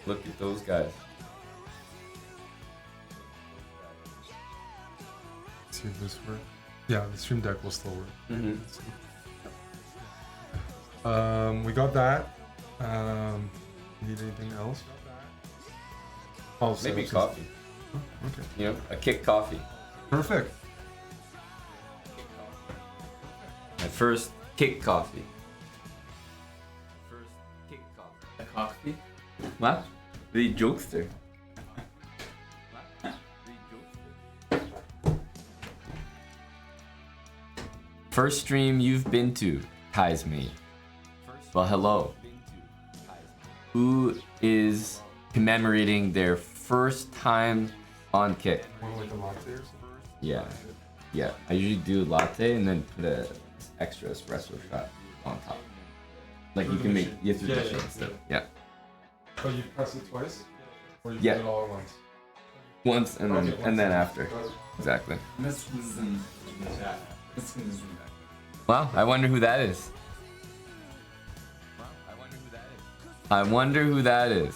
Look at those guys. Let's see if this works. Yeah, the stream deck will still work. We got that. Need anything else? Oh, Maybe coffee. Oh, okay. You know, a kick coffee. Perfect. My first kick coffee. A coffee? What? The jokester. First stream you've been to, Kai's mate. Well, hello. Who is commemorating their first time on Kick? Want like a latte or something? Yeah. Yeah. I usually do a latte and then put a extra espresso shot on top. Like you can make through the shot stuff. Yeah. Oh, you press it twice? Or you Yeah. put it all at once? Once and then Okay, and then once. after. Exactly. This was in the chat. This was in the Wow, I wonder who that is. I wonder who that is.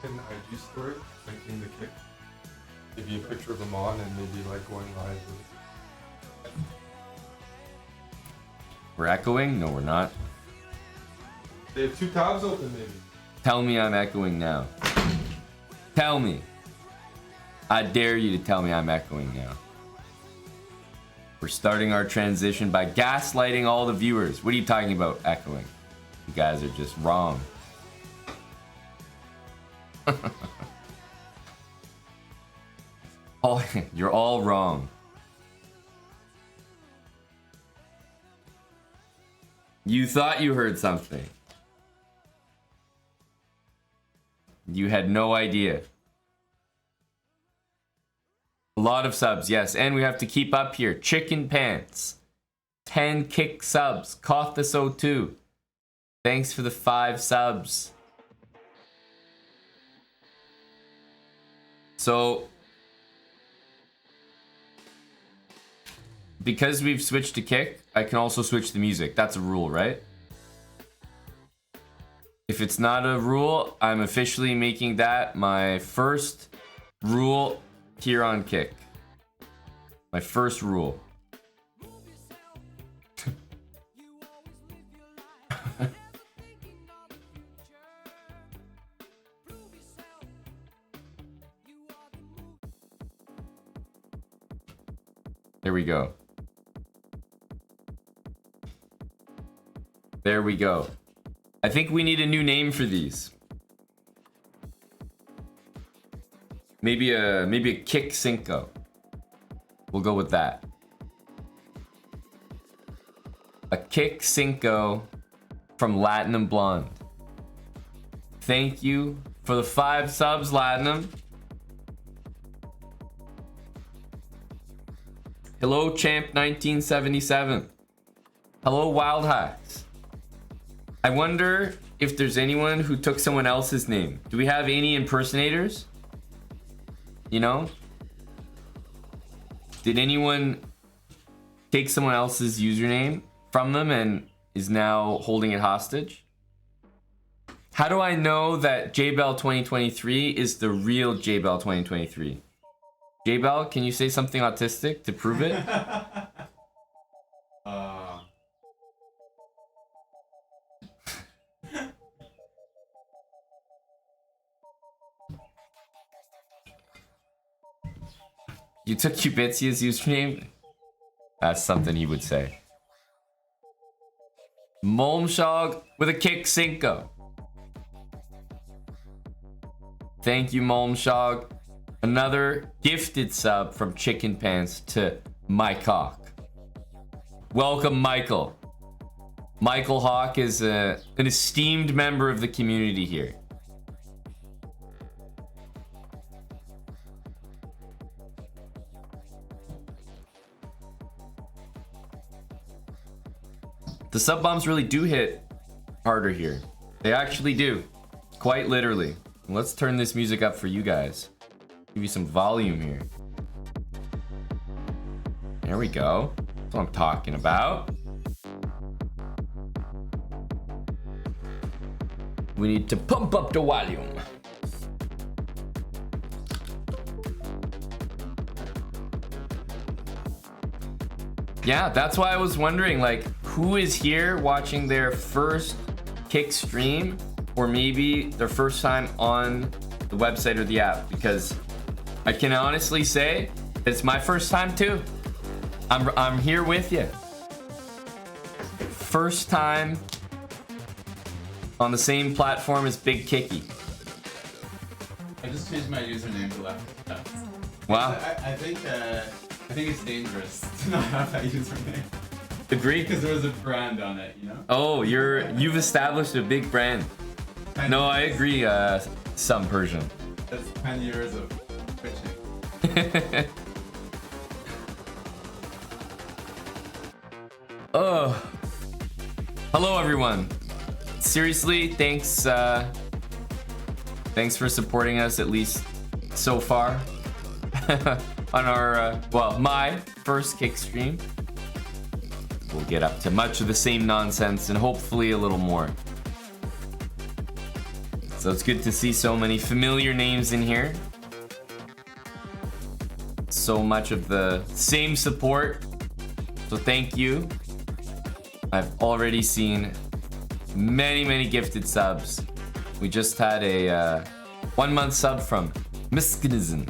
In the IG story, making the kick. Give you a picture of them on and maybe like going live with. We're echoing? No, we're not. They have 2 tabs open maybe. Tell me I'm echoing now. Tell me. I dare you to tell me I'm echoing now. We're starting our transition by gaslighting all the viewers. What are you talking about, echoing? You guys are just wrong. Oh, you're all wrong. You thought you heard something. You had no idea. A lot of subs, yes, and we have to keep up here. Chicken Pants, 10 kick subs. Kothis02, thanks for the 5 subs. So, because we've switched to kick, I can also switch the music. That's a rule, right? If it's not a rule, I'm officially making that my first rule here on Kick. My first rule. There we go. There we go. I think we need a new name for these. Maybe a Kick Cinco. We'll go with that. A Kick Cinco from Latinum Blonde. Thank you for the 5 subs, Latinum. Hello, Champ 1977. Hello, Wild Hacks. I wonder if there's anyone who took someone else's name. Do we have any impersonators? You know? Did anyone take someone else's username from them and is now holding it hostage? How do I know that JBell 2023 is the real JBell 2023? JBell, can you say something autistic to prove it? You took Cubitsia's username? That's something he would say. Molmshog with a kick Cinco. Thank you, Molmshog. Another gifted sub from Chicken Pants to My Cock. Welcome, Michael. Michael Hawk is an esteemed member of the community here. The sub bombs really do hit harder here. They actually do. Quite literally. Let's turn this music up for you guys. Give you some volume here. There we go. That's what I'm talking about. We need to pump up the volume. Yeah, that's why I was wondering, like, who is here watching their first kick stream, or maybe their first time on the website or the app? Because I can honestly say it's my first time too. I'm here with you. First time on the same platform as Big Kicky. I just changed my username to Left Nuts. Wow. I think it's dangerous to not have that username. Agree? Because there was a brand on it, you know? Oh, you've established a big brand. No, I agree, some Persian. That's 10 years of twitching. Oh. Hello everyone. Seriously, thanks for supporting us, at least so far. On our my first kick stream. We'll get up to much of the same nonsense and hopefully a little more. So it's good to see so many familiar names in here. So much of the same support. So thank you. I've already seen many gifted subs. We just had a 1 month sub from Miskinism.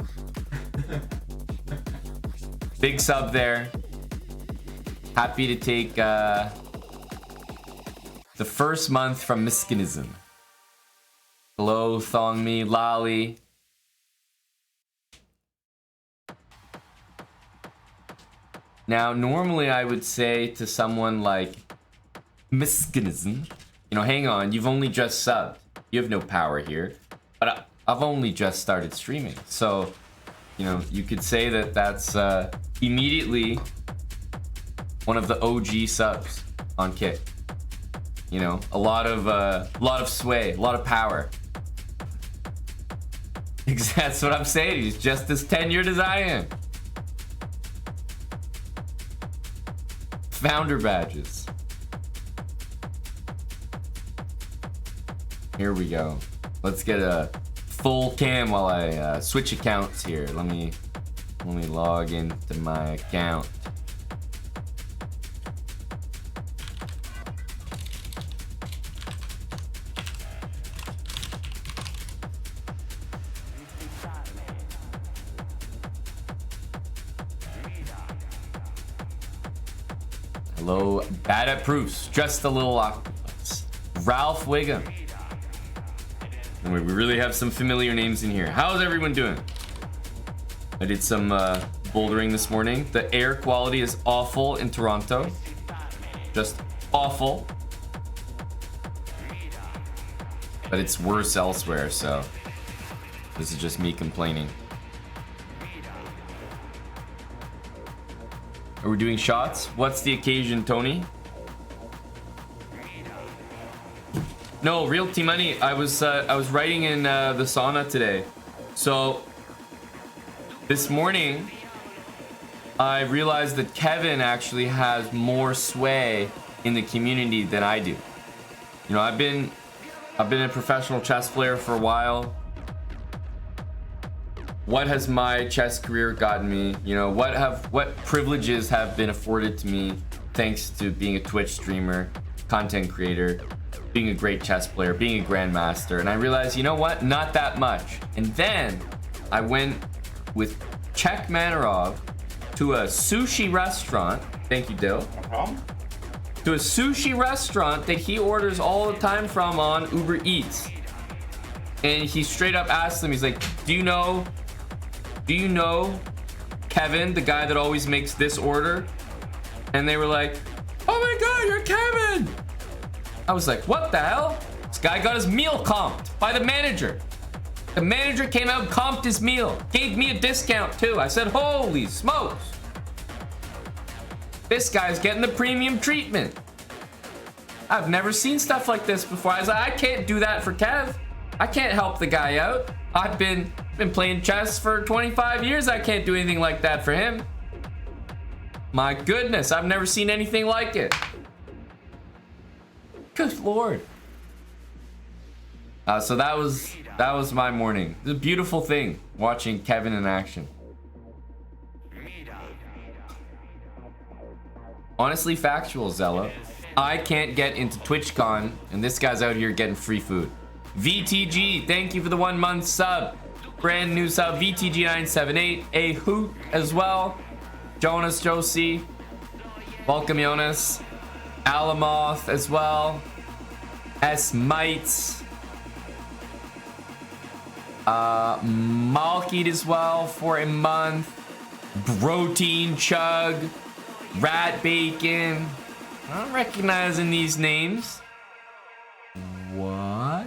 Big sub there. Happy to take the first month from Miskinism. Hello, Thongmi, Lali. Now, normally I would say to someone like Miskinism, you know, hang on, you've only just subbed. You have no power here. But I've only just started streaming. So, you know, you could say that that's immediately one of the OG subs on Kick. You know, a lot of sway, a lot of power. That's what I'm saying. He's just as tenured as I am. Founder badges. Here we go. Let's get a full cam while I switch accounts here. Let me log into my account. Hello, bad at proofs, just a little octopus. Ralph Wiggum. And we really have some familiar names in here. How's everyone doing? I did some bouldering this morning. The air quality is awful in Toronto. Just awful. But it's worse elsewhere, so this is just me complaining. Are we doing shots? What's the occasion, Tony? No, real T-Money. I was writing in the sauna today. So this morning I realized that Kevin actually has more sway in the community than I do. You know, I've been a professional chess player for a while. What has my chess career gotten me? You know, what privileges have been afforded to me thanks to being a Twitch streamer, content creator, being a great chess player, being a grandmaster. And I realized, you know what? Not that much. And then I went with Czech Manarov to a sushi restaurant. Thank you, Dill. No problem. To a sushi restaurant that he orders all the time from on Uber Eats. And he straight up asked them, he's like, do you know Kevin, the guy that always makes this order? And they were like, oh my God, you're Kevin. I was like, what the hell? This guy got his meal comped by the manager. The manager came out and comped his meal. Gave me a discount too. I said, holy smokes. This guy's getting the premium treatment. I've never seen stuff like this before. I was like, I can't do that for Kev. I can't help the guy out. I've been playing chess for 25 years. I can't do anything like that for him. My goodness, I've never seen anything like it. Good Lord. So that was my morning. It's a beautiful thing watching Kevin in action. Honestly factual, Zella. I can't get into TwitchCon, and this guy's out here getting free food. VTG, thank you for the 1 month sub. Brand new sub, VTG978. A hoot as well. Jonas Josie. Welcome, Jonas. Alamoth as well. S Mites. Malkeed as well for a month. Protein Chug. Rat Bacon. I'm recognizing these names. What?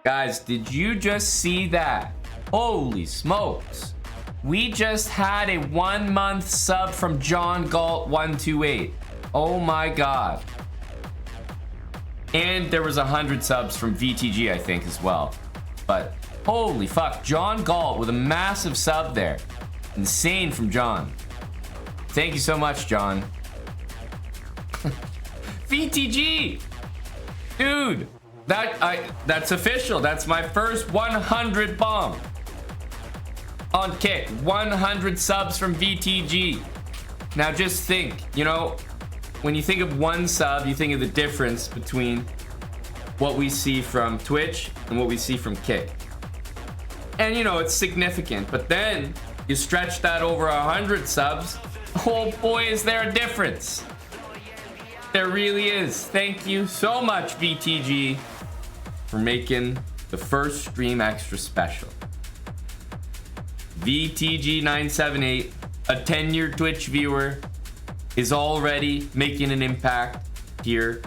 Guys, did you just see that? Holy smokes. We just had a 1 month sub from John Galt 128. Oh my god. And there was 100 subs from VTG, I think, as well. But holy fuck, John Galt with a massive sub there. Insane from John. Thank you so much, John. VTG! Dude, that's official. That's my first 100 bomb on Kick. 100 subs from VTG. Now just think, you know, when you think of one sub, you think of the difference between what we see from Twitch and what we see from Kick. And you know, it's significant, but then you stretch that over 100 subs. Oh boy, is there a difference. There really is. Thank you so much, VTG, for making the first stream extra special. VTG978, a tenured Twitch viewer, is already making an impact here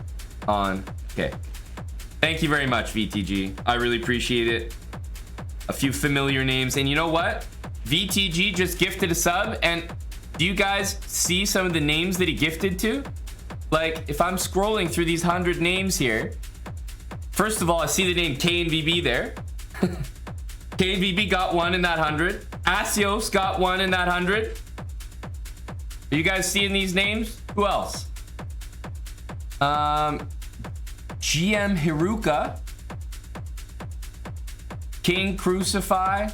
on Kick. Thank you very much, VTG. I really appreciate it. A few familiar names, and you know what? VTG just gifted a sub, and do you guys see some of the names that he gifted to? Like, if I'm scrolling through these 100 names here, first of all, I see the name KNVB there. KNVB got one in that 100. Asios got one in that 100. Are you guys seeing these names? Who else? GM Hiruka. King Crucify.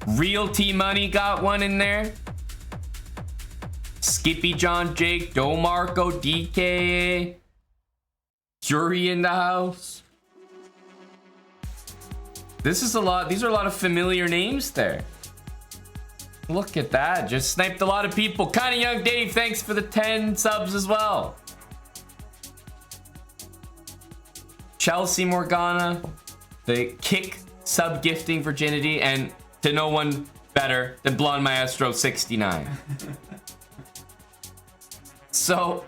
Real T Money got one in there. Skippy John Jake, Domarco, DK, Jury in the house. This is a lot. These are a lot of familiar names there. Look at that. Just sniped a lot of people. Kinda Young Dave, thanks for the 10 subs as well. Chelsea Morgana, the Kick sub gifting virginity, and to no one better than Blonde Maestro 69. So,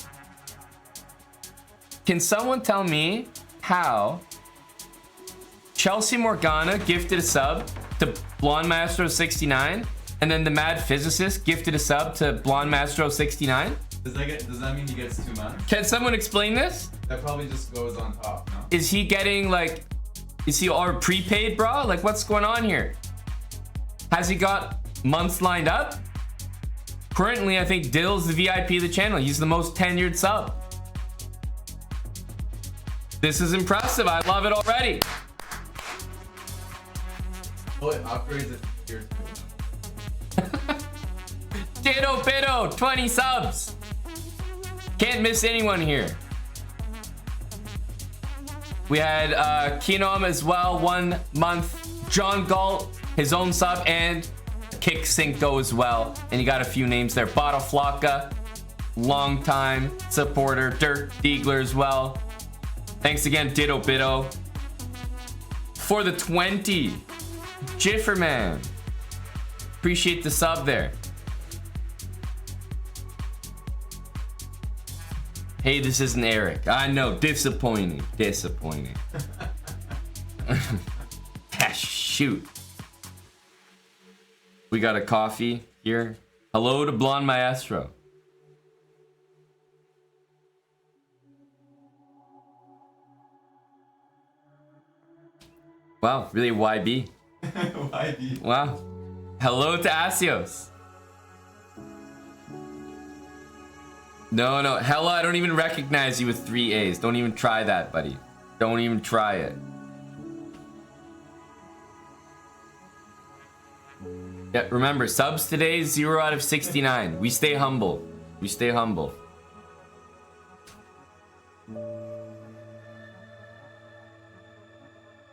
can someone tell me how Chelsea Morgana gifted a sub to Blonde Maestro 69, and then the Mad Physicist gifted a sub to Blonde Maestro 69? Does that mean he gets 2 months? Can someone explain this? That probably just goes on top, no? Is he getting like, is he all prepaid, bro? Like, what's going on here? Has he got months lined up? Currently, I think Dill's the VIP of the channel. He's the most tenured sub. This is impressive. I love it already. Oh, it upgrades it here too. Ditto Bitto, 20 subs. Can't miss anyone here. We had Kinom as well, 1 month. John Galt, his own sub, and Kick Cinco as well. And you got a few names there. Bada Flocka, long time supporter. Dirk Diegler as well. Thanks again, Ditto Bitto. For the 20, Jifferman. Appreciate the sub there. Hey, this isn't Eric. I know, disappointing. Disappointing. Ah, shoot. We got a coffee here. Hello to Blonde Maestro. Wow, really YB. YB. Wow. Hello to Asios. No, no. Hella, I don't even recognize you with 3 A's. Don't even try that, buddy. Don't even try it. Yeah, remember, subs today, 0 out of 69. We stay humble. We stay humble.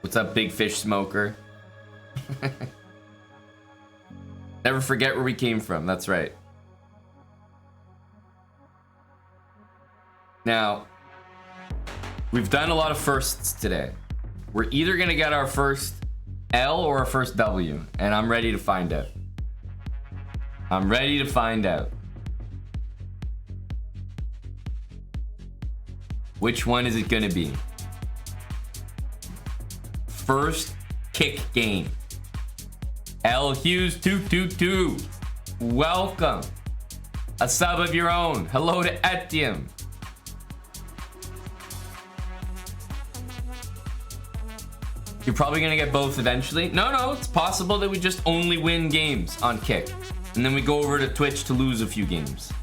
What's up, big fish smoker? Never forget where we came from. That's right. Now, we've done a lot of firsts today. We're either gonna get our first L or our first W, and I'm ready to find out. I'm ready to find out. Which one is it gonna be? First kick game. L Hughes 222. Welcome. A sub of your own. Hello to Etienne. You're probably gonna get both eventually. No, it's possible that we just only win games on kick. And then we go over to Twitch to lose a few games.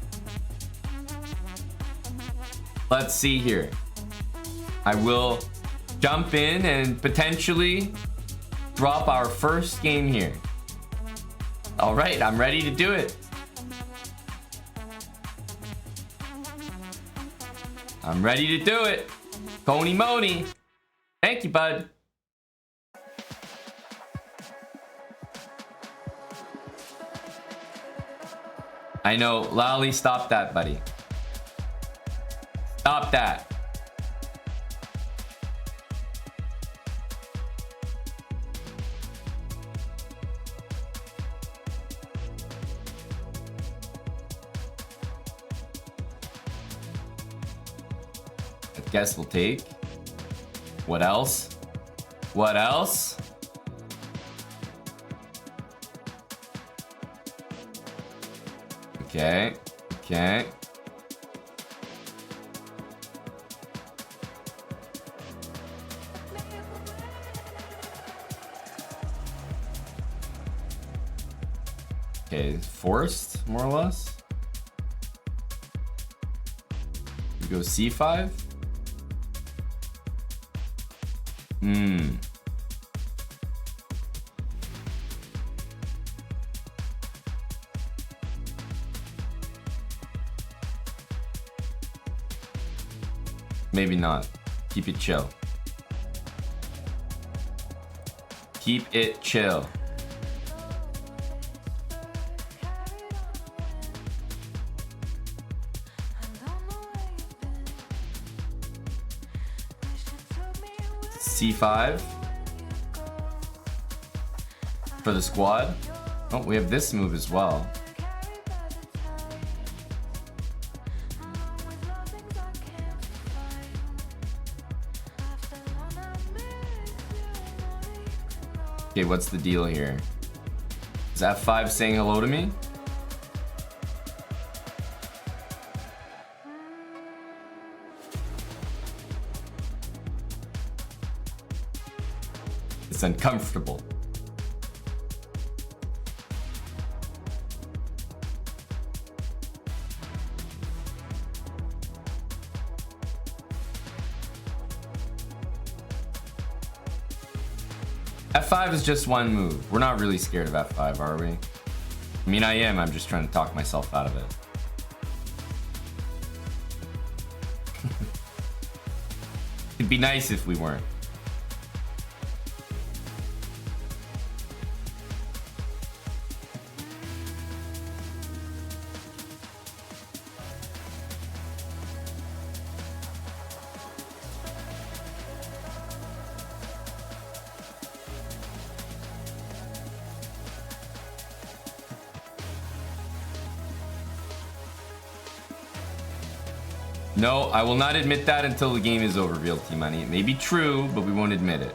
Let's see here. I will jump in and potentially drop our first game here. All right, I'm ready to do it. I'm ready to do it. Coney Moni. Thank you, bud. I know, Lally, stop that, buddy. Stop that. I guess we'll take. What else? What else? Okay, okay. Okay, forced, more or less. We go C5. Maybe not. Keep it chill. Keep it chill. C5 for the squad. Oh, we have this move as well. Okay, what's the deal here? Is F5 saying hello to me? It's uncomfortable. F5 is just one move. We're not really scared of F5, are we? I mean, I am. I'm just trying to talk myself out of it. It'd be nice if we weren't. No, I will not admit that until the game is over, Real T Money. It may be true, but we won't admit it.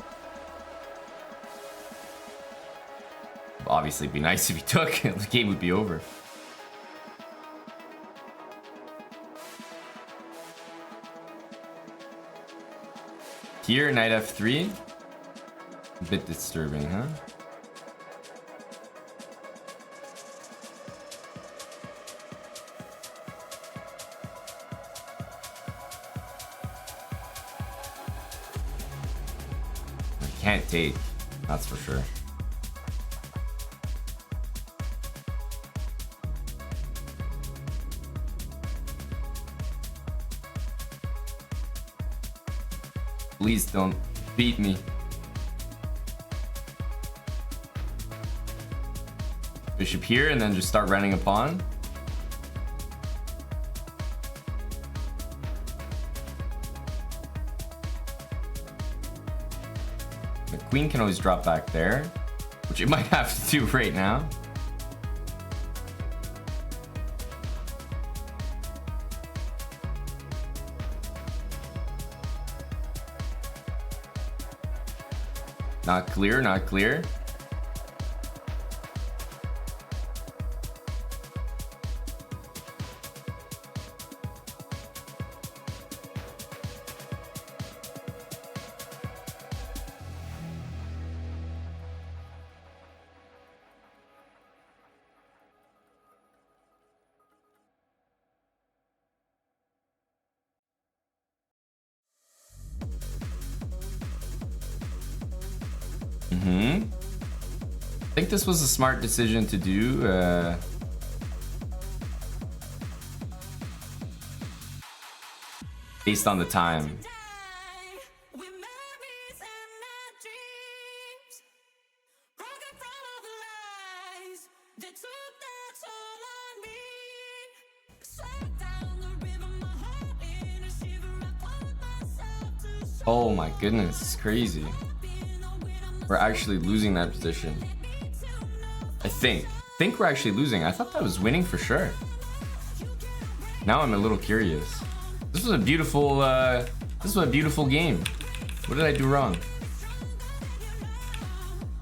Obviously, it'd be nice if he took. The game would be over. Here, knight f3. A bit disturbing, huh? can't take. That's for sure. Please don't beat me. Bishop here and then just start running a pawn. The queen can always drop back there, which it might have to do right now. Not clear, not clear. I think this was a smart decision to do. Based on the time. Oh my goodness, it's crazy. We're actually losing that position. I think we're actually losing. I thought that was winning for sure. Now I'm a little curious. This was a beautiful game. What did I do wrong?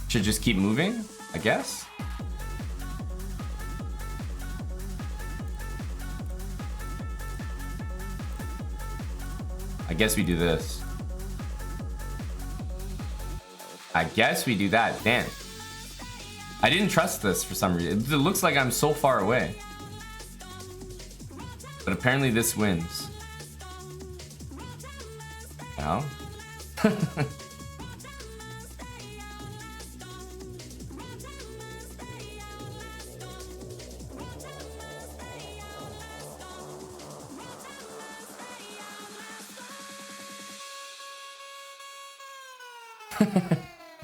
Should just keep moving, I guess. I guess we do this. I guess we do that. Damn. I didn't trust this for some reason. It looks like I'm so far away. But apparently this wins. Now.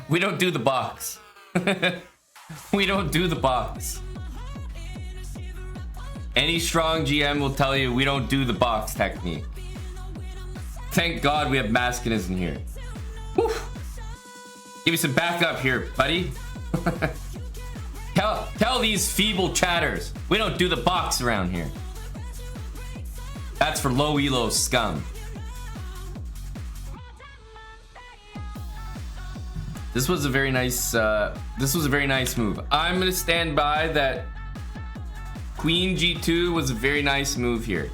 We don't do the box. We don't do the box. Any strong GM will tell you we don't do the box technique. Thank God we have Maskinist in here. Whew. Give me some backup here, buddy. Tell these feeble chatters we don't do the box around here. That's for low elo scum. This was a very nice move. I'm gonna stand by that. Queen G2 was a very nice move here.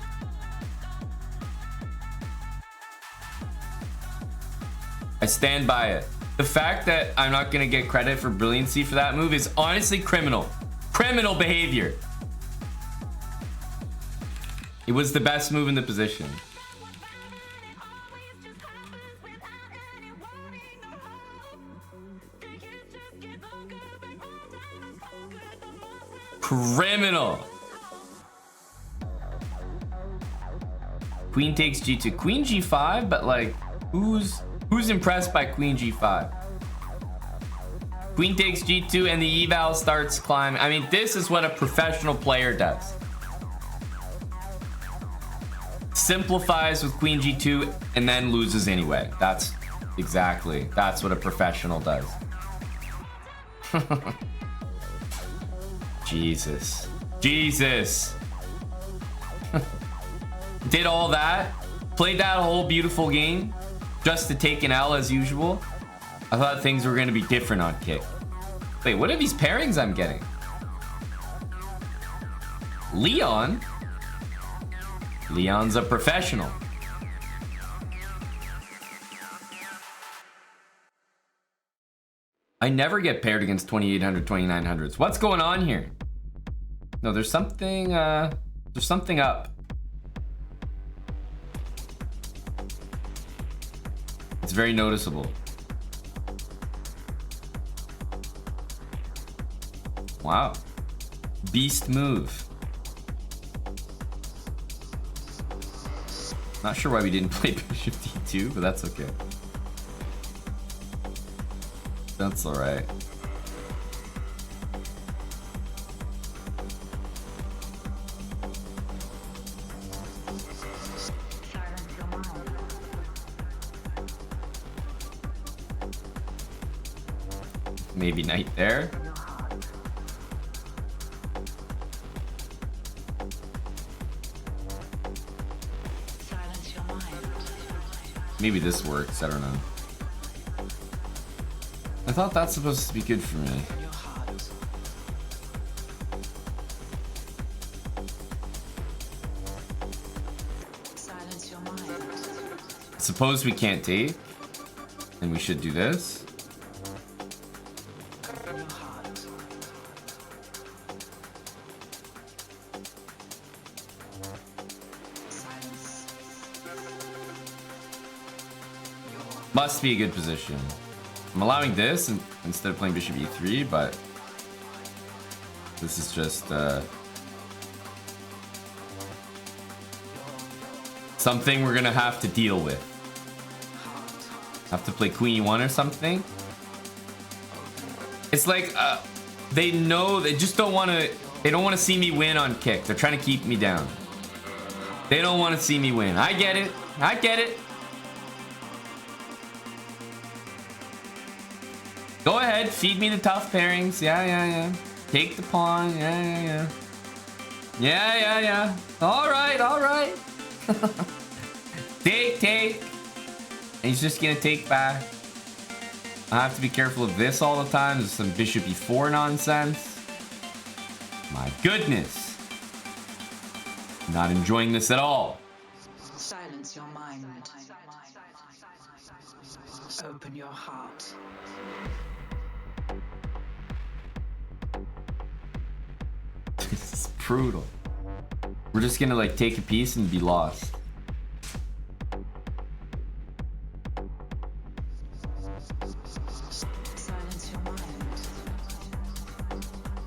I stand by it. The fact that I'm not gonna get credit for brilliancy for that move is honestly criminal. Criminal behavior. It was the best move in the position. Criminal. Queen takes G2. Queen G5, but like, who's impressed by Queen G5? Queen takes G2 and the eval starts climbing. I mean, this is what a professional player does. Simplifies with Queen G2 and then loses anyway. That's what a professional does. Jesus. Did all that, played that whole beautiful game just to take an L as usual. I thought things were going to be different on kick. Wait, what are these pairings I'm getting? Leon's a professional. I never get paired against 2800, 2900s. What's going on here? No, there's something up. It's very noticeable. Wow. Beast move. Not sure why we didn't play bishop d2, but that's okay. That's alright. Maybe knight there. Maybe this works, I don't know. I thought that's supposed to be good for me. Suppose we can't take, then we should do this. Must be a good position. I'm allowing this instead of playing bishop e3, but this is just something we're gonna have to deal with. Have to play queen e1 or something. It's like they know, they just don't want to. They don't want to see me win on kick. They're trying to keep me down. They don't want to see me win. I get it. I get it. Go ahead, feed me the tough pairings. Yeah. Take the pawn. Yeah. Yeah. All right. Take. And he's just gonna take back. I have to be careful of this all the time. There's some bishop e4 nonsense. My goodness. Not enjoying this at all. Silence your mind. Open your heart. This is brutal. We're just gonna like take a piece and be lost. Silence your mind.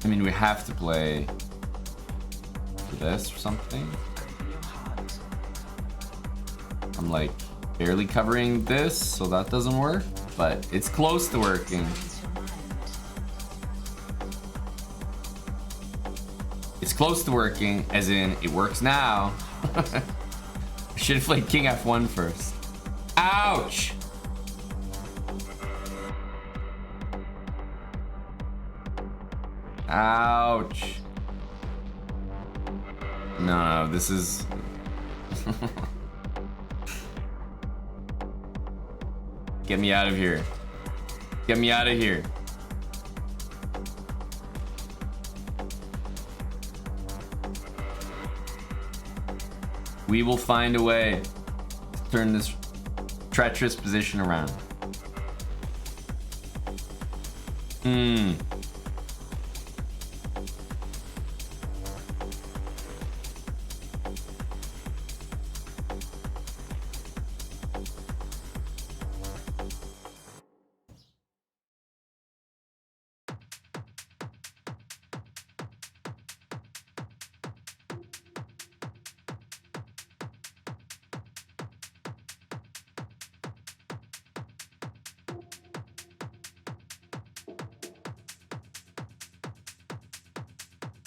I mean, we have to play for this or something. Open your heart. I'm like barely covering this, so that doesn't work, but it's close to working. Silence your mind. It's close to working, as in it works now. I should have played king f1 first. Ouch! Ouch. No, this is... Get me out of here. Get me out of here. We will find a way to turn this treacherous position around.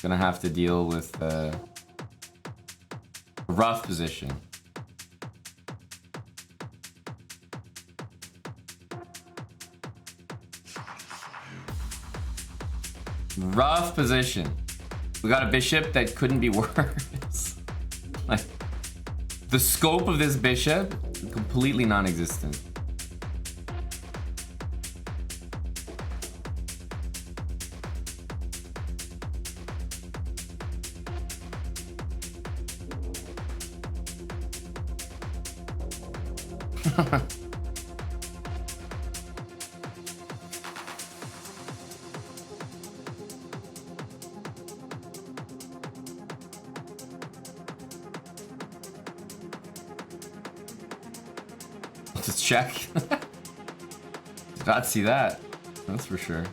Gonna have to deal with a rough position. Rough position. We got a bishop that couldn't be worse. Like, the scope of this bishop, completely non-existent. Just check. Did not see that. That's for sure.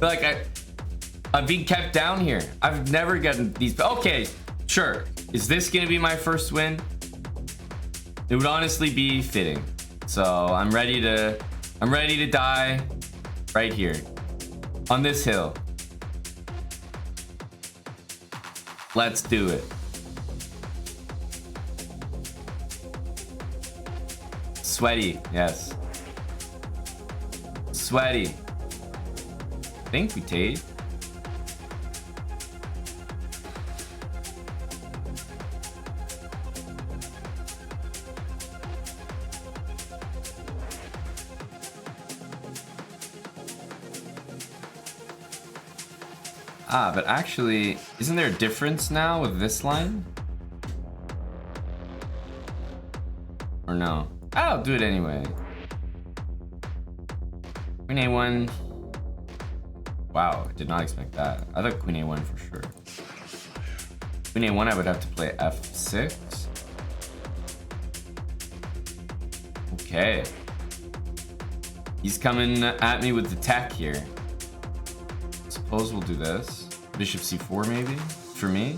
Like I'm being kept down here. I've never gotten these. Okay, sure. Is this gonna be my first win? It would honestly be fitting. So I'm ready to die right here on this hill. Let's do it. Sweaty, yes. Sweaty. I think we take. Ah, but actually, isn't there a difference now with this line? Or no? I'll do it anyway. Queen A1. Wow, I did not expect that. I thought Queen A1 for sure. Queen A1, I would have to play F6. Okay. He's coming at me with the tech here. Suppose we'll do this. Bishop C4 maybe, for me.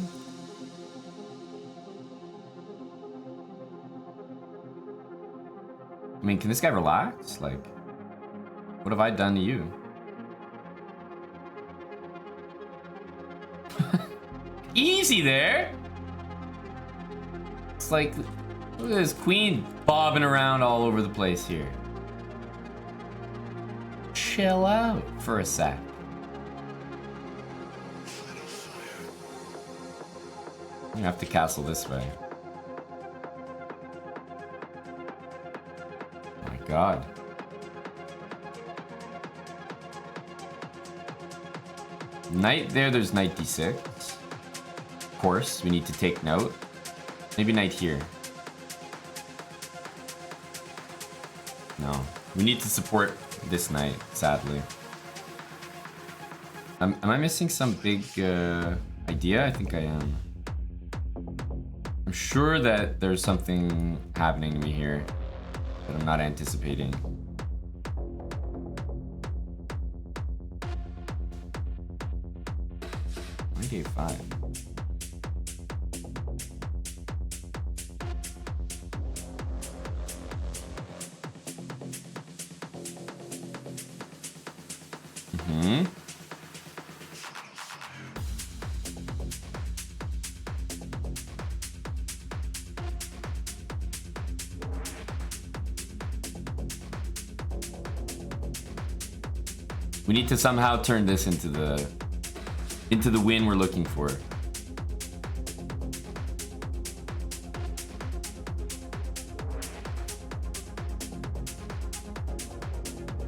I mean, can this guy relax? Like, what have I done to you? Easy there. It's like, look at this queen bobbing around all over the place here. Chill out for a sec. You have to castle this way. Oh my god. Knight there, there's knight d6. Of course, we need to take note. Maybe knight here. No. We need to support this knight, sadly. Am I missing some big idea? I think I am. I'm sure that there's something happening to me here that I'm not anticipating. Knight A5. Mm-hmm. We need to somehow turn this into the win we're looking for.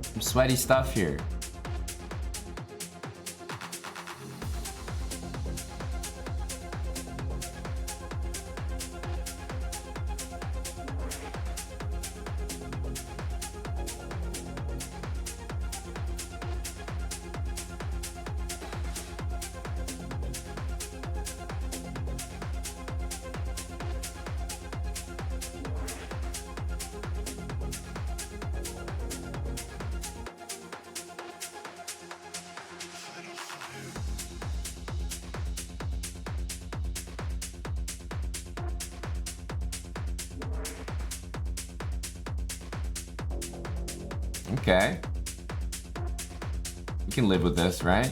Some sweaty stuff here. Okay. We can live with this, right?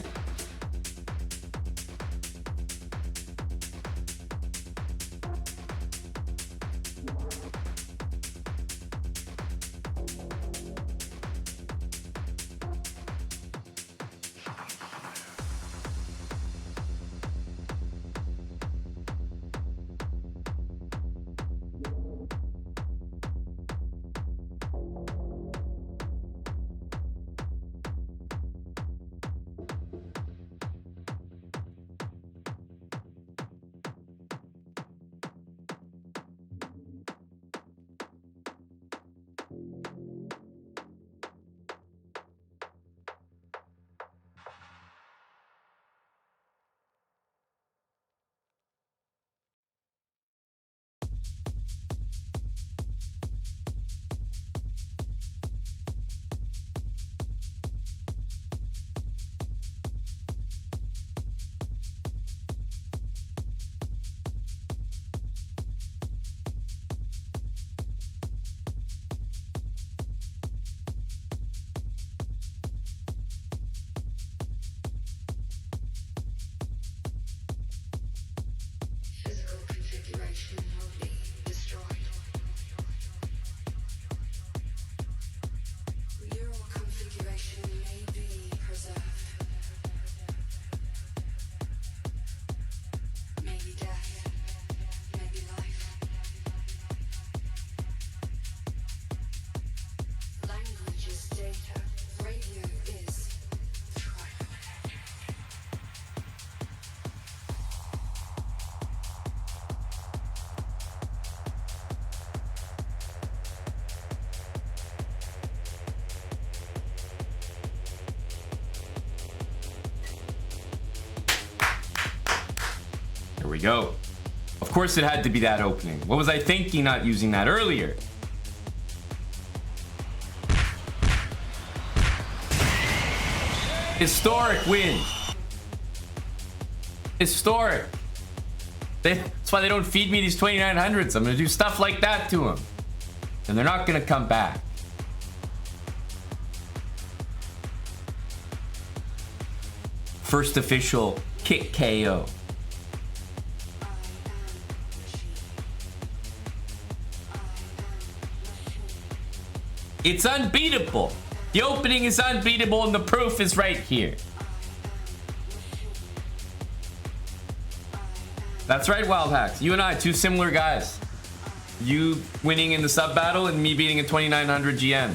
we go. Of course it had to be that opening. What was I thinking not using that earlier? Historic win. Historic. That's why they don't feed me these 2900s. I'm gonna do stuff like that to them. And they're not gonna come back. First official kick KO. It's unbeatable. The opening is unbeatable and the proof is right here. That's right, Wild Hacks. You and I, two similar guys. You winning in the sub battle and me beating a 2900 GM.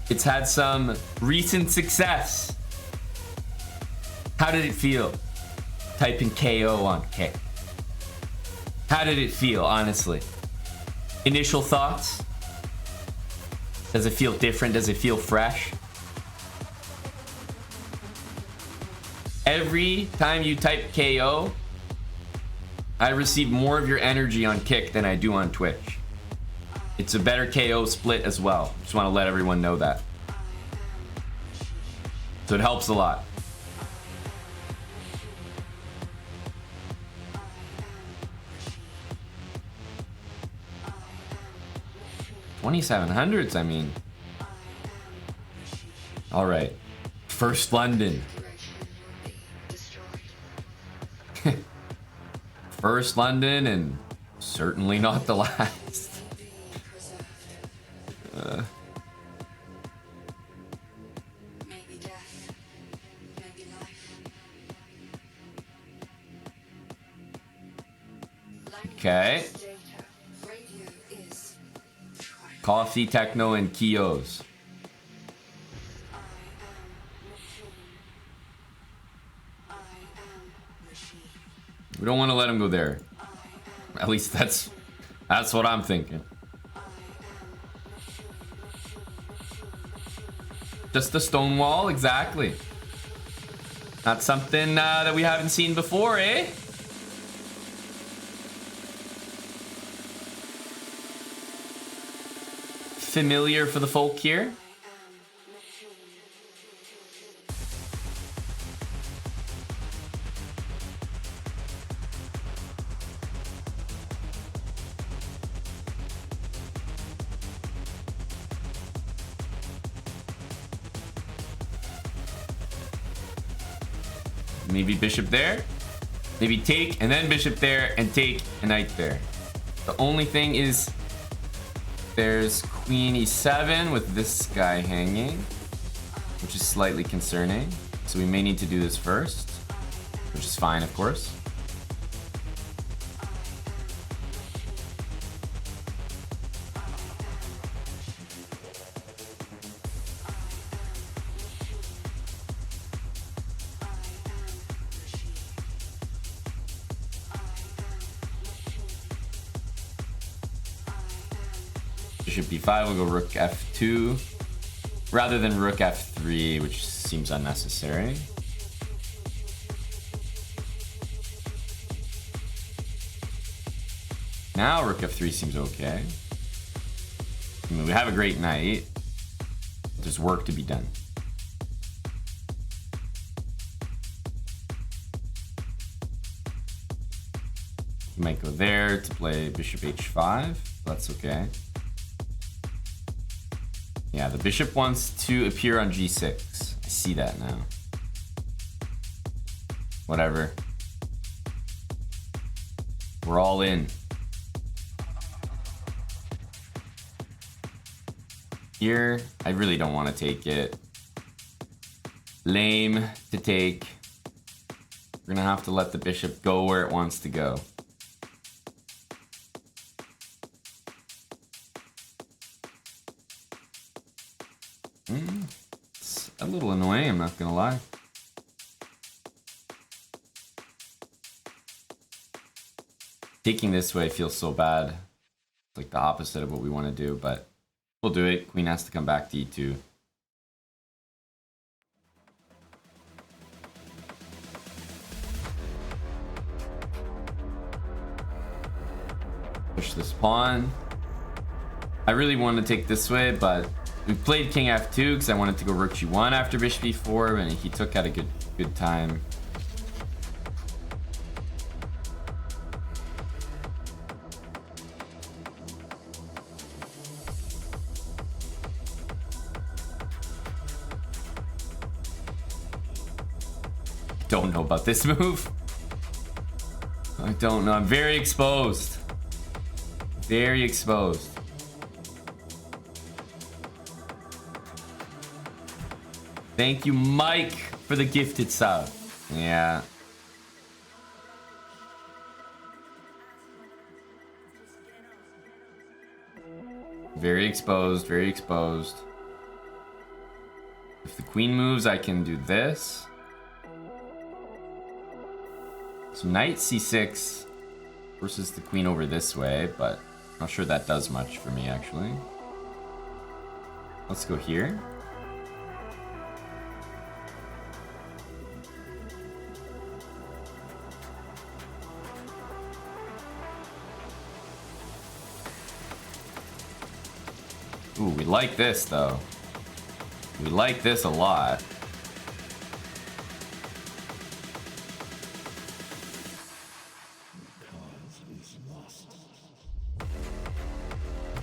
It's had some recent success. How did it feel? Typing KO on kick. How did it feel, honestly? Initial thoughts? Does it feel different? Does it feel fresh? Every time you type KO, I receive more of your energy on kick than I do on Twitch. It's a better KO split as well. Just want to let everyone know that. So it helps a lot. $2,700s, I mean. All right. First London. First London, and certainly not the last. Okay. Coffee, techno, and kios. We don't want to let him go there. At least that's what I'm thinking. Just the stone wall, exactly. Not something that we haven't seen before, eh? Familiar for the folk here. Maybe bishop there. Maybe take and then bishop there and take a knight there. The only thing is there's queen e7 with this guy hanging, which is slightly concerning. So we may need to do this first, which is fine, of course. Bishop b5, we'll go rook f2 rather than rook f3, which seems unnecessary. Now rook f3 seems okay. I mean, we have a great knight. There's work to be done. We might go there to play bishop h5. That's okay. Yeah, the bishop wants to appear on g6. I see that now. Whatever. We're all in. Here, I really don't want to take it. Lame to take. We're gonna have to let the bishop go where it wants to go. It's a little annoying, I'm not gonna lie. Taking this way feels so bad. It's like the opposite of what we want to do, but we'll do it. Queen has to come back to e2. Push this pawn. I really want to take this way, but we played king f2 because I wanted to go rook g1 after bishop e4, and he took at a good time. Don't know about this move. I don't know. I'm very exposed. Very exposed. Thank you, Mike, for the gifted sub. Yeah. Very exposed, very exposed. If the queen moves, I can do this. So knight c6 versus the queen over this way, but I'm not sure that does much for me, actually. Let's go here. Ooh, we like this, though. We like this a lot.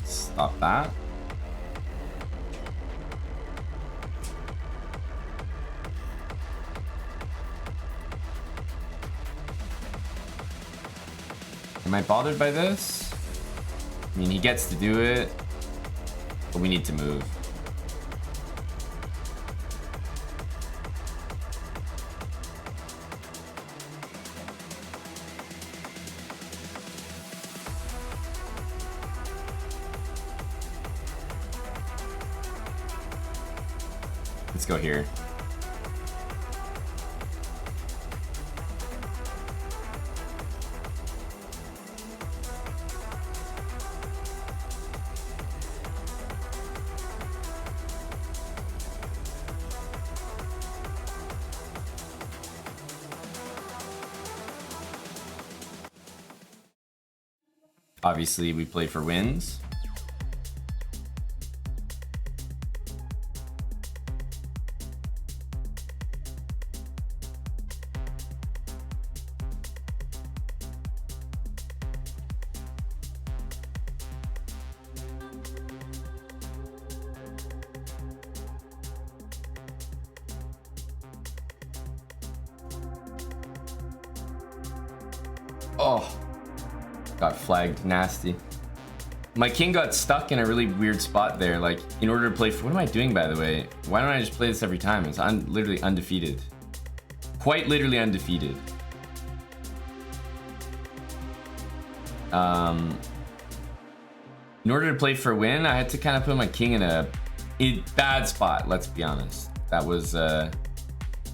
Stop that. Am I bothered by this? I mean, he gets to do it, but we need to move. Let's go here. Obviously, we played for wins. Oh, got flagged nasty. My king got stuck in a really weird spot there. Like, in order to play for, what am I doing, by the way? Why don't I just play this every time? It's literally undefeated. Quite literally undefeated. In order to play for a win, I had to kind of put my king in a bad spot, let's be honest. That was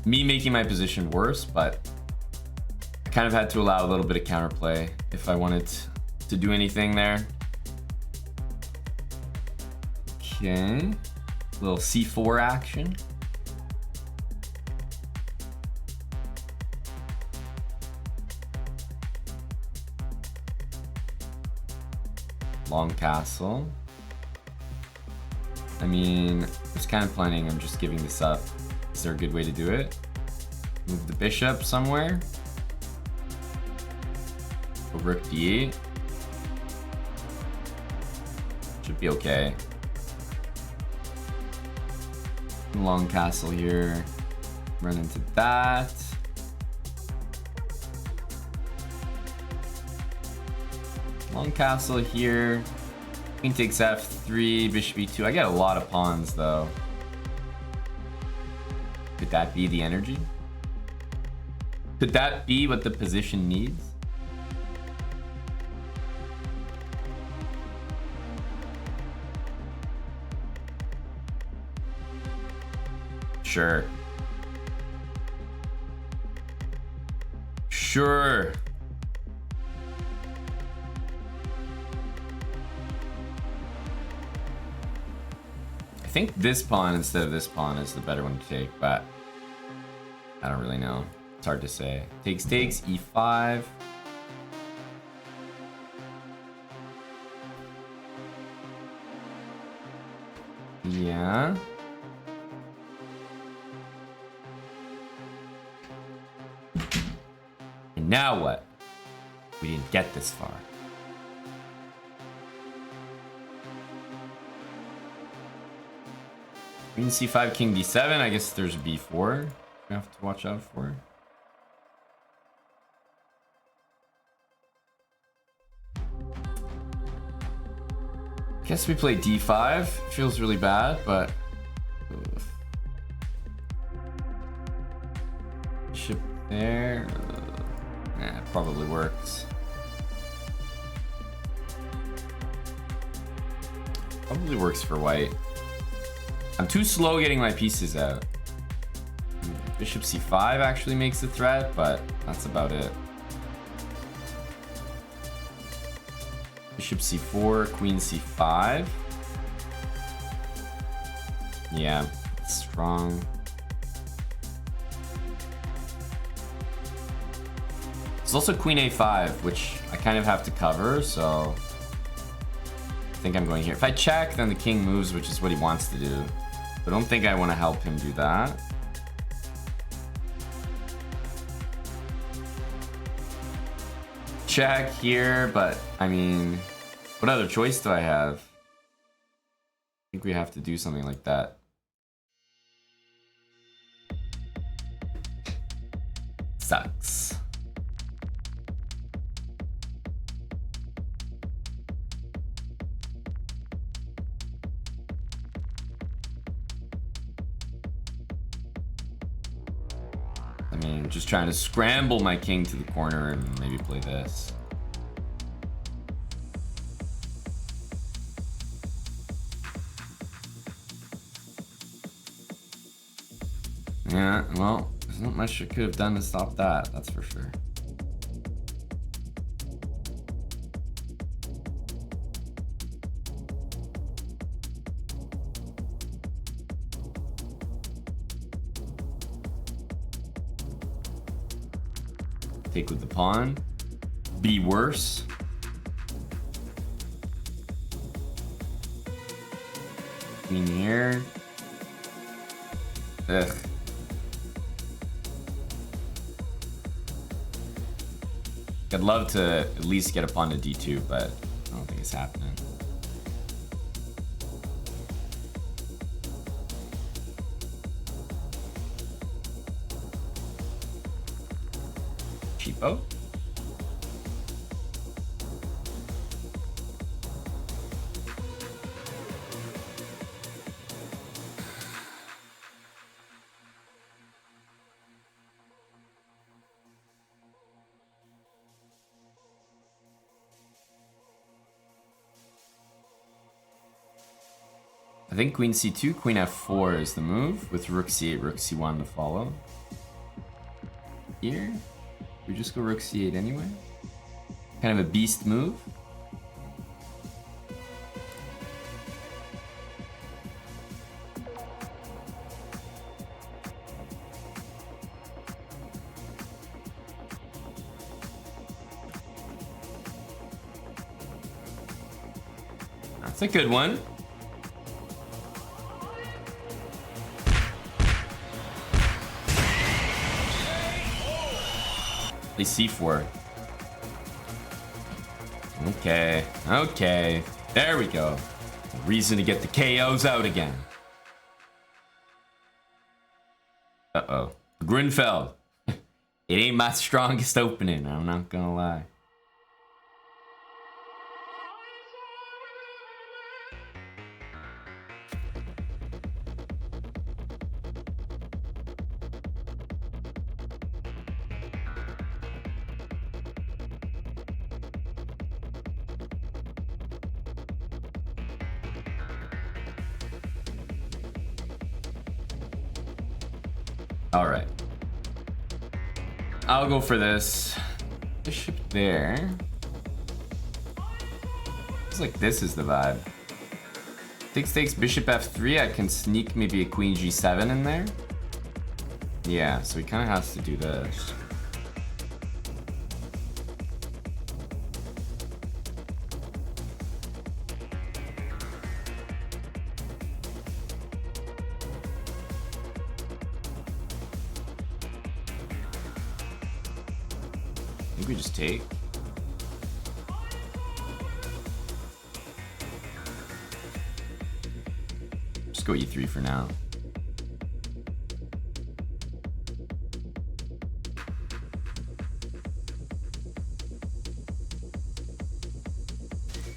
me making my position worse, but I kind of had to allow a little bit of counterplay if I wanted to do anything there. Okay, little c4 action. Long castle. I mean, I was kind of planning on just giving this up. Is there a good way to do it? Move the bishop somewhere. Go rook d8. Should be okay. Long castle here. Run into that. Long castle here. Queen takes f3, bishop e2. I get a lot of pawns though. Could that be the energy? Could that be what the position needs? Sure. Sure. think this pawn instead of this pawn is the better one to take, but I don't really know. It's hard to say. Takes, e5. Yeah. And now what? We didn't get this far. Queen c5, king d7. I guess there's b4. We have to watch out for. Guess we play d5. Feels really bad, but bishop there. Yeah, it probably works. Probably works for white. I'm too slow getting my pieces out. Bishop c5 actually makes a threat, but that's about it. Bishop c4, queen c5. Yeah, it's strong. There's also queen a5, which I kind of have to cover, so I think I'm going here. If I check, then the king moves, which is what he wants to do. But I don't think I want to help him do that. Check here, but I mean, what other choice do I have? I think we have to do something like that. Sucks. I mean, just trying to scramble my king to the corner and maybe play this. Yeah, well, there's not much I could have done to stop that, that's for sure. Take with the pawn. Be worse. Queen here. Ugh. I'd love to at least get a pawn to d2, but I don't think it's happening. Cheapo. I think queen c2, queen f4 is the move, with rook c8, rook c1 to follow. Here, we just go rook c8 anyway. Kind of a beast move. That's a good one. C4. Okay, okay. There we go. Reason to get the KOs out again. Uh-oh. Grunfeld. It ain't my strongest opening, I'm not gonna lie. All right. I'll go for this. Bishop there. It's like this is the vibe. I takes bishop f3. I can sneak maybe a queen g7 in there. Yeah, so he kind of has to do this. I think we just take. Just go e3 for now.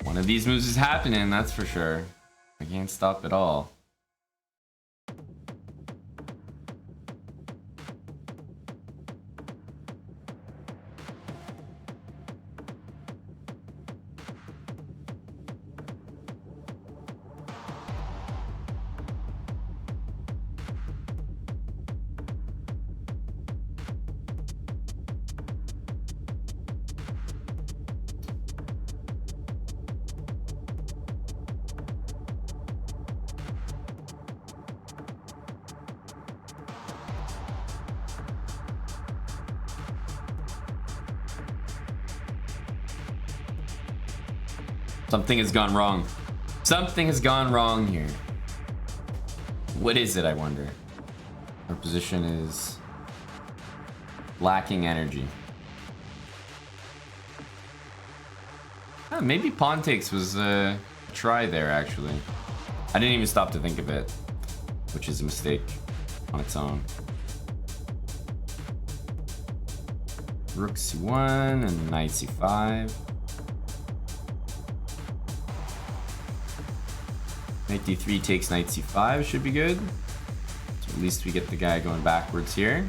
One of these moves is happening, that's for sure. I can't stop it all. Something has gone wrong. Something has gone wrong here. What is it, I wonder? Our position is lacking energy. Oh, maybe pawn takes was a try there, actually. I didn't even stop to think of it, which is a mistake on its own. Rook c1 and knight c5. Knight d3 takes knight c5 should be good. So at least we get the guy going backwards here.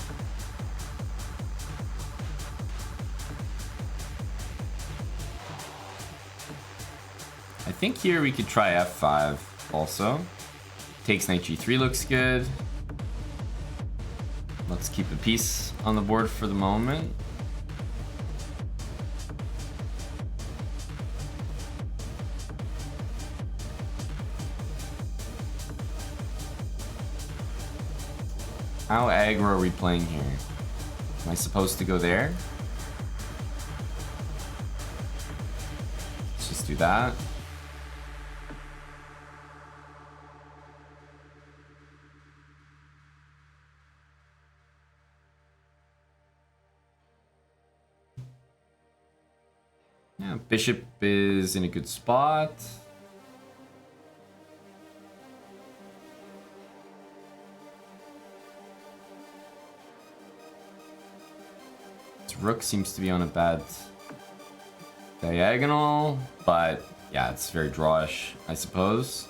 I think here we could try f5 also. Takes knight g3 looks good. Let's keep a piece on the board for the moment. How aggro are we playing here? Am I supposed to go there? Let's just do that. Yeah, bishop is in a good spot. Rook seems to be on a bad diagonal, but yeah, it's very drawish, I suppose.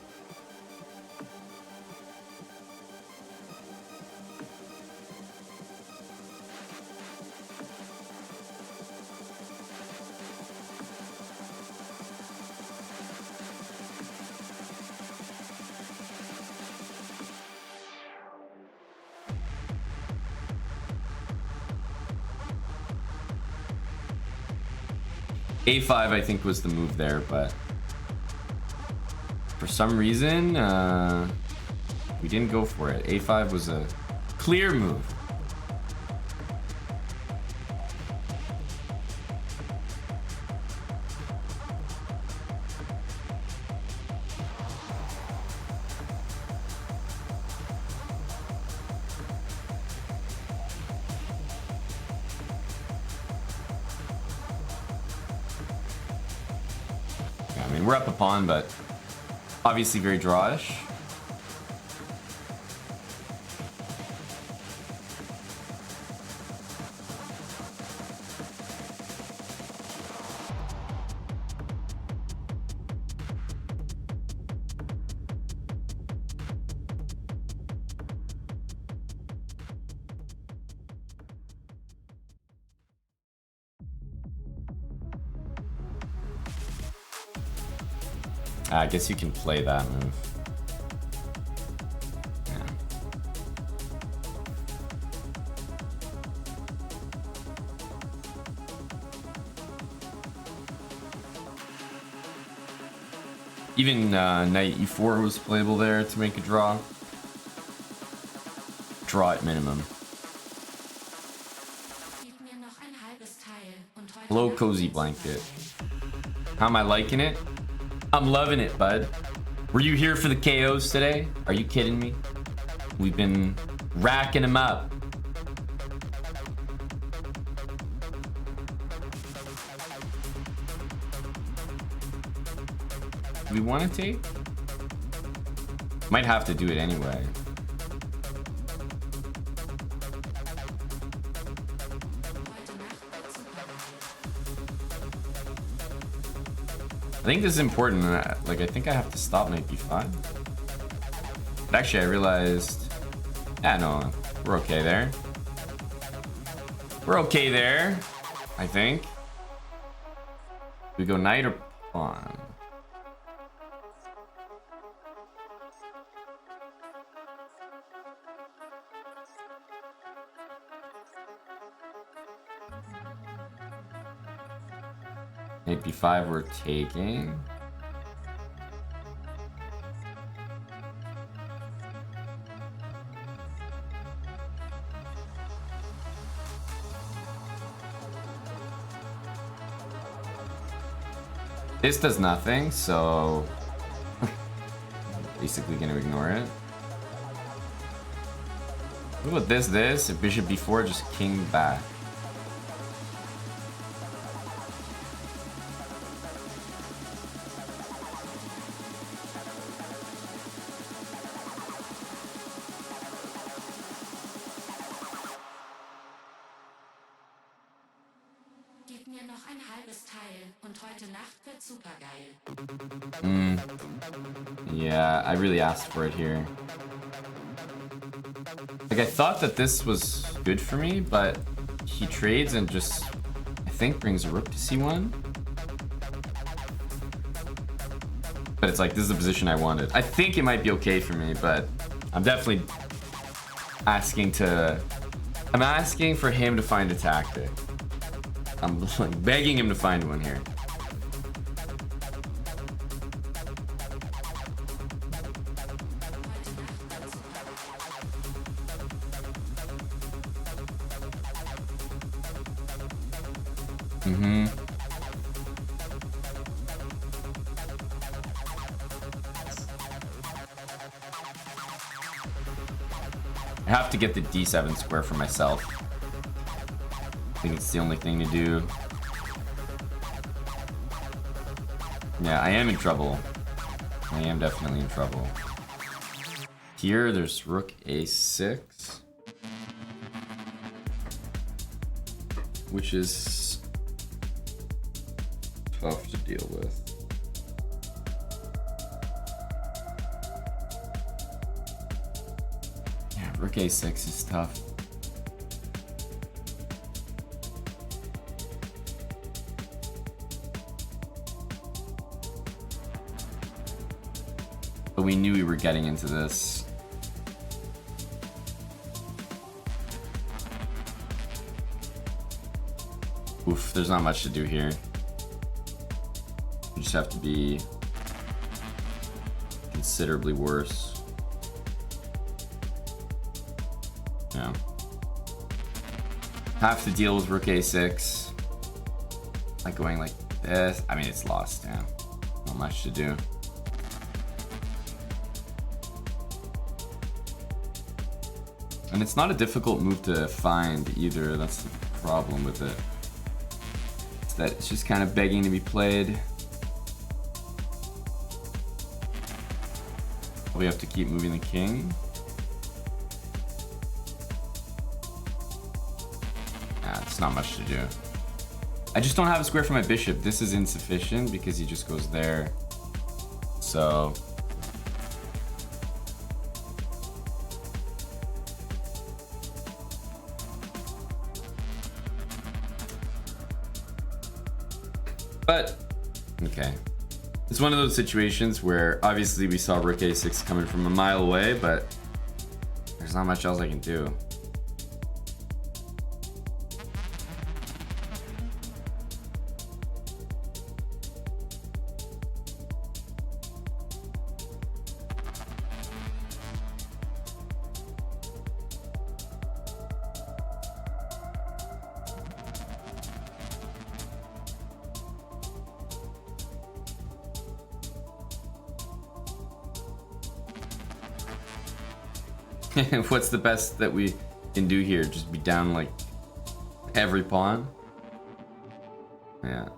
A5 I think was the move there, but for some reason we didn't go for it. A5 was a clear move. We're up a pawn, but obviously very drawish. I guess you can play that move. Yeah. Even knight e4 was playable there to make a draw. Draw at minimum. Hello, cozy blanket. How am I liking it? I'm loving it, bud. Were you here for the KOs today? Are you kidding me? We've been racking them up. Do we want to take? Might have to do it anyway. I think this is important. Like, I think I have to stop knight b5. But actually, I realized... Yeah, no, we're okay there. We're okay there, I think. We go knight or pawn? Knight b5 we're taking. This does nothing, so basically gonna ignore it. What about this? If bishop b4, just king back. Yeah, I really asked for it here. Like, I thought that this was good for me, but he trades and just, I think, brings a rook to c1. But it's like, this is the position I wanted. I think it might be okay for me, but I'm definitely asking for him to find a tactic. I'm like begging him to find one here. I have to get the d7 square for myself. I think it's the only thing to do. Yeah, I am in trouble. I am definitely in trouble. Here, there's rook a6. Which is tough to deal with. Yeah, rook a6 is tough. But we knew we were getting into this. Oof, there's not much to do here. You just have to be considerably worse. Yeah. Have to deal with rook a6. Like going like this. I mean, it's lost, yeah. Not much to do. And it's not a difficult move to find either. That's the problem with it. It's that it's just kind of begging to be played. We have to keep moving the king. Nah, it's not much to do. I just don't have a square for my bishop. This is insufficient because he just goes there. So... But, okay. It's one of those situations where obviously we saw rook a6 coming from a mile away, but there's not much else I can do. What's the best that we can do here? Just be down like every pawn? Yeah.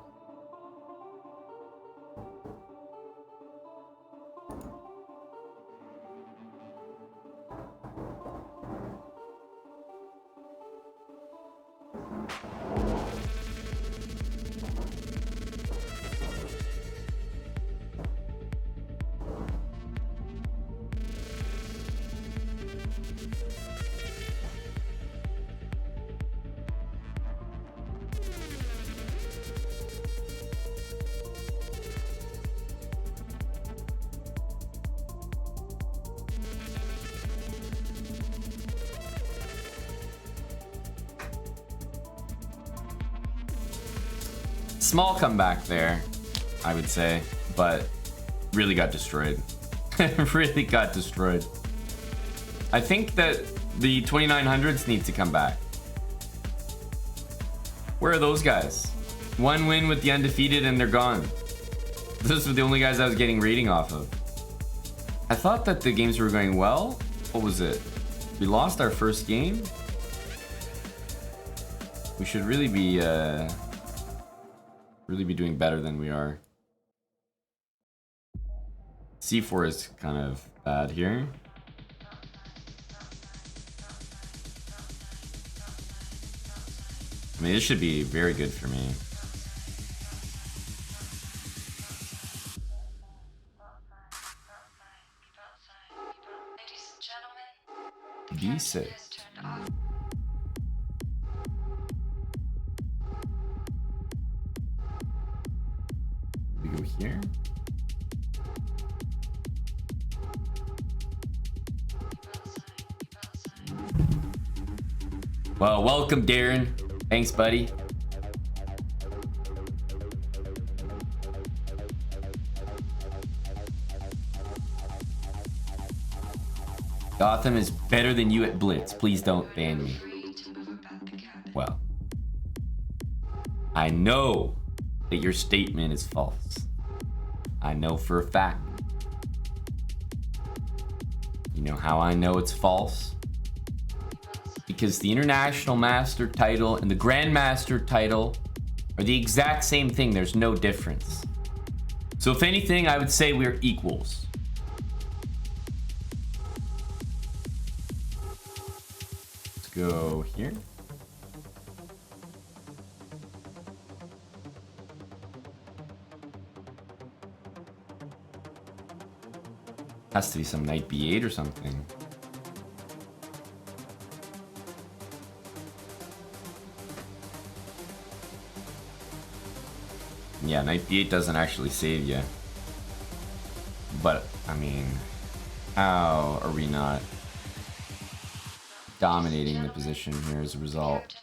Small comeback there, I would say, but really got destroyed. Really got destroyed. I think that the 2900s need to come back. Where are those guys? One win with the undefeated and they're gone. Those were the only guys I was getting rating off of. I thought that the games were going well. What was it? We lost our first game. We should really be doing better than we are. C4 is kind of bad here. I mean, this should be very good for me. D6. We go here. Well, welcome, Darren. Thanks, buddy. Gotham is better than you at Blitz. Please don't ban me. Well, I know that your statement is false. I know for a fact. You know how I know it's false? Because the International Master title and the Grandmaster title are the exact same thing. There's no difference. So if anything, I would say we're equals. Let's go here. Has to be some knight b8 or something. Yeah, knight b8 doesn't actually save you. But, I mean, how are we not dominating the position here as a result?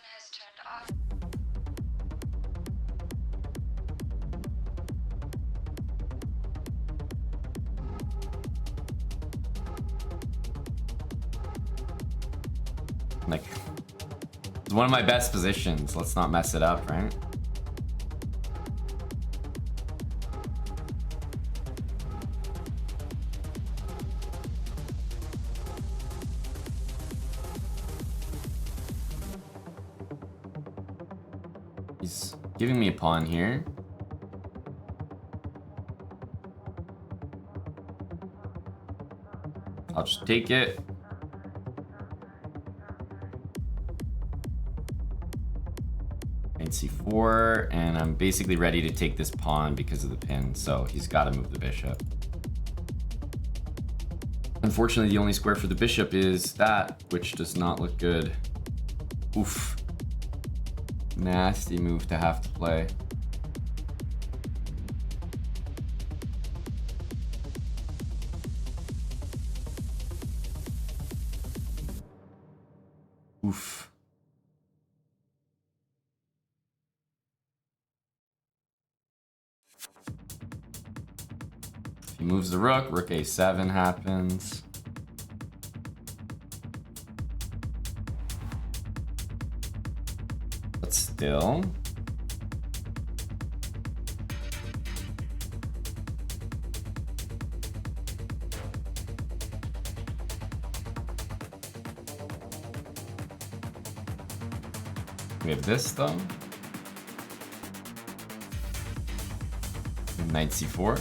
Like, it's one of my best positions. Let's not mess it up, right? He's giving me a pawn here. I'll just take it. C4, and I'm basically ready to take this pawn because of the pin, so he's got to move the bishop. Unfortunately, the only square for the bishop is that, which does not look good. Oof. Nasty move to have to play. Oof. He moves the rook, rook a7 happens. But still. We have this though. Knight c4.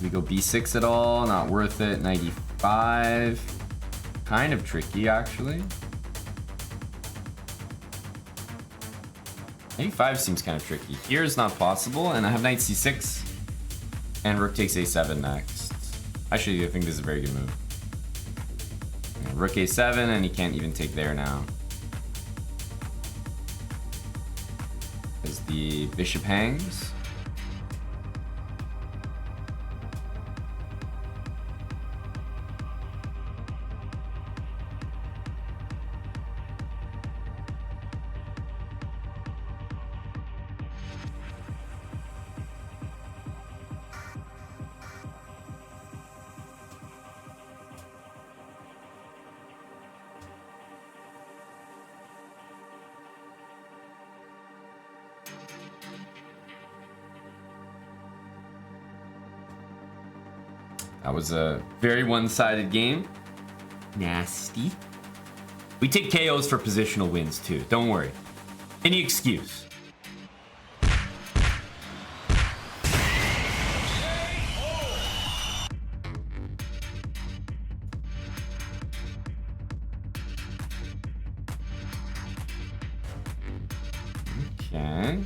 We go b6 at all, not worth it. Knight e5. Kind of tricky actually. Knight e5 seems kind of tricky. Here is not possible, and I have knight c6. And rook takes a7 next. Actually, I think this is a very good move. Yeah, rook a7, and he can't even take there now. As the bishop hangs. That was a very one-sided game. Nasty. We take KOs for positional wins too, don't worry. Any excuse. Okay.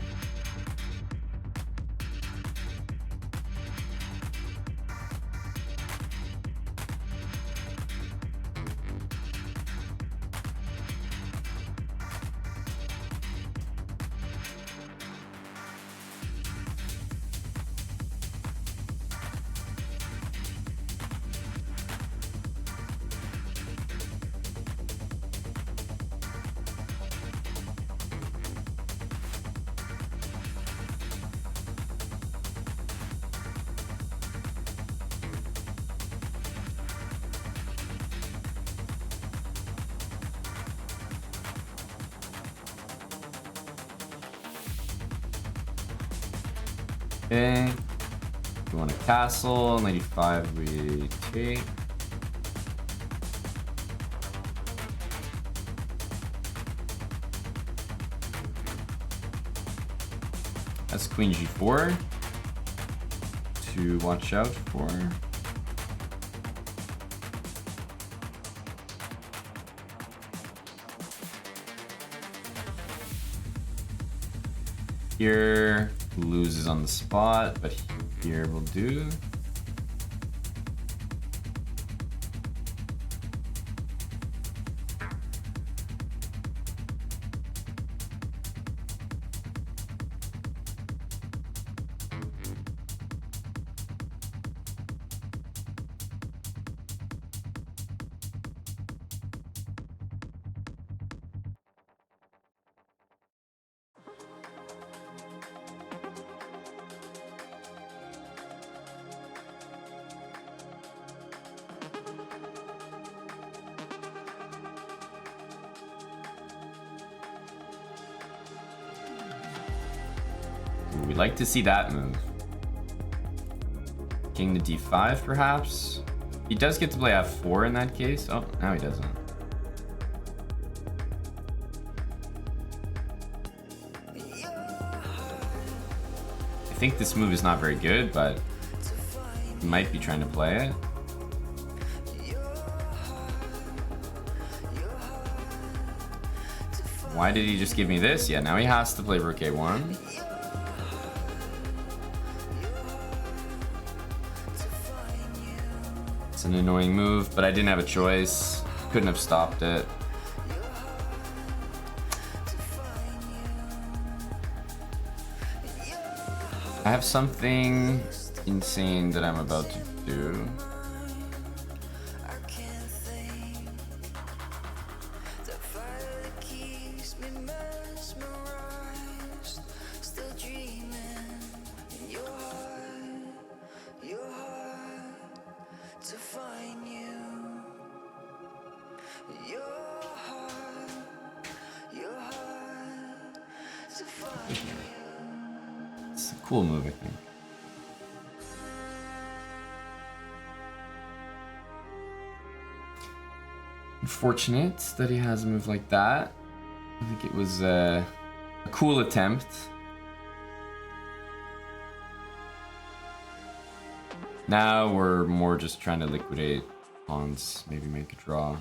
Okay. We want a castle. 95 we take. That's queen g4 to watch out for. Here loses on the spot, but here will do. We'd like to see that move. King to d5, perhaps. He does get to play f4 in that case. Oh, now he doesn't. I think this move is not very good, but he might be trying to play it. Why did he just give me this? Yeah, now he has to play rook a1. It's an annoying move, but I didn't have a choice. Couldn't have stopped it. I have something insane that I'm about to do. cool move, I think. Unfortunate that he has a move like that. I think it was a cool attempt. Now we're more just trying to liquidate pawns, maybe make a draw.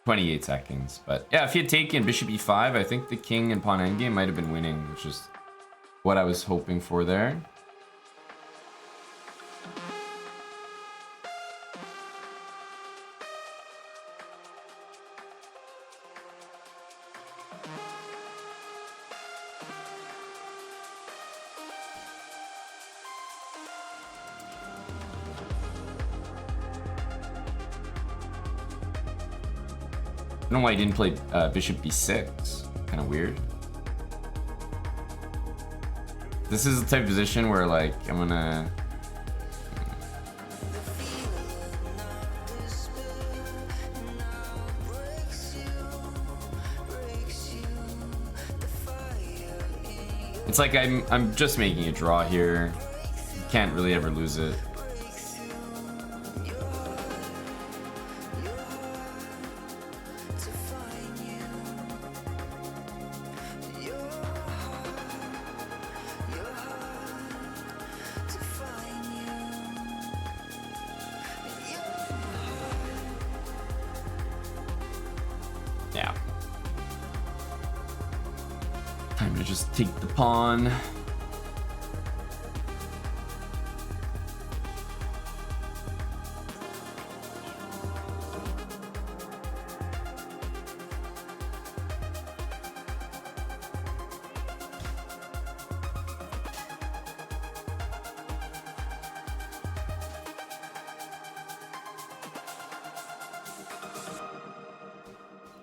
28 seconds, but yeah, if he had taken bishop e5, I think the king and pawn endgame might have been winning, which is what I was hoping for there. I don't know why he didn't play bishop b6. Kind of weird. This is the type of position where, like, I'm gonna... It's like I'm just making a draw here. You can't really ever lose it. Yeah. Time to just take the pawn.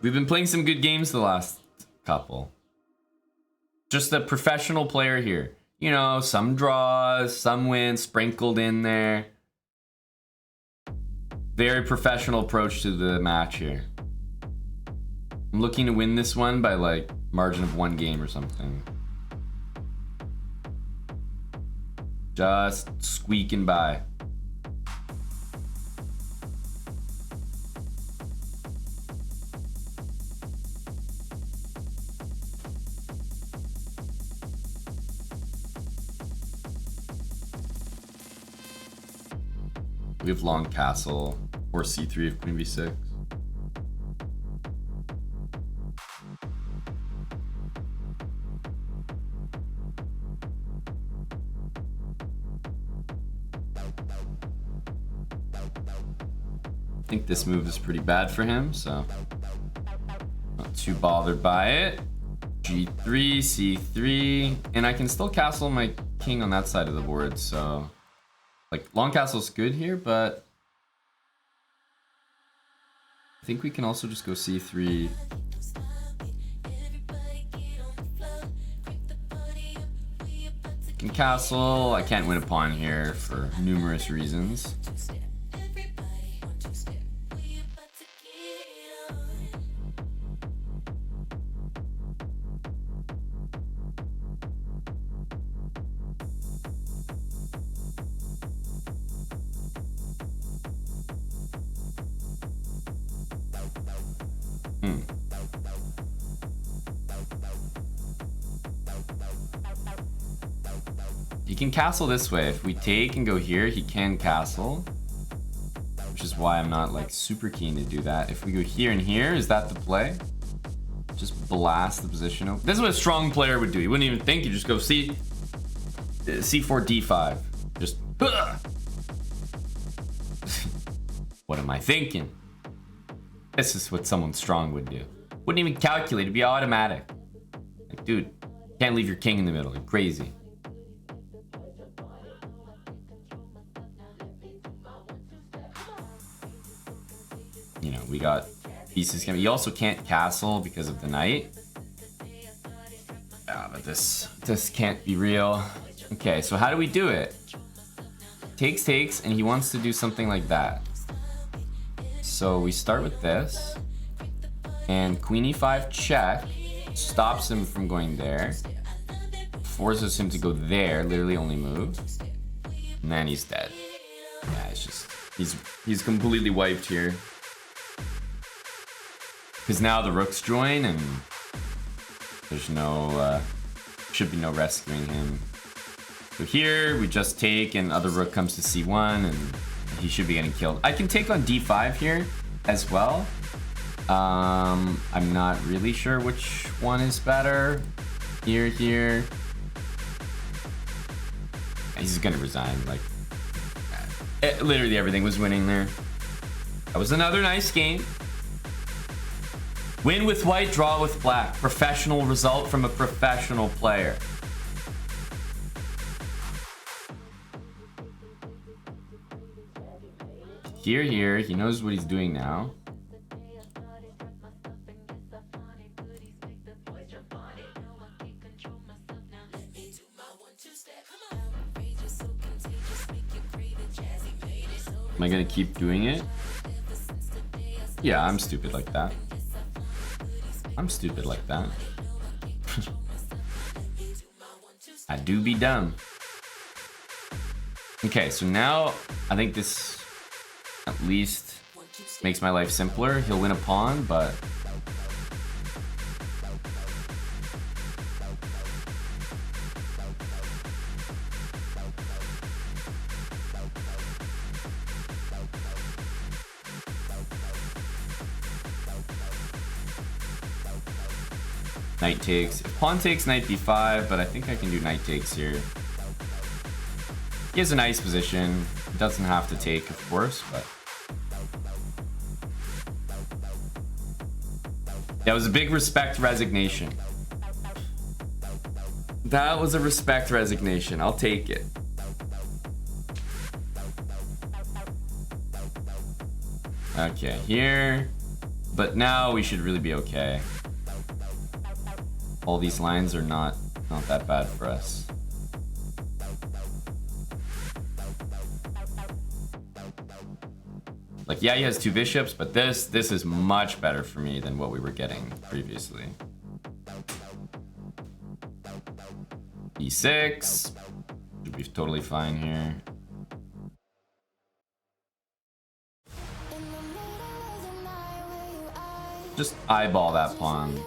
We've been playing some good games the last couple. Just a professional player here. You know, some draws, some wins sprinkled in there. Very professional approach to the match here. I'm looking to win this one by like margin of 1 game or something. Just squeaking by. We have long castle or c3 of queen b6. I think this move is pretty bad for him, so not too bothered by it. g3, c3, and I can still castle my king on that side of the board, so like long castle's good here, but I think we can also just go c3. Can castle. I can't win a pawn here for numerous reasons. He can castle this way. If we take and go here, he can castle. Which is why I'm not like super keen to do that. If we go here and here, is that the play? Just blast the position open. This is what a strong player would do. He wouldn't even think, he'd just go c4, d5. Just what am I thinking? This is what someone strong would do. Wouldn't even calculate, it'd be automatic. Like, dude, can't leave your king in the middle. You're crazy. You know, we got pieces coming. You also can't castle because of the knight. Ah, but this can't be real. Okay, so how do we do it? Takes, and he wants to do something like that. So we start with this, and queen e5 check stops him from going there. forces him to go there, literally only move. And then he's dead. Yeah, it's just he's completely wiped here. Because now the rooks join and there's no should be no rescuing him. So here we just take and other rook comes to c1 and he should be getting killed. I can take on d5 here as well. I'm not really sure which one is better. Here. He's gonna resign. Like, literally everything was winning there. That was another nice game. Win with white, draw with black. Professional result from a professional player. Here. He knows what he's doing now. Am I gonna keep doing it? Yeah, I'm stupid like that. I'm stupid like that. I do be dumb. Okay, so now I think this at least makes my life simpler. He'll win a pawn, but knight takes. If pawn takes, knight b5, but I think I can do knight takes here. He has a nice position. He doesn't have to take, of course, but that was a big respect resignation. That was a respect resignation. I'll take it. Okay, here. But now we should really be okay. All these lines are not that bad for us. Like, yeah, he has two bishops, but this is much better for me than what we were getting previously. e6 should be totally fine here. Just eyeball that pawn.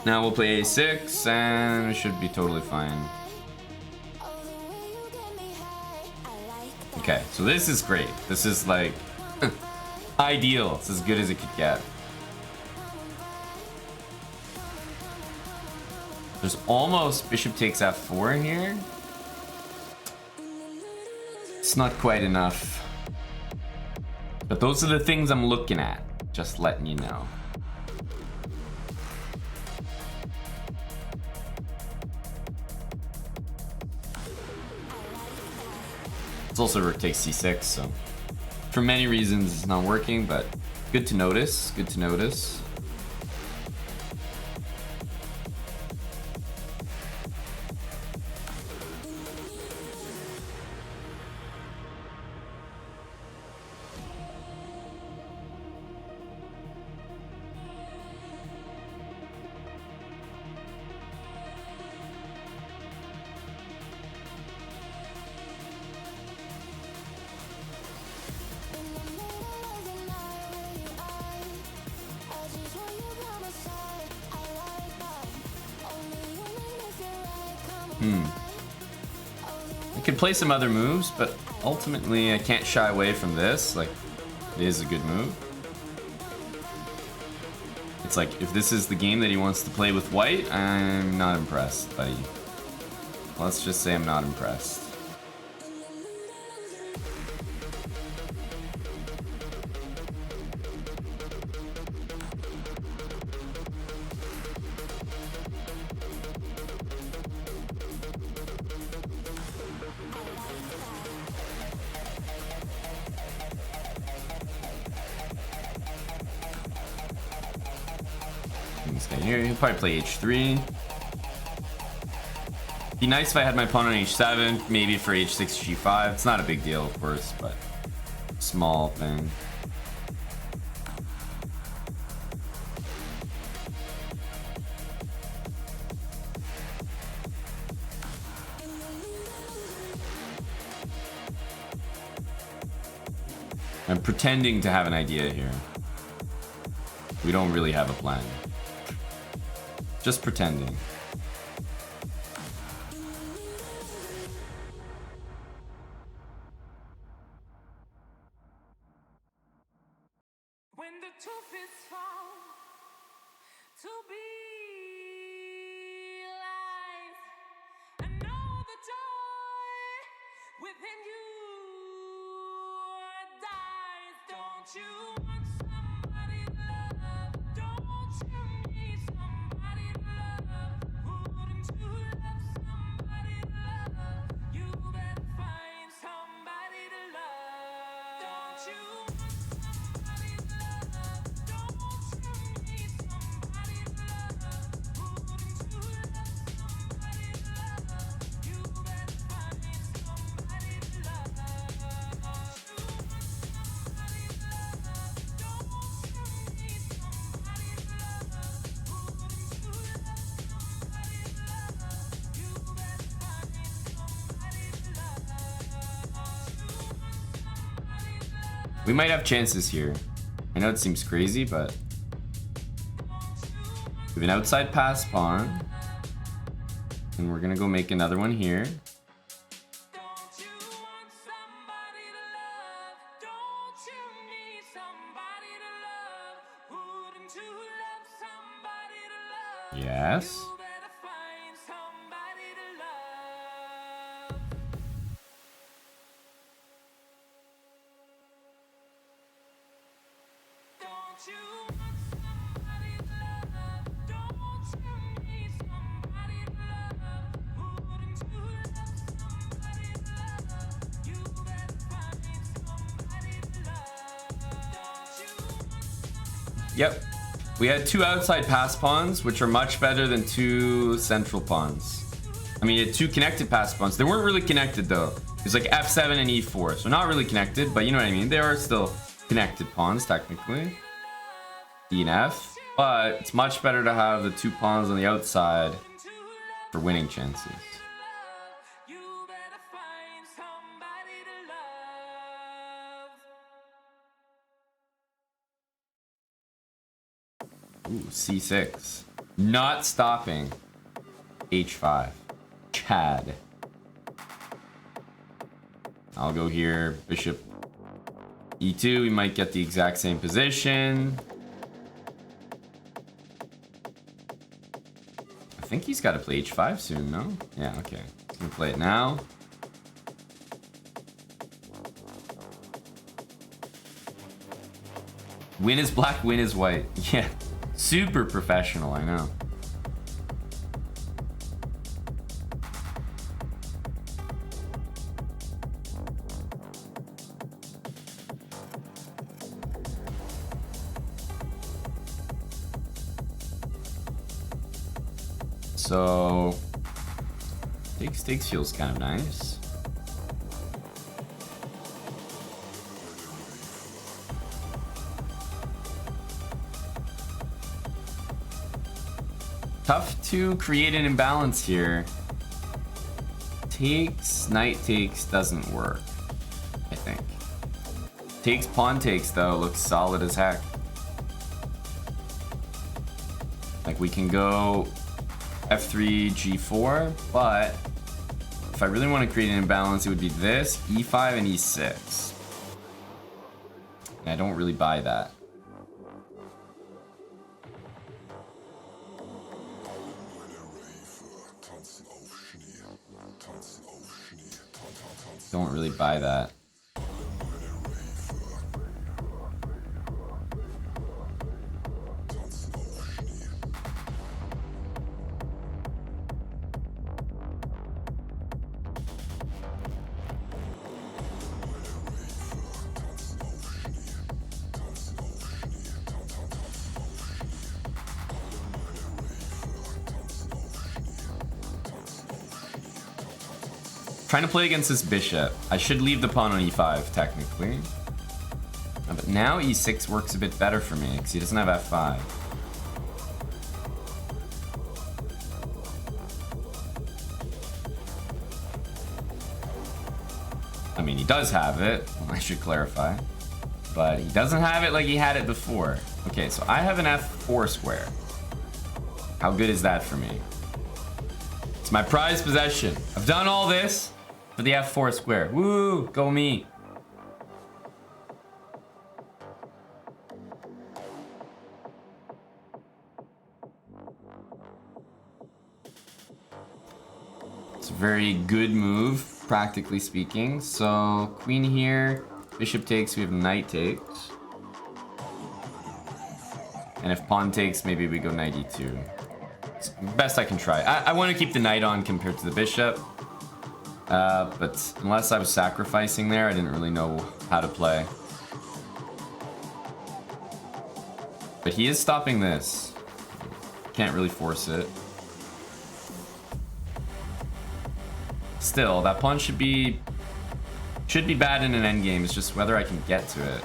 Now we'll play a6 and it should be totally fine. Okay, so this is great. This is like ideal. It's as good as it could get. There's almost bishop takes f4 here. It's not quite enough. But those are the things I'm looking at. Just letting you know. It's also rook takes c6, so for many reasons it's not working, but good to notice. Good to notice. I could play some other moves, but ultimately I can't shy away from this. Like, it is a good move. It's like, if this is the game that he wants to play with white, I'm not impressed, buddy. Let's just say I'm not impressed. Here, he'll probably play h3. Be nice if I had my pawn on h7, maybe for h6, g5. It's not a big deal, of course, but small thing. I'm pretending to have an idea here. We don't really have a plan. Just pretending. When the truth is found to be lies, and know the joy within you dies. Don't you want somebody to love? Don't you need somebody to love? Wouldn't you love somebody to love? You better find somebody to love. Don't you want somebody to love? Don't you need somebody to love? Wouldn't you love somebody to love? You better find somebody to love. Don't you want somebody to love? Don't you need somebody to love? Wouldn't you love somebody to love? You better find somebody to love. Don't you want somebody to love? We might have chances here. I know it seems crazy, but we have an outside pass pawn. And we're gonna go make another one here. Don't you want somebody to love? Don't you need somebody to love? Wouldn't you love somebody to love? Yes. You better find somebody to love. Don't you want somebody to love? Don't you need somebody to love? Wouldn't you love somebody to love? You better find somebody to love. Don't you want somebody? Yep. We had two outside pass pawns, which are much better than two central pawns. I mean, you had two connected pass pawns. They weren't really connected though. It was like f7 and e4, so not really connected, but you know what I mean. They are still connected pawns technically. E and f, but it's much better to have the two pawns on the outside for winning chances. You better find somebody to love. Ooh, c6. Not stopping. h5. Chad. I'll go here. Bishop e2. We might get the exact same position. I think he's got to play h5 soon, no? Yeah, okay. He's gonna play it now. Win is black, win is white. Yeah. Super professional, I know. So takes feels kind of nice. Tough to create an imbalance here. Takes, knight takes doesn't work, I think. Takes, pawn takes though, looks solid as heck. Like we can go f3, g4, but if I really want to create an imbalance, it would be this, e5 and e6. And I don't really buy that. Don't really buy that. Trying to play against this bishop. I should leave the pawn on e5, technically. But now e6 works a bit better for me, because he doesn't have f5. I mean, he does have it. I should clarify. but he doesn't have it like he had it before. Okay, so I have an f4 square. How good is that for me? It's my prized possession. I've done all this for the f4 square. Woo, go me. It's a very good move, practically speaking. So queen here, bishop takes, we have knight takes. And if pawn takes, maybe we go knight e2. It's the best I can try. I want to keep the knight on compared to the bishop. But unless I was sacrificing there, I didn't really know how to play. But he is stopping this. Can't really force it. Still, that pawn should be bad in an endgame. It's just whether I can get to it.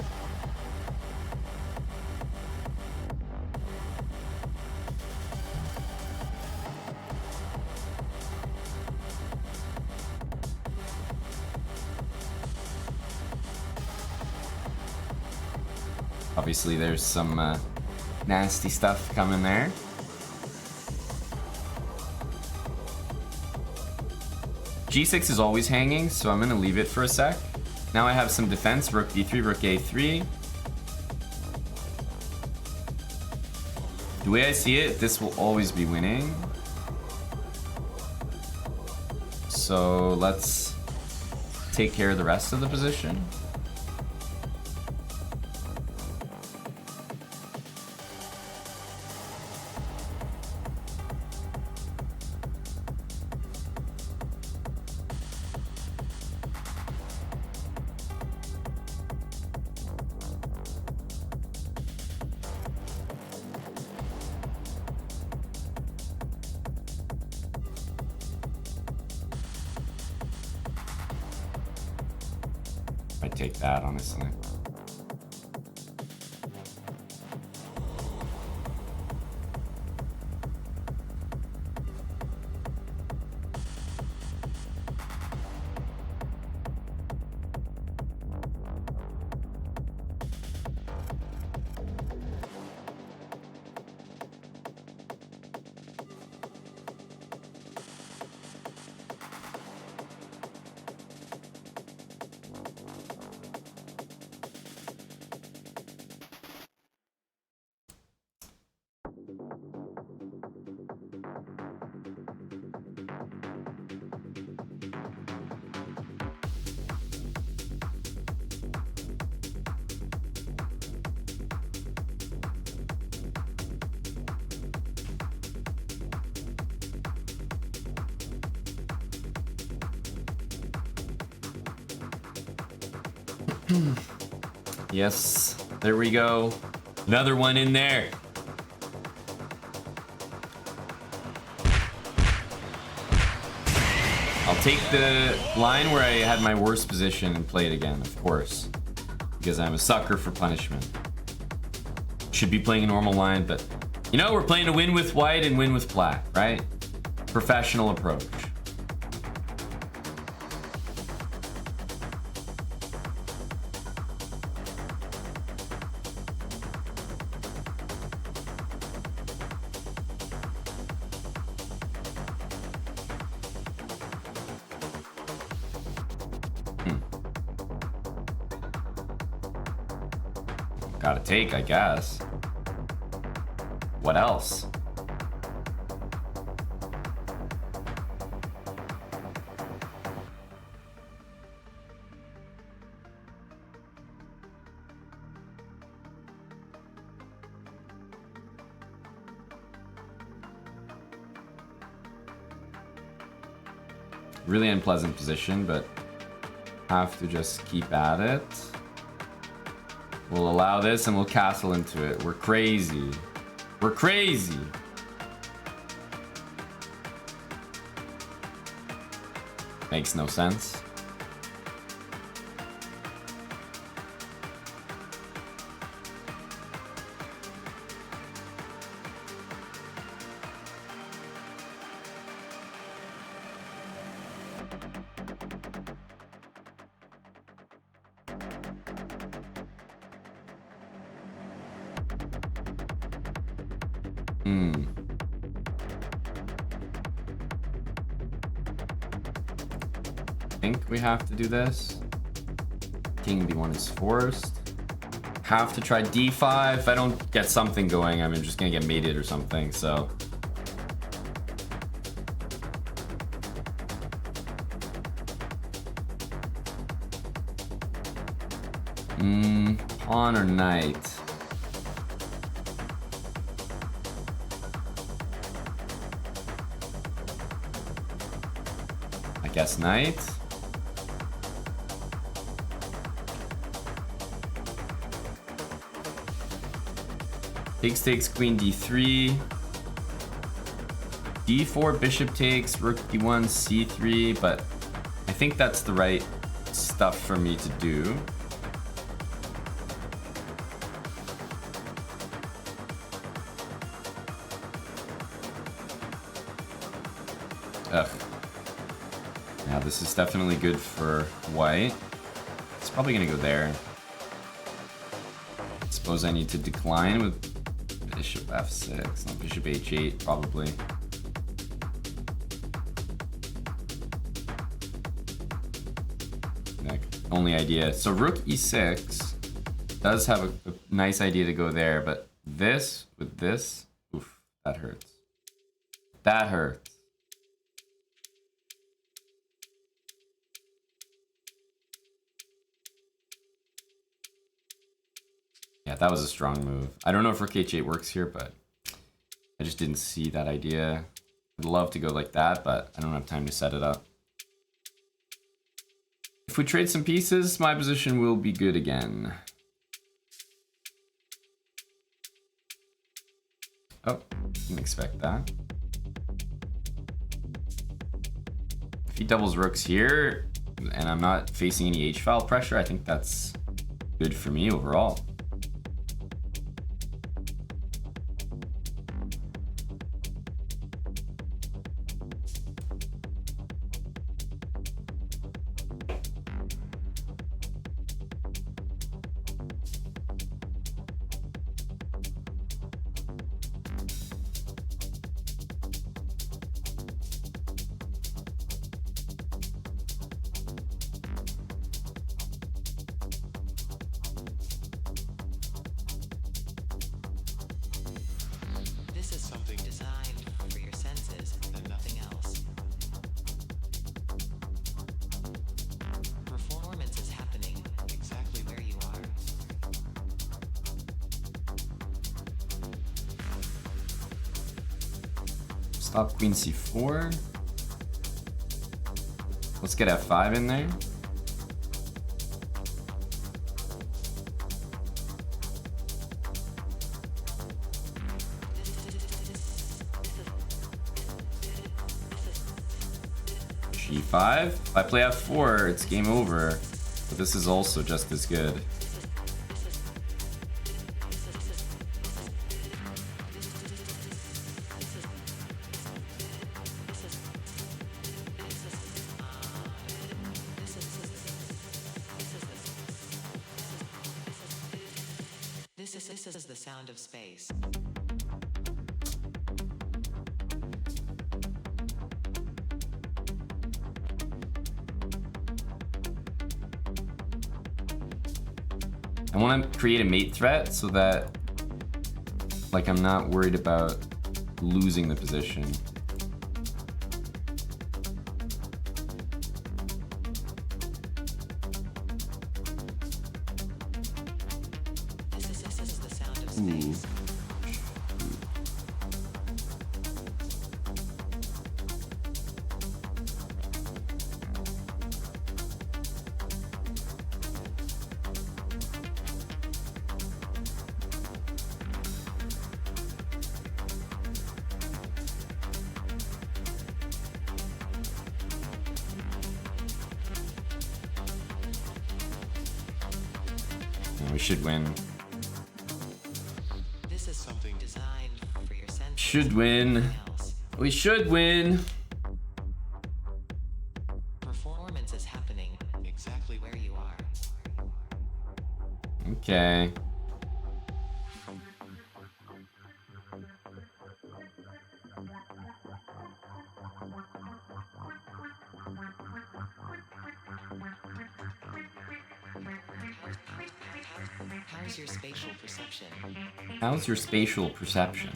Obviously, there's some nasty stuff coming there. G6 is always hanging, so I'm gonna leave it for a sec. Now I have some defense, rook d3, rook a3. The way I see it, this will always be winning. So let's take care of the rest of the position. I'd take that, honestly. Yes, there we go. Another one in there. I'll take the line where I had my worst position and play it again, of course. Because I'm a sucker for punishment. Should be playing a normal line, but you know, we're playing to win with white and win with black, right? Professional approach. Gotta take, I guess. What else? Really unpleasant position, but have to just keep at it. We'll allow this and we'll castle into it. We're crazy. We're crazy. Makes no sense. Hmm. I think we have to do this. King b1 is forced. Have to try d5. If I don't get something going, I'm just gonna get mated or something, so. Pawn or knight? I guess knight. Takes queen d3. d4 bishop takes rook d1 c3, but I think that's the right stuff for me to do. Ugh. Yeah, this is definitely good for white. It's probably gonna go there. Suppose I need to decline with bishop f6, not bishop h8 probably. Only idea. So rook e6 does have a nice idea to go there, but this with this, oof, that hurts. That hurts. Yeah, that was a strong move. I don't know if rook h8 works here, but I just didn't see that idea. I'd love to go like that, but I don't have time to set it up. If we trade some pieces, my position will be good again. Oh, didn't expect that. If he doubles rooks here, and I'm not facing any h-file pressure, I think that's good for me overall. This is something designed for your senses and nothing else. Performance is happening exactly where you are. Stop queen c4. Let's get f5 in there. g5. If I play f4, it's game over. But this is also just as good. This is the sound of space. I want to create a mate threat so that, like, I'm not worried about losing the position. This is the sound of Ooh. space. We should win. This is something designed for your senses. Should win. and nothing else. We should win. Performance is happening exactly where you are. Okay. How's your spatial perception? How's your spatial perception?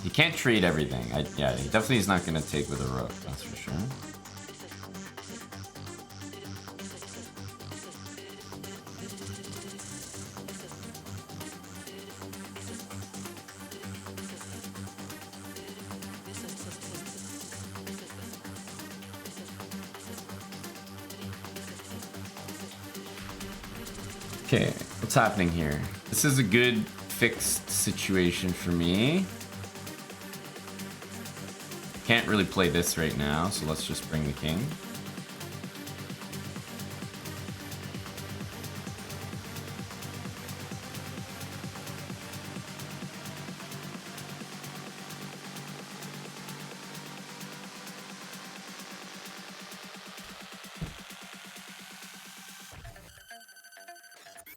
You can't trade everything. Yeah, he definitely is not going to take with a rook, that's for sure. Okay, what's happening here? This is a good fixed situation for me. Can't really play this right now, so let's just bring the king.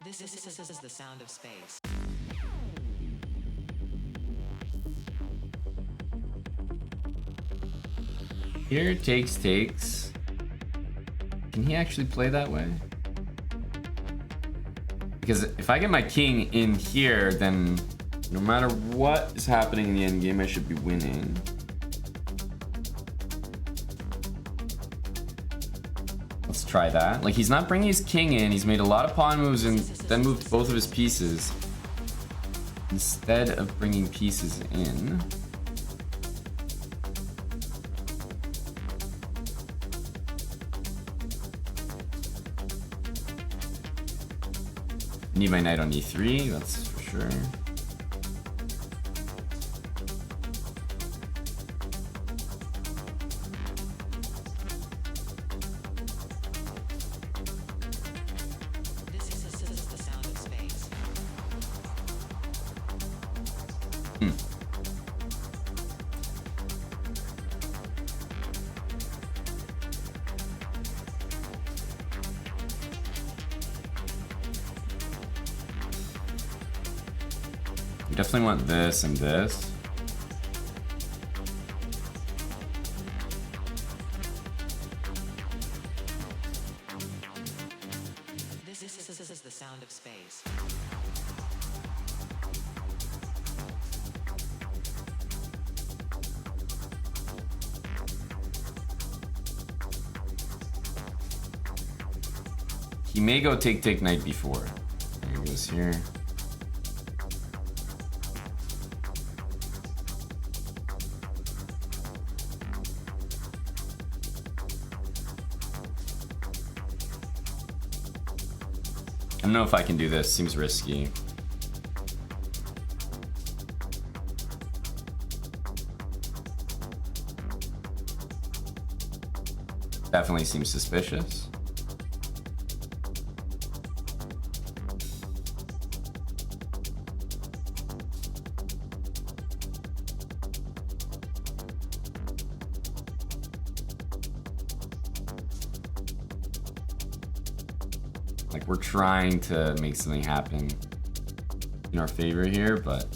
This is the sound of space. Here, takes. Can he actually play that way? Because if I get my king in here, then no matter what is happening in the endgame, I should be winning. Let's try that. Like, he's not bringing his king in. He's made a lot of pawn moves and then moved both of his pieces instead of bringing pieces in. Need my knight on e3, that's for sure. This is the sound of space. You definitely want this and this. This is the sound of space. He may go take knight b4. There he goes here. I don't know if I can do this. Seems risky. Definitely seems suspicious. Like, we're trying to make something happen in our favor here, but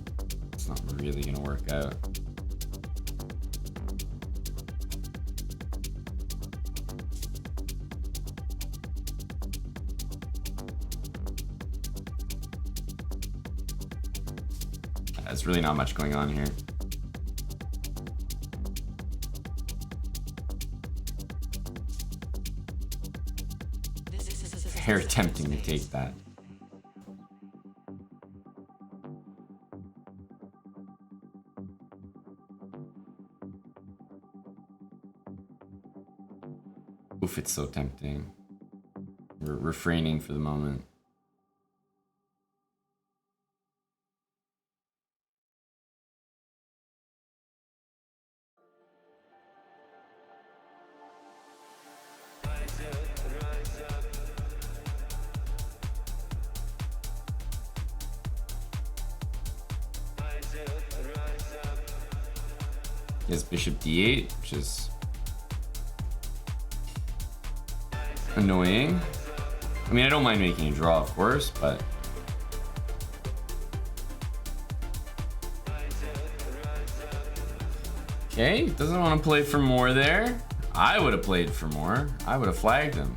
it's not really gonna work out. There's really not much going on here. They're attempting to take that. Oof, it's so tempting. We're refraining for the moment. He has bishop d8, which is annoying. I mean, I don't mind making a draw, of course, but okay, doesn't want to play for more there. I would have played for more. I would have flagged him.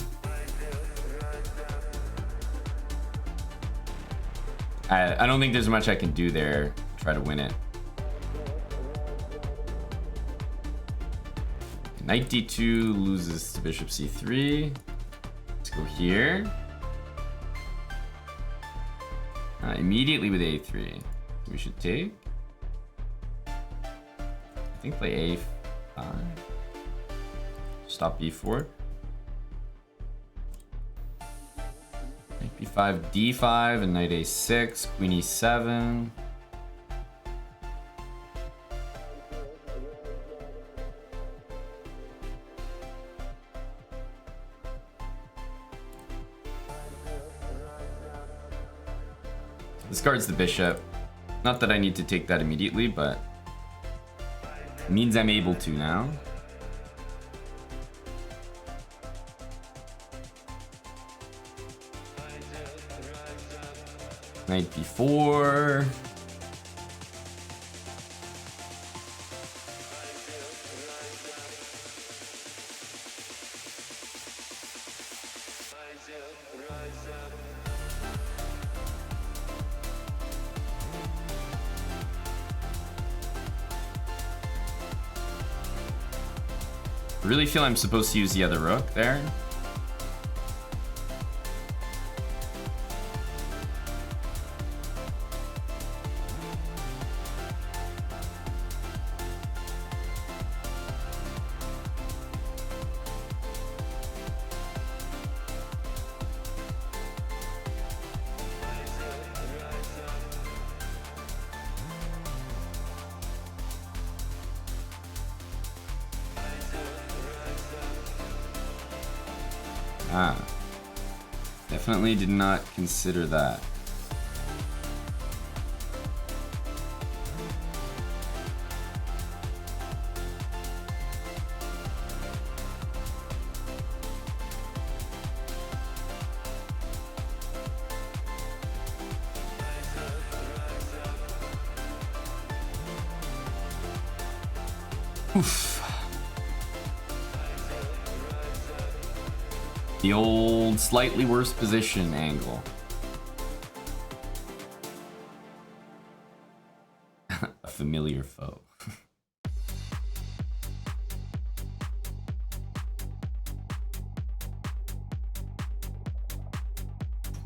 I don't think there's much I can do there. Try to win it. Knight d2 loses to bishop c3. Let's go here. Immediately with a3. We should take. I think play a5. Stop b4. Knight b5, d5, and knight a6, queen e7. Discards the bishop. Not that I need to take that immediately, but it means I'm able to now. Knight b4. I really feel I'm supposed to use the other rook there. Ah, definitely did not consider that. Oof. The old slightly worse position angle. A familiar foe. I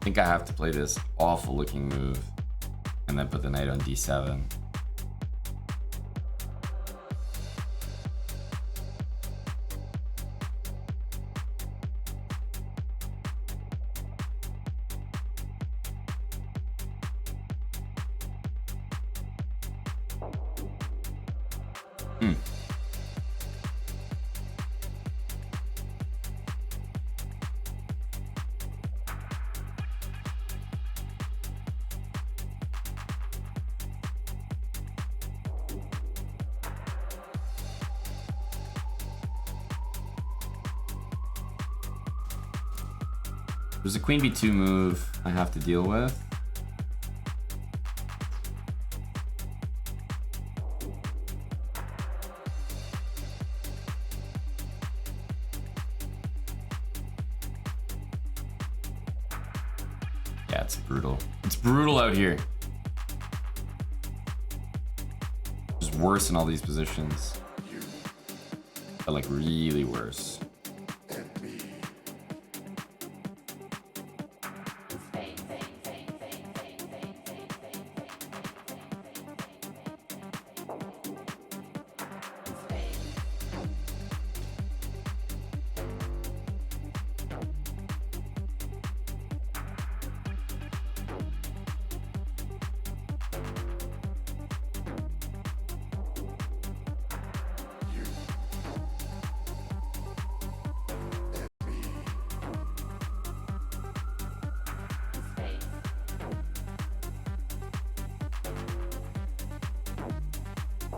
think I have to play this awful looking move and then put the knight on d7. There's a queen b2 move I have to deal with. Yeah, it's brutal. It's brutal out here. It's worse in all these positions. But like really worse.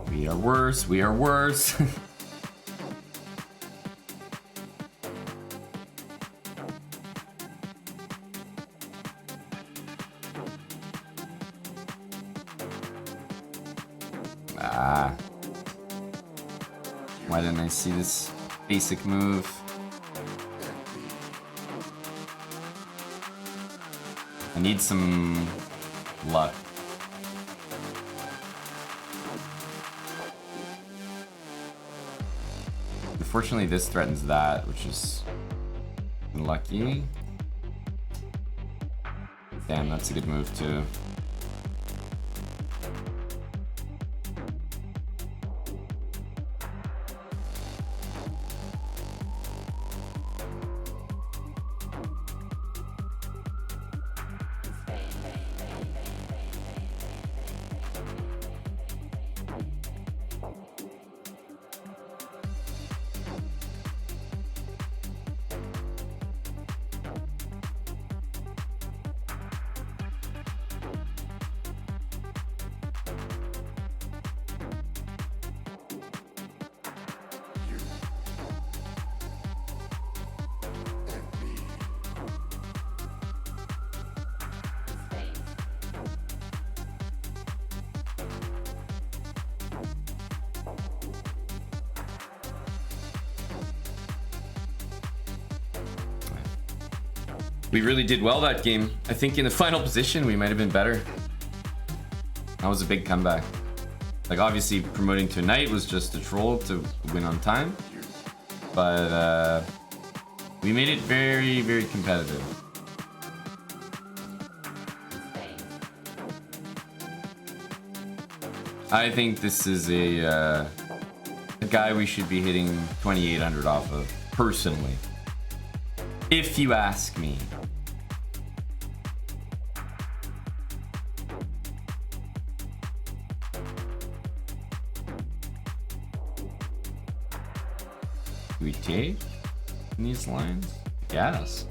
We are worse, we are worse. Ah. Why didn't I see this basic move? I need some luck. Unfortunately, this threatens that, which is unlucky. Damn, that's a good move too. We really did well that game. I think in the final position, we might have been better. That was a big comeback. Like, obviously, promoting to knight was just a troll to win on time. But we made it very, very competitive. I think this is a guy we should be hitting 2,800 off of, personally. If you ask me. Do we take in these lines? Yes.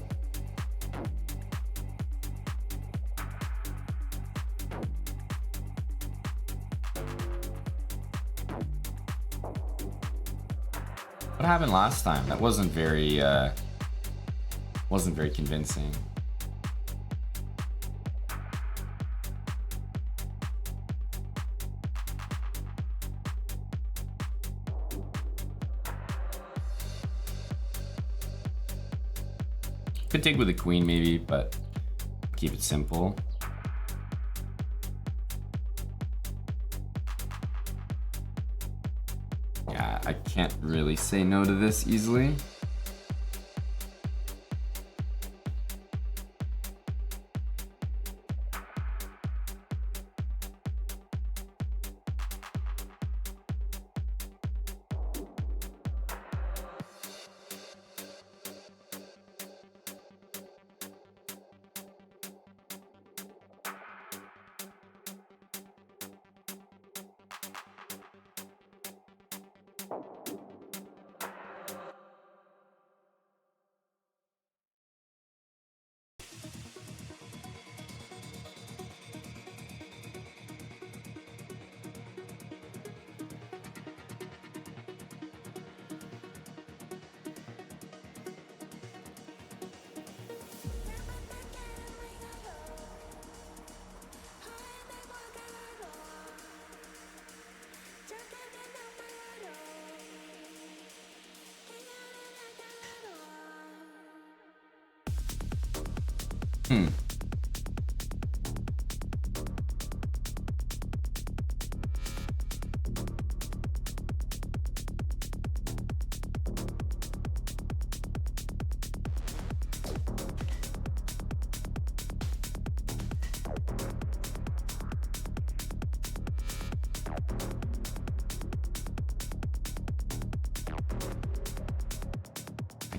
What happened last time? That wasn't very convincing. Could take with a queen maybe, but keep it simple. Yeah, I can't really say no to this easily.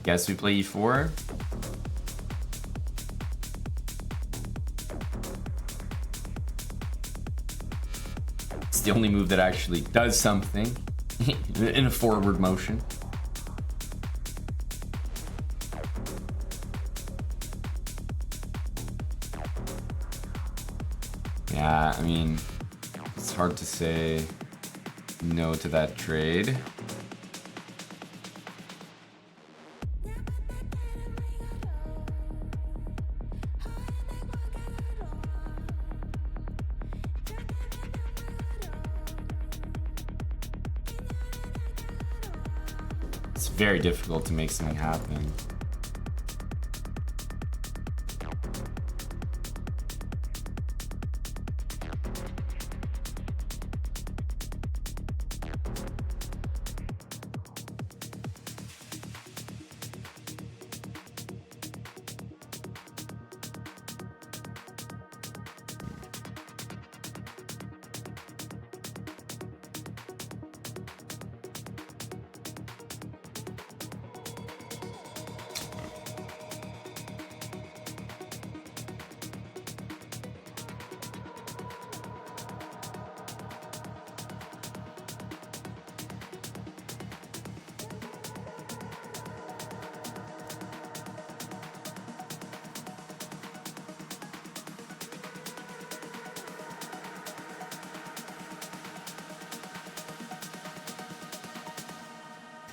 I guess we play e4. It's the only move that actually does something in a forward motion. Yeah, I mean, it's hard to say no to that trade. very difficult to make something happen.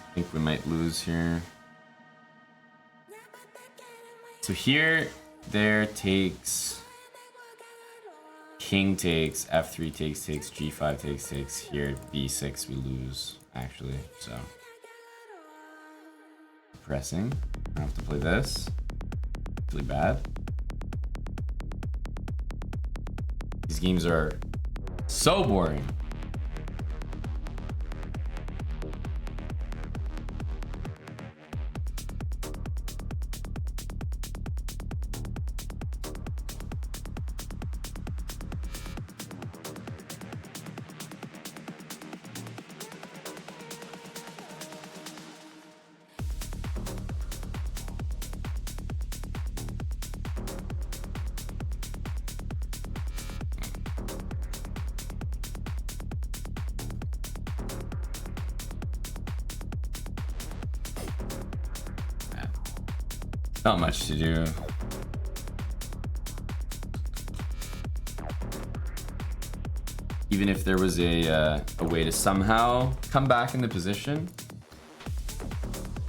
I think we might lose here. So here, there takes, king takes, f3 takes, g5 takes. Here, b6 we lose, actually, so. Pressing. I have to play this. Really bad. These games are so boring. Not much to do. Even if there was a way to somehow come back in the position,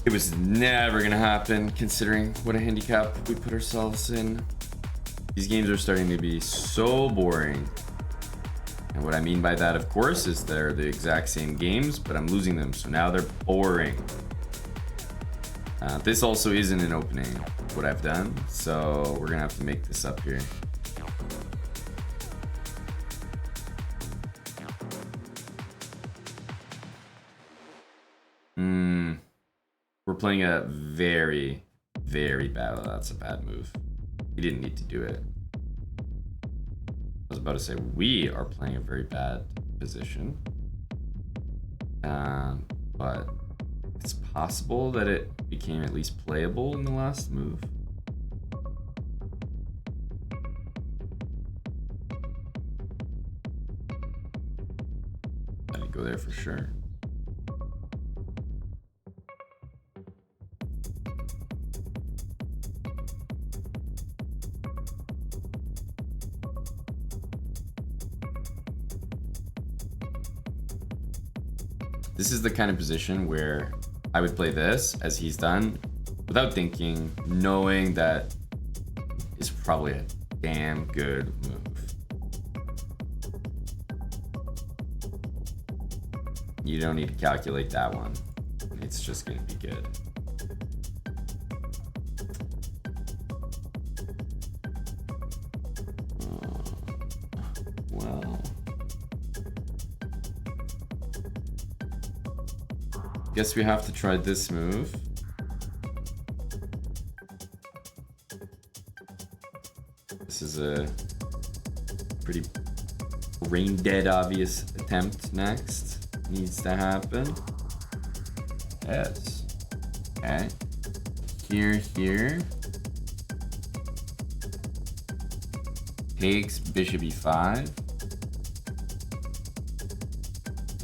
it was never gonna happen considering what a handicap we put ourselves in. These games are starting to be so boring. And what I mean by that, of course, is they're the exact same games, but I'm losing them, so now they're boring. This also isn't an opening, what I've done, so we're gonna have to make this up here. We're playing a very, very bad, that's a bad move. He didn't need to do it. I was about to say, we are playing a very bad position. But it's possible that it became at least playable in the last move. I didn't go there for sure. This is the kind of position where I would play this as he's done without thinking, knowing that it's probably a damn good move. You don't need to calculate that one. It's just gonna be good. Well. Guess we have to try this move. This is a pretty brain dead obvious attempt next. Needs to happen. Yes. Okay. Here. Takes bishop e5.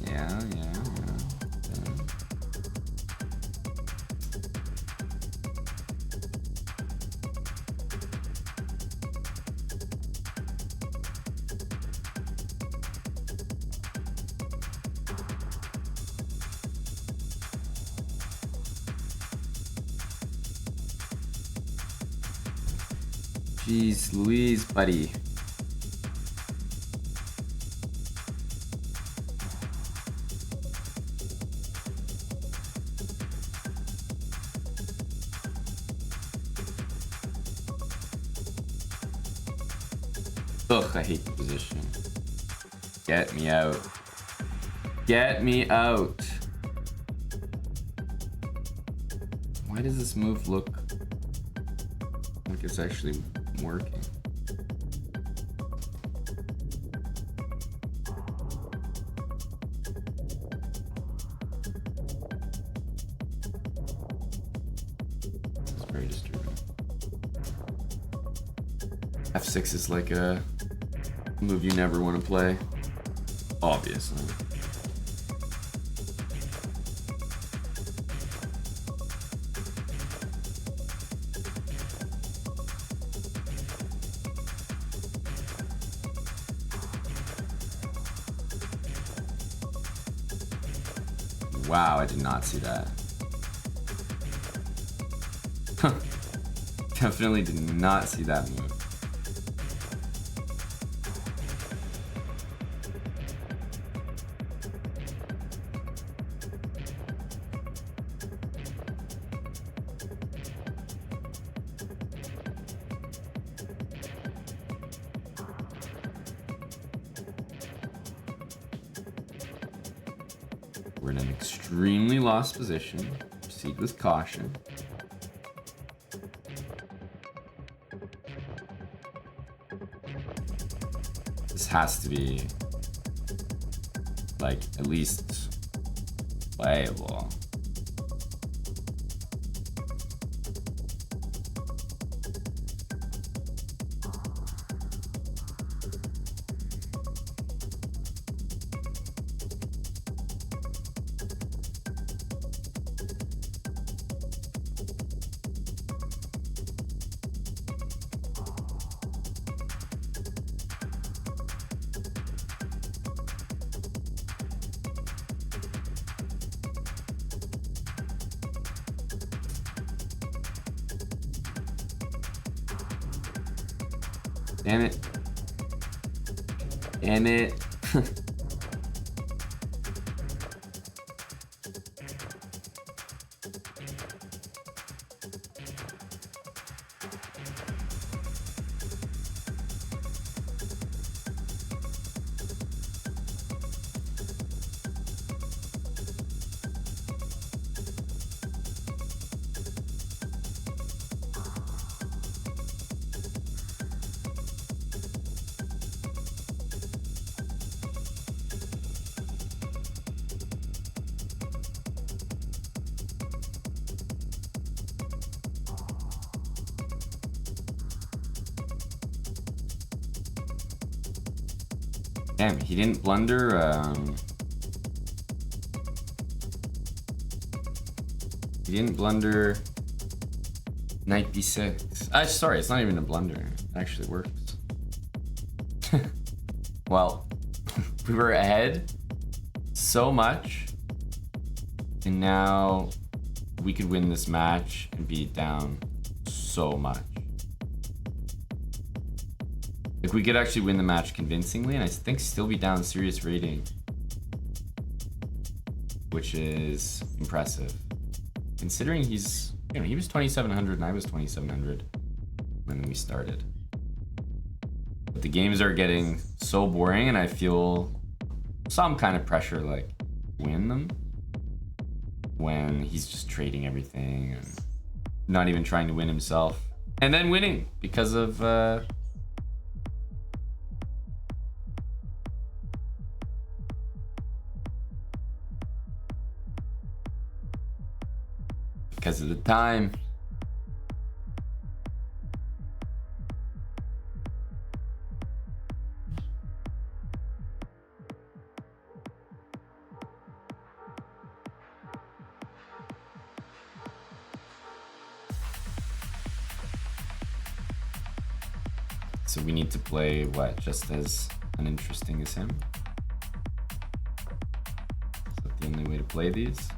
Yeah. Jeez Louise, buddy. Ugh, I hate the position. Get me out. Get me out. Why does this move look like it's actually working? It's very disturbing. F6 is like a move you never want to play, obviously. Wow, I did not see that. Definitely did not see that move. We're in an extremely lost position. Proceed with caution. This has to be, like, at least playable. Damn it. Damn it. Damn, he didn't blunder, he didn't blunder knight b6. Sorry, it's not even a blunder. It actually works. Well, we were ahead so much, and now we could win this match and be down so much. Like, we could actually win the match convincingly, and I think still be down serious rating, which is impressive. Considering he's, you know, he was 2,700 and I was 2,700 when we started. But the games are getting so boring, and I feel some kind of pressure, like, win them when he's just trading everything and not even trying to win himself, and then winning because of the time. So we need to play what, just as uninteresting as him? Is that the only way to play these?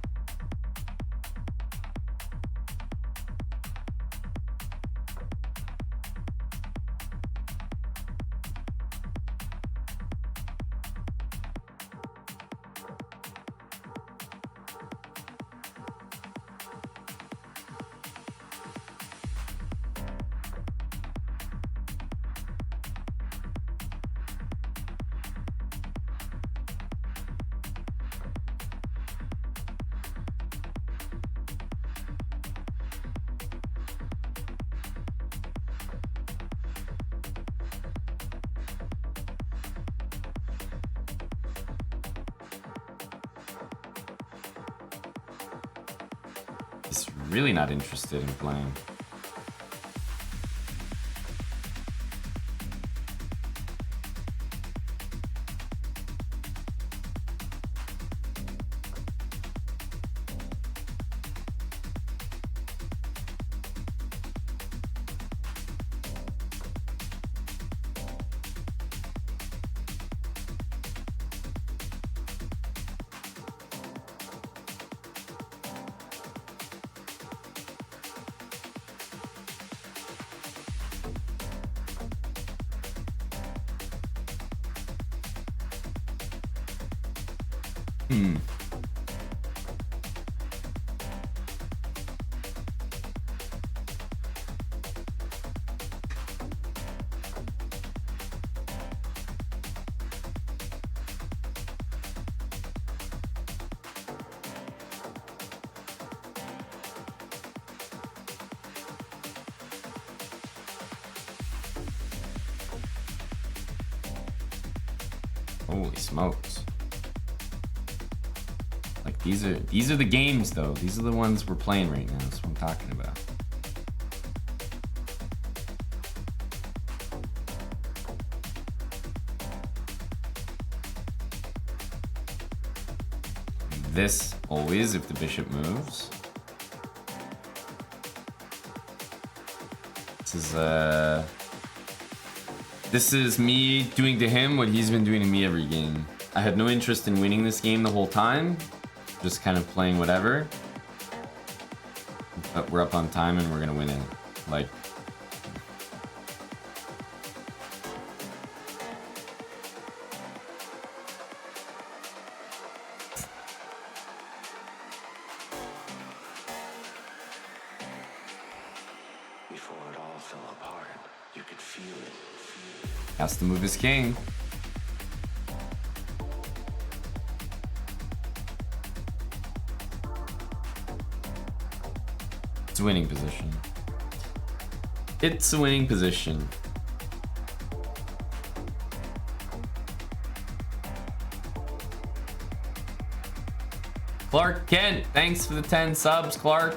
is really not interested in playing. Holy smokes. Like these are the games though. These are the ones we're playing right now. That's what I'm talking about. This always if the bishop moves. This is me doing to him what he's been doing to me every game. I had no interest in winning this game the whole time. Just kind of playing whatever. But we're up on time and we're gonna win it. Like, Before it all fell apart, you could feel it. has to move his king. It's a winning position. It's a winning position. Clark Kent, thanks for the 10 subs, Clark.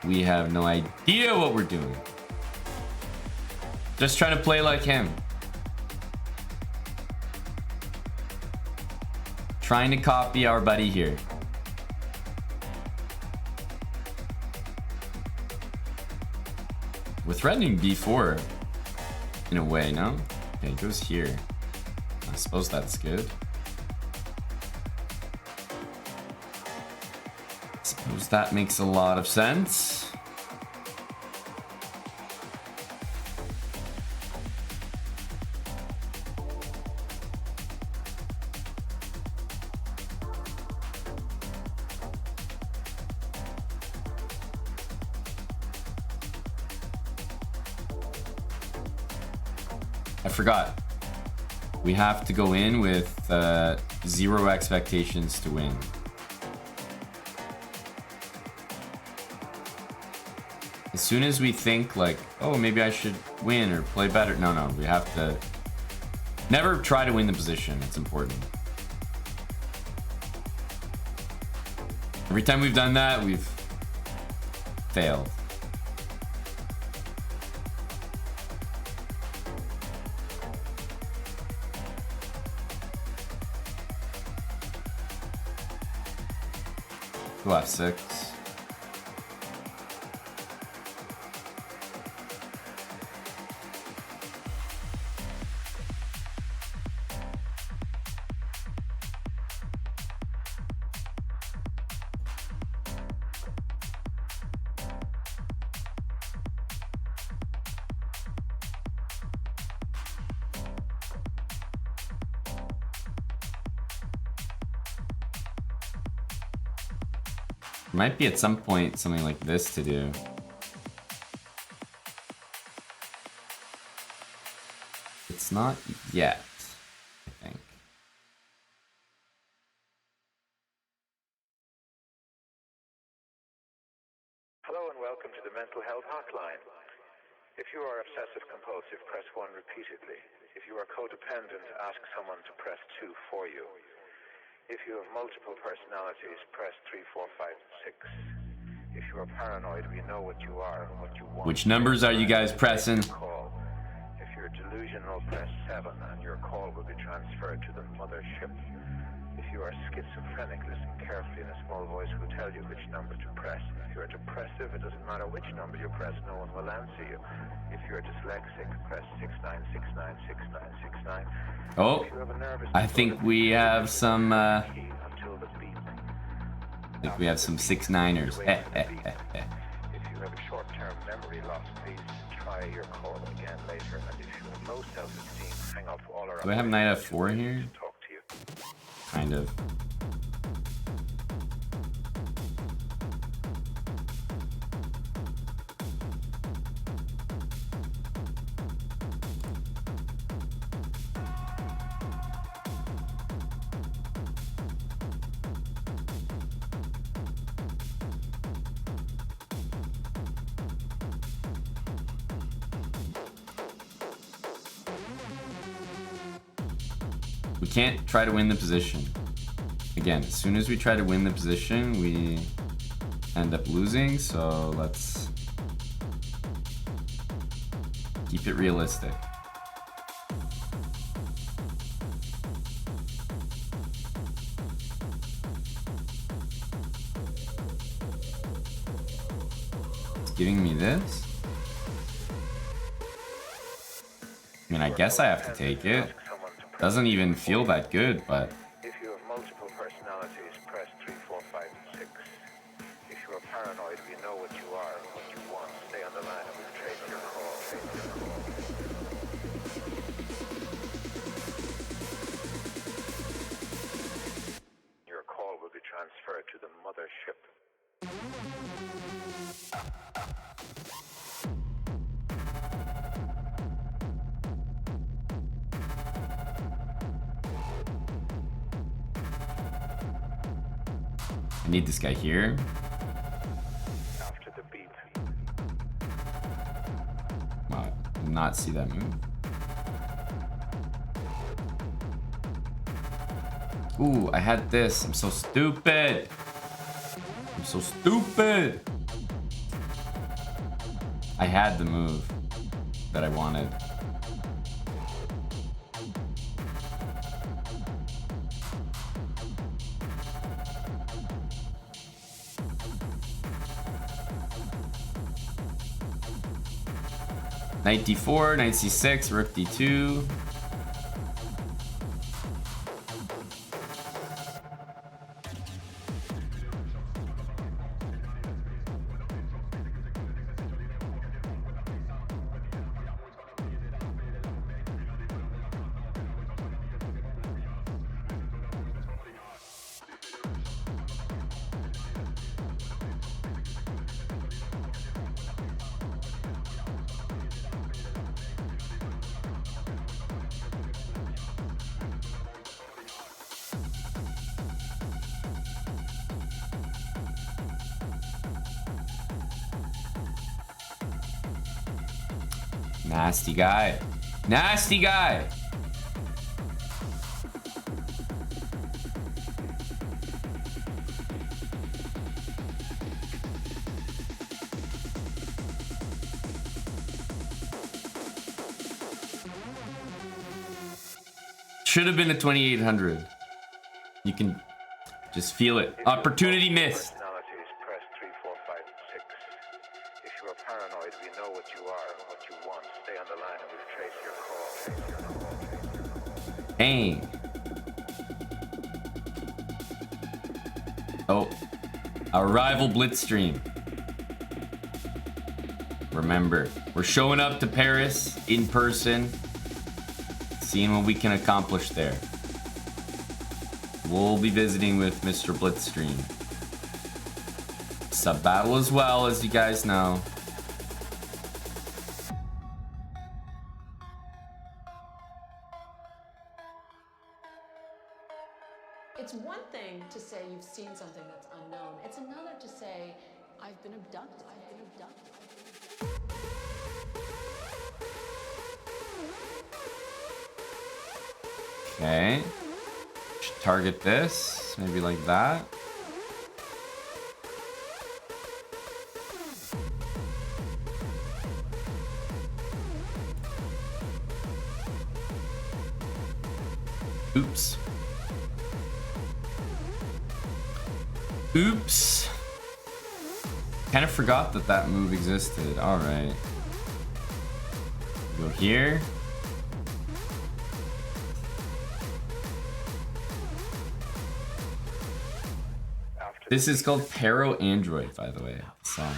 We have no idea what we're doing. Just trying to play like him. Trying to copy our buddy here. We're threatening b4 in a way, no? Okay, it goes here. I suppose that's good. Suppose that makes a lot of sense. I forgot. We have to go in with zero expectations to win. As soon as we think like, oh, maybe I should win or play better. No, we have to never try to win the position. It's important. Every time we've done that, we've failed. Go F6. Might be at some point something like this to do. It's not yet, I think. Hello and welcome to the Mental Health Hotline. If you are obsessive compulsive, press 1 repeatedly. If you are codependent, ask someone to press 2 for you. If you have multiple personalities, press 3, 4, 5, 6. If you are paranoid, we know what you are and what you want. Which numbers are you guys pressing? Call. If you're delusional, press 7 and your call will be transferred to the mothership. If you are schizophrenic, listen carefully and a small voice will tell you which number to press. If you are depressive, it doesn't matter which number you press, no one will answer you. If you're dyslexic, press 69696969. Oh, If you have a nervous I think we have some. key until the beep. I think we have some 6-9ers. If you have a short-term memory loss, please try your call again later. And if you have low self-esteem, hang up all our Do I have knight f4 here? talk to you. Kind of. We can't try to win the position. Again, as soon as we try to win the position, we end up losing, so let's keep it realistic. It's giving me this. I mean, I guess I have to take it. Doesn't even feel that good, but If you have multiple personalities, press 3, 4, 5, 6. If you are paranoid, we know what you are and what you want. Stay on the line and we'll trace your call. Your call will be transferred to the mothership. I need this guy here. After the beep. Wow, did not see that move. Ooh, I had this. I'm so stupid. I'm so stupid. I had the move that I wanted. Knight d4, knight c6, rook d2. Nasty guy. Nasty guy. Should have been a 2800. You can just feel it. Opportunity missed. Personalities, press 3, 4, 5, 6. If you are paranoid, we know what you are and what you want. Stay on the line and we'll trace your call. Dang. Oh, our rival Blitzstream. Remember, we're showing up to Paris in person, seeing what we can accomplish there. We'll be visiting with Mr. Blitzstream. Sub battle as well, as you guys know. It's one thing to say you've seen something that's unknown. It's another to say, I've been abducted. I've been abducted. Okay. Should target this. Maybe like that. Oops. Oops. Kind of forgot that that move existed. All right. Go here. This is called Paro Android, by the way. Song.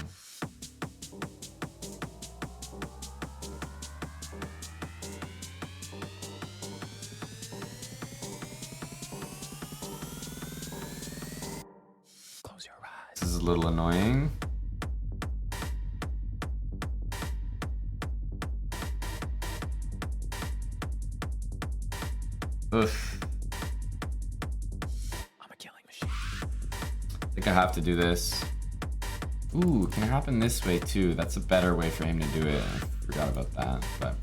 This is a little annoying. Oof. I'm a killing machine. I think I have to do this. Ooh, it can happen this way too. That's a better way for him to do it. I forgot about that, but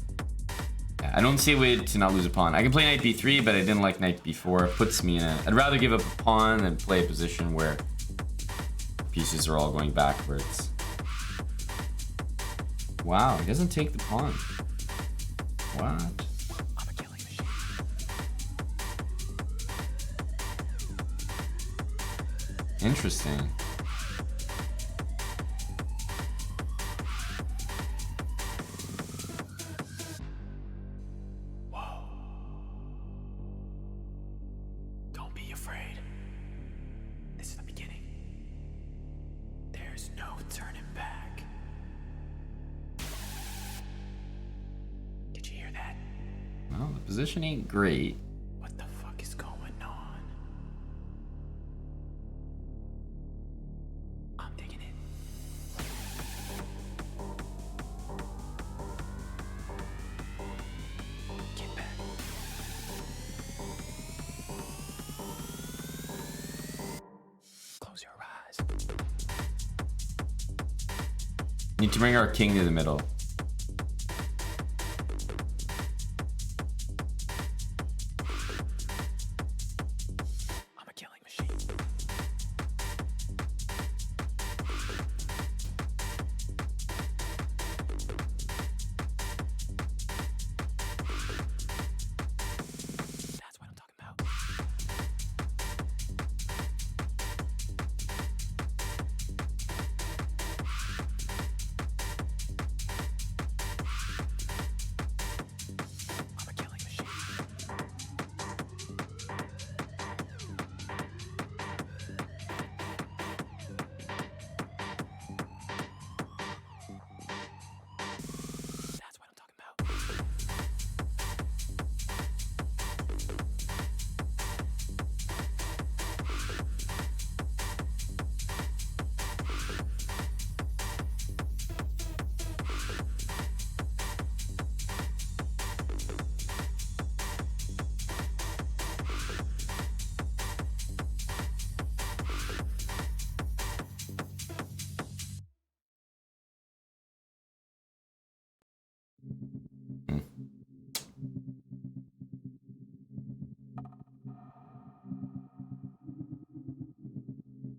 yeah, I don't see a way to not lose a pawn. I can play knight b3, but I didn't like knight b4. It puts me in a... I'd rather give up a pawn than play a position where pieces are all going backwards. Wow, he doesn't take the pawn. What? I'm a killing machine. Interesting. Whoa. Don't be afraid. This is the beginning. There's no turning back. Did you hear that? Well, the position ain't great. What the fuck is going on? I'm digging it. Get back. Close your eyes. Need to bring our king to the middle. I'm a killing machine. That's what I'm talking about. I'm a killing machine. That's what I'm talking about.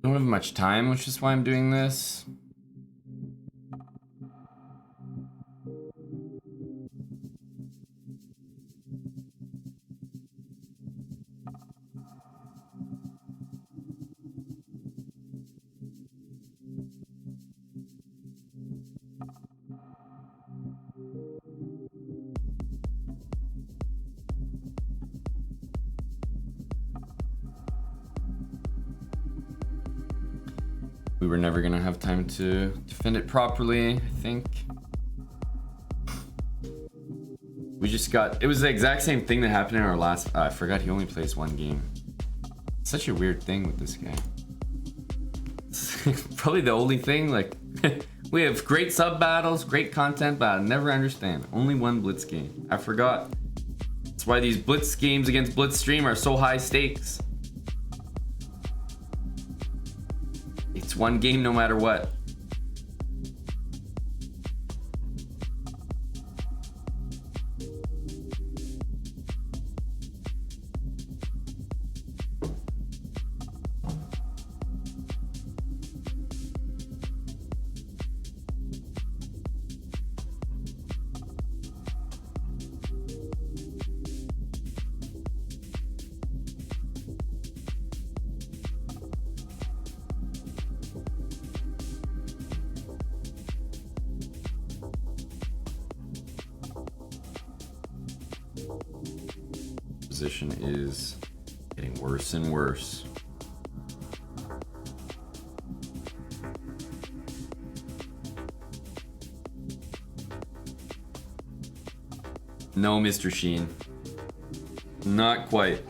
Don't have much time, which is why I'm doing this. We were never gonna have time to defend it properly, I think. We just got... It was the exact same thing that happened in our last... I forgot he only plays one game. Such a weird thing with this guy. It's probably the only thing, like... we have great sub battles, great content, but I never understand. Only one Blitz game. I forgot. That's why these Blitz games against Blitzstream are so high stakes. It's one game no matter what. position is getting worse and worse. No, Mr. Sheen. Not quite.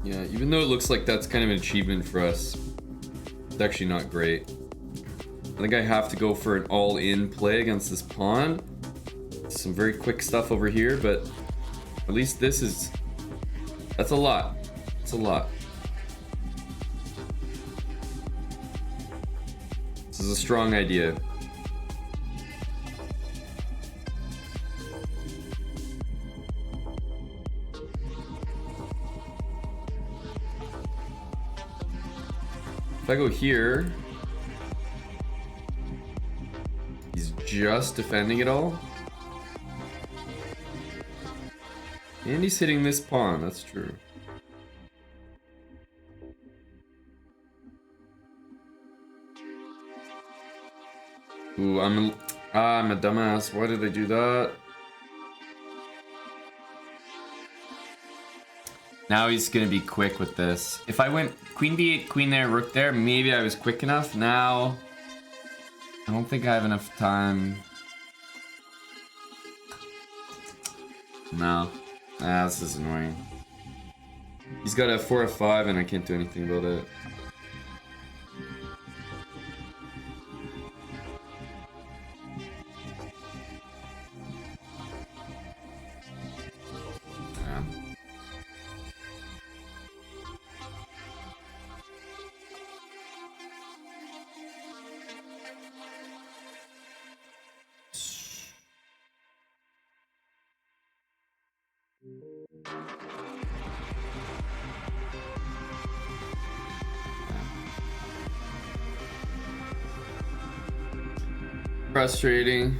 Yeah, even though it looks like that's kind of an achievement for us, it's actually not great. I think I have to go for an all-in play against this pawn. Some very quick stuff over here, but at least this is... That's a lot. It's a lot. This is a strong idea. If I go here, he's just defending it all. And he's hitting this pawn, that's true. Ooh, I'm a dumbass. Why did I do that? Now he's gonna be quick with this. If I went queen b8, queen there, rook there, maybe I was quick enough. Now, I don't think I have enough time. No. Ah, this is annoying. He's got f4, f5, and I can't do anything about it. Frustrating.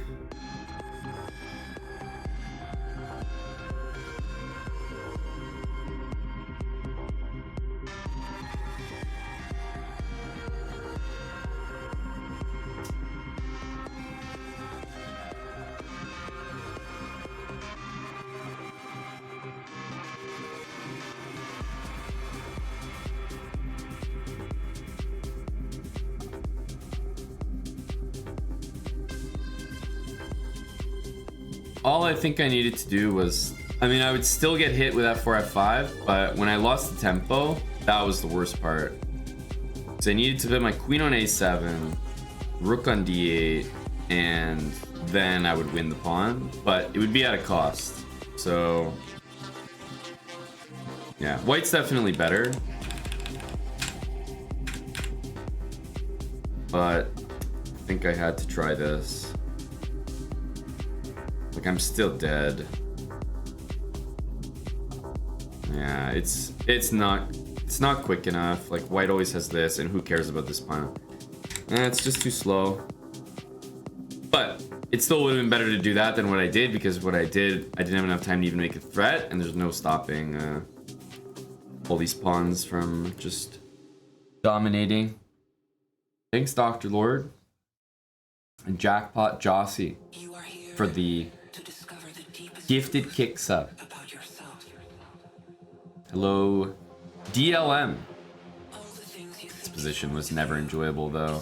All I think I needed to do was, I mean, I would still get hit with f4, f5, but when I lost the tempo, that was the worst part. So I needed to put my queen on a7, rook on d8, and then I would win the pawn, but it would be at a cost. So, yeah, white's definitely better. But I think I had to try this. Like, I'm still dead. Yeah, it's not quick enough. Like, white always has this, and who cares about this pawn? It's just too slow. But it still would have been better to do that than what I did, because what I did, I didn't have enough time to even make a threat, and there's no stopping all these pawns from just dominating. Thanks, Dr. Lord. And Jackpot Jossie for the gifted kick sub. Hello, DLM. This position was never enjoyable though.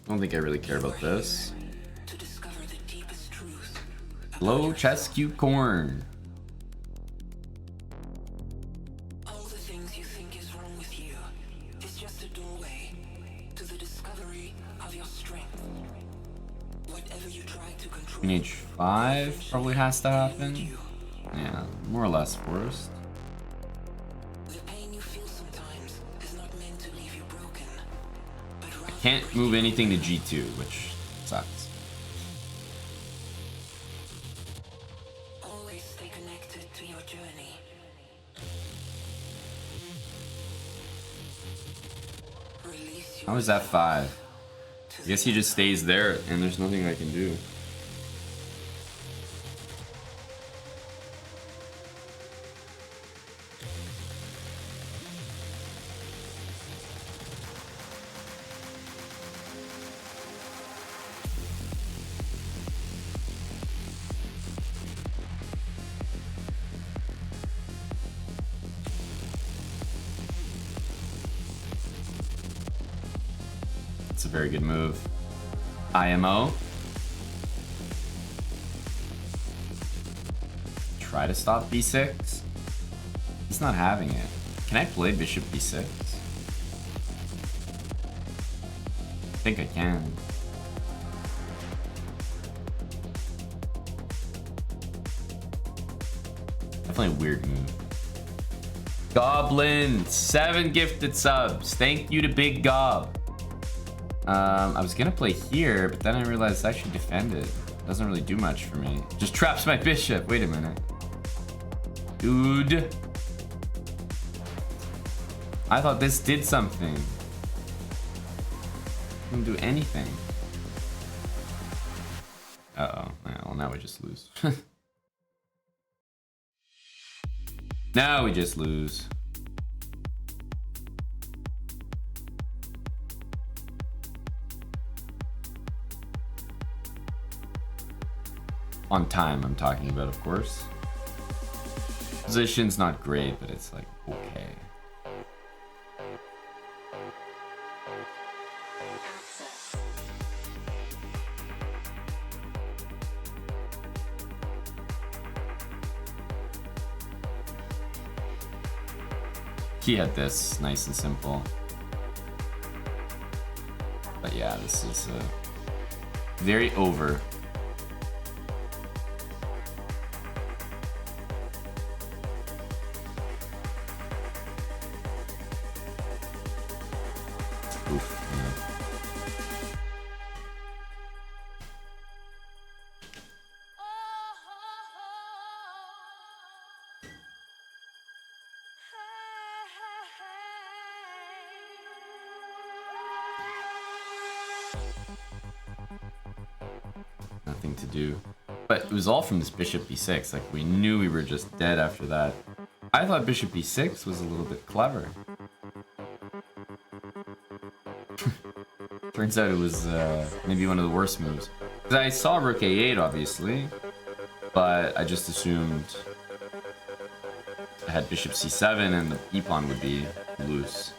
I don't think I really care about this. Low chess cute corn. All the things you think is wrong with you is just a doorway to the discovery of your strength. Whatever you try to control. Queen h5 probably has to happen. Yeah, more or less forced. The pain you feel sometimes is not meant to leave you broken. Can't move anything to g2, which sucks. Always stay connected to your journey. How is f5? I guess he just stays there and there's nothing I can do. It's a very good move. IMO. Try to stop b6. He's not having it. Can I play bishop b6? I think I can. Definitely a weird move. Goblin, 7 gifted subs. Thank you to Big Gob. I was gonna play here, but then I realized it's actually defended. Doesn't really do much for me. Just traps my bishop. Wait a minute. Dude. I thought this did something. Didn't do anything. Uh-oh. Well, now we just lose. Now we just lose. On time, I'm talking about, of course. Position's not great, but it's like, okay. He had this, nice and simple. But yeah, this is very over. Oof, yeah. Nothing to do. But it was all from this bishop b6. Like, we knew we were just dead after that. I thought bishop b6 was a little bit clever. Turns out it was maybe one of the worst moves. Because I saw rook a8, obviously. But I just assumed I had bishop c7 and the e-pawn would be loose.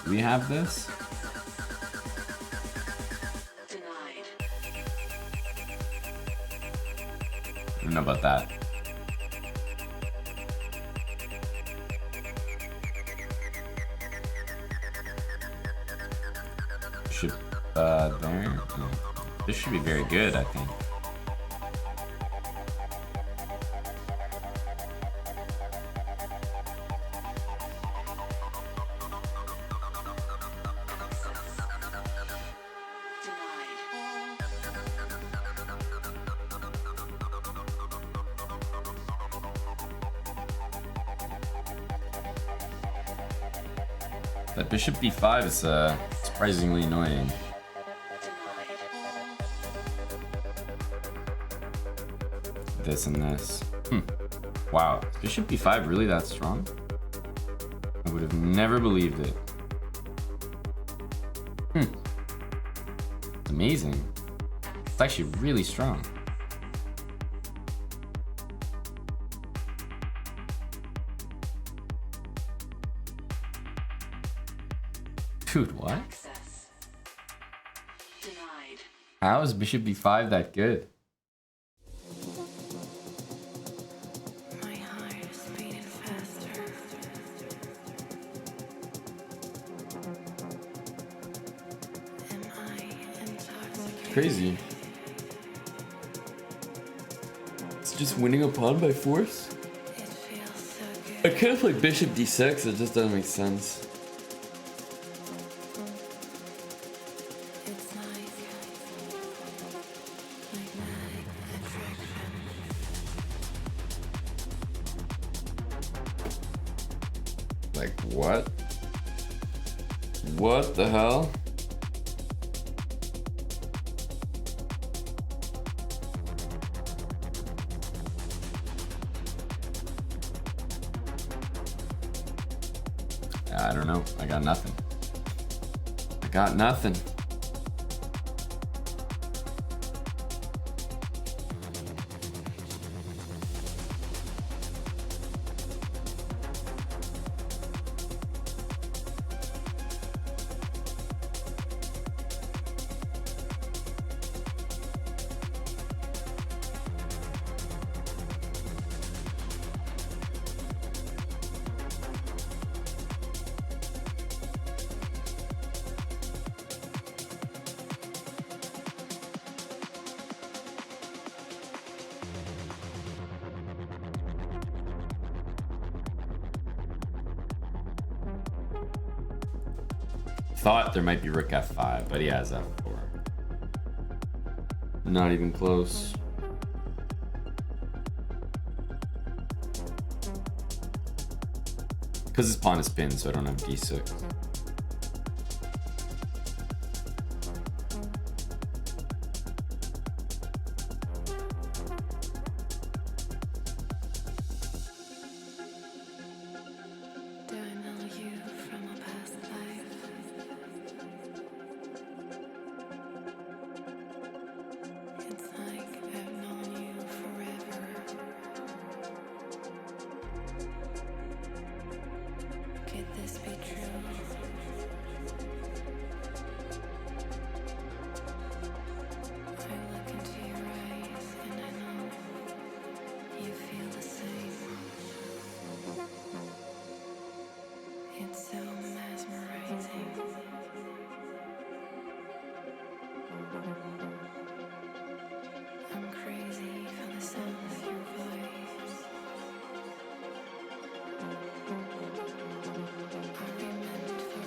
Do we have this? Denied. I don't know about that. Bishop there. No. This should be very good, I think. That bishop b5 is surprisingly annoying. This and this. Wow, is bishop b5 really that strong? I would have never believed it. It's amazing. It's actually really strong. Dude, what? How is bishop b5 that good? My heart is beating faster. Am I intoxicated? Crazy. It's just winning a pawn by force? It feels so good. I can't play bishop d6, it just doesn't make sense. It's like magnetic attraction. Like what? What the hell? I don't know. I got nothing. I got nothing. Thought there might be rook f5, but he has f4. Not even close. Because his pawn is pinned, so I don't have d6. Do I know you from a past life? It's like I've known you forever. Could this be true? I look into your eyes and I know you feel the same. It's so mesmerizing. I'm crazy for the sound of your voice. I remembered for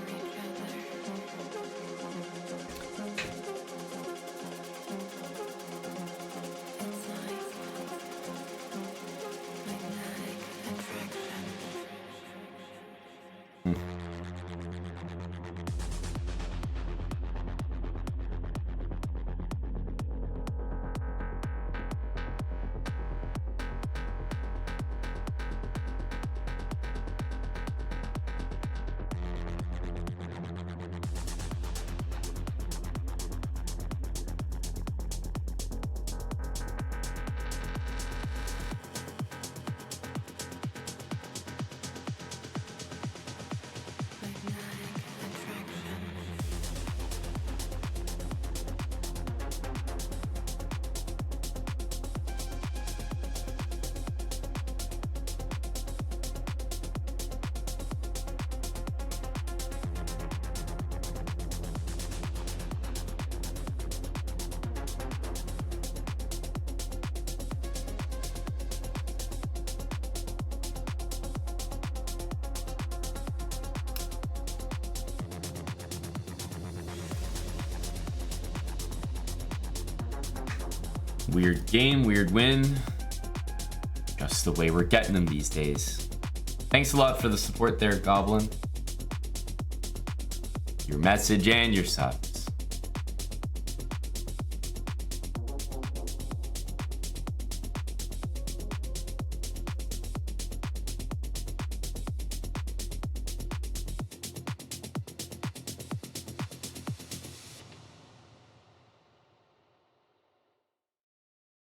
Weird game, weird win. Just the way we're getting them these days. Thanks a lot for the support there, Goblin. Your message and your subs.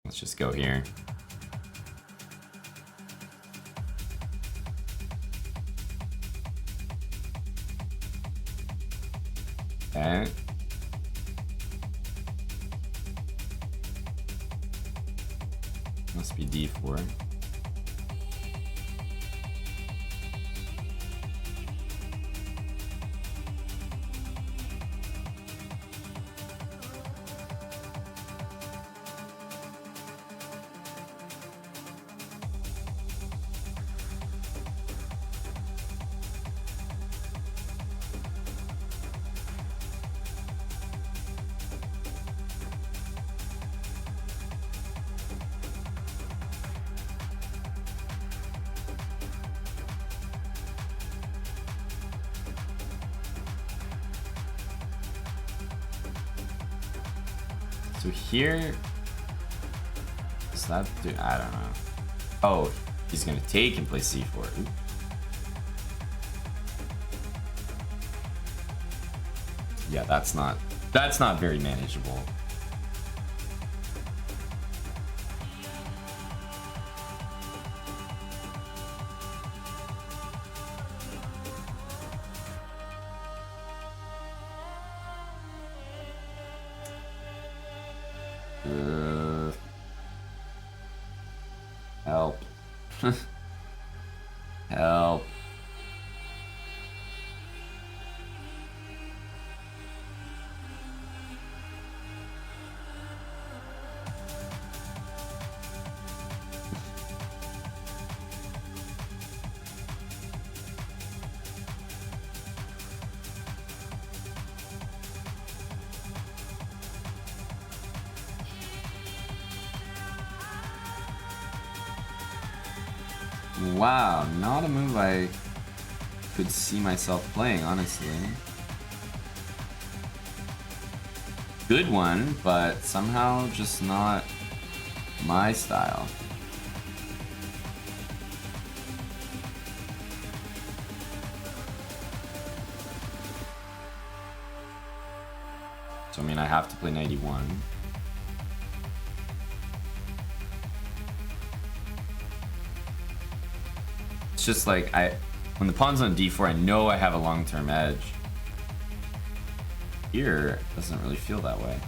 Let's just go here. Okay. Must be D4. So here, is that do I don't know. Oh, he's gonna take and play C4. Ooh. Yeah, that's not very manageable. Help. Help. Wow, not a move I could see myself playing, honestly. Good one, but somehow just not my style. So I mean, I have to play 91. Just like when the pawn's on d4, I know I have a long-term edge. Here, it doesn't really feel that way.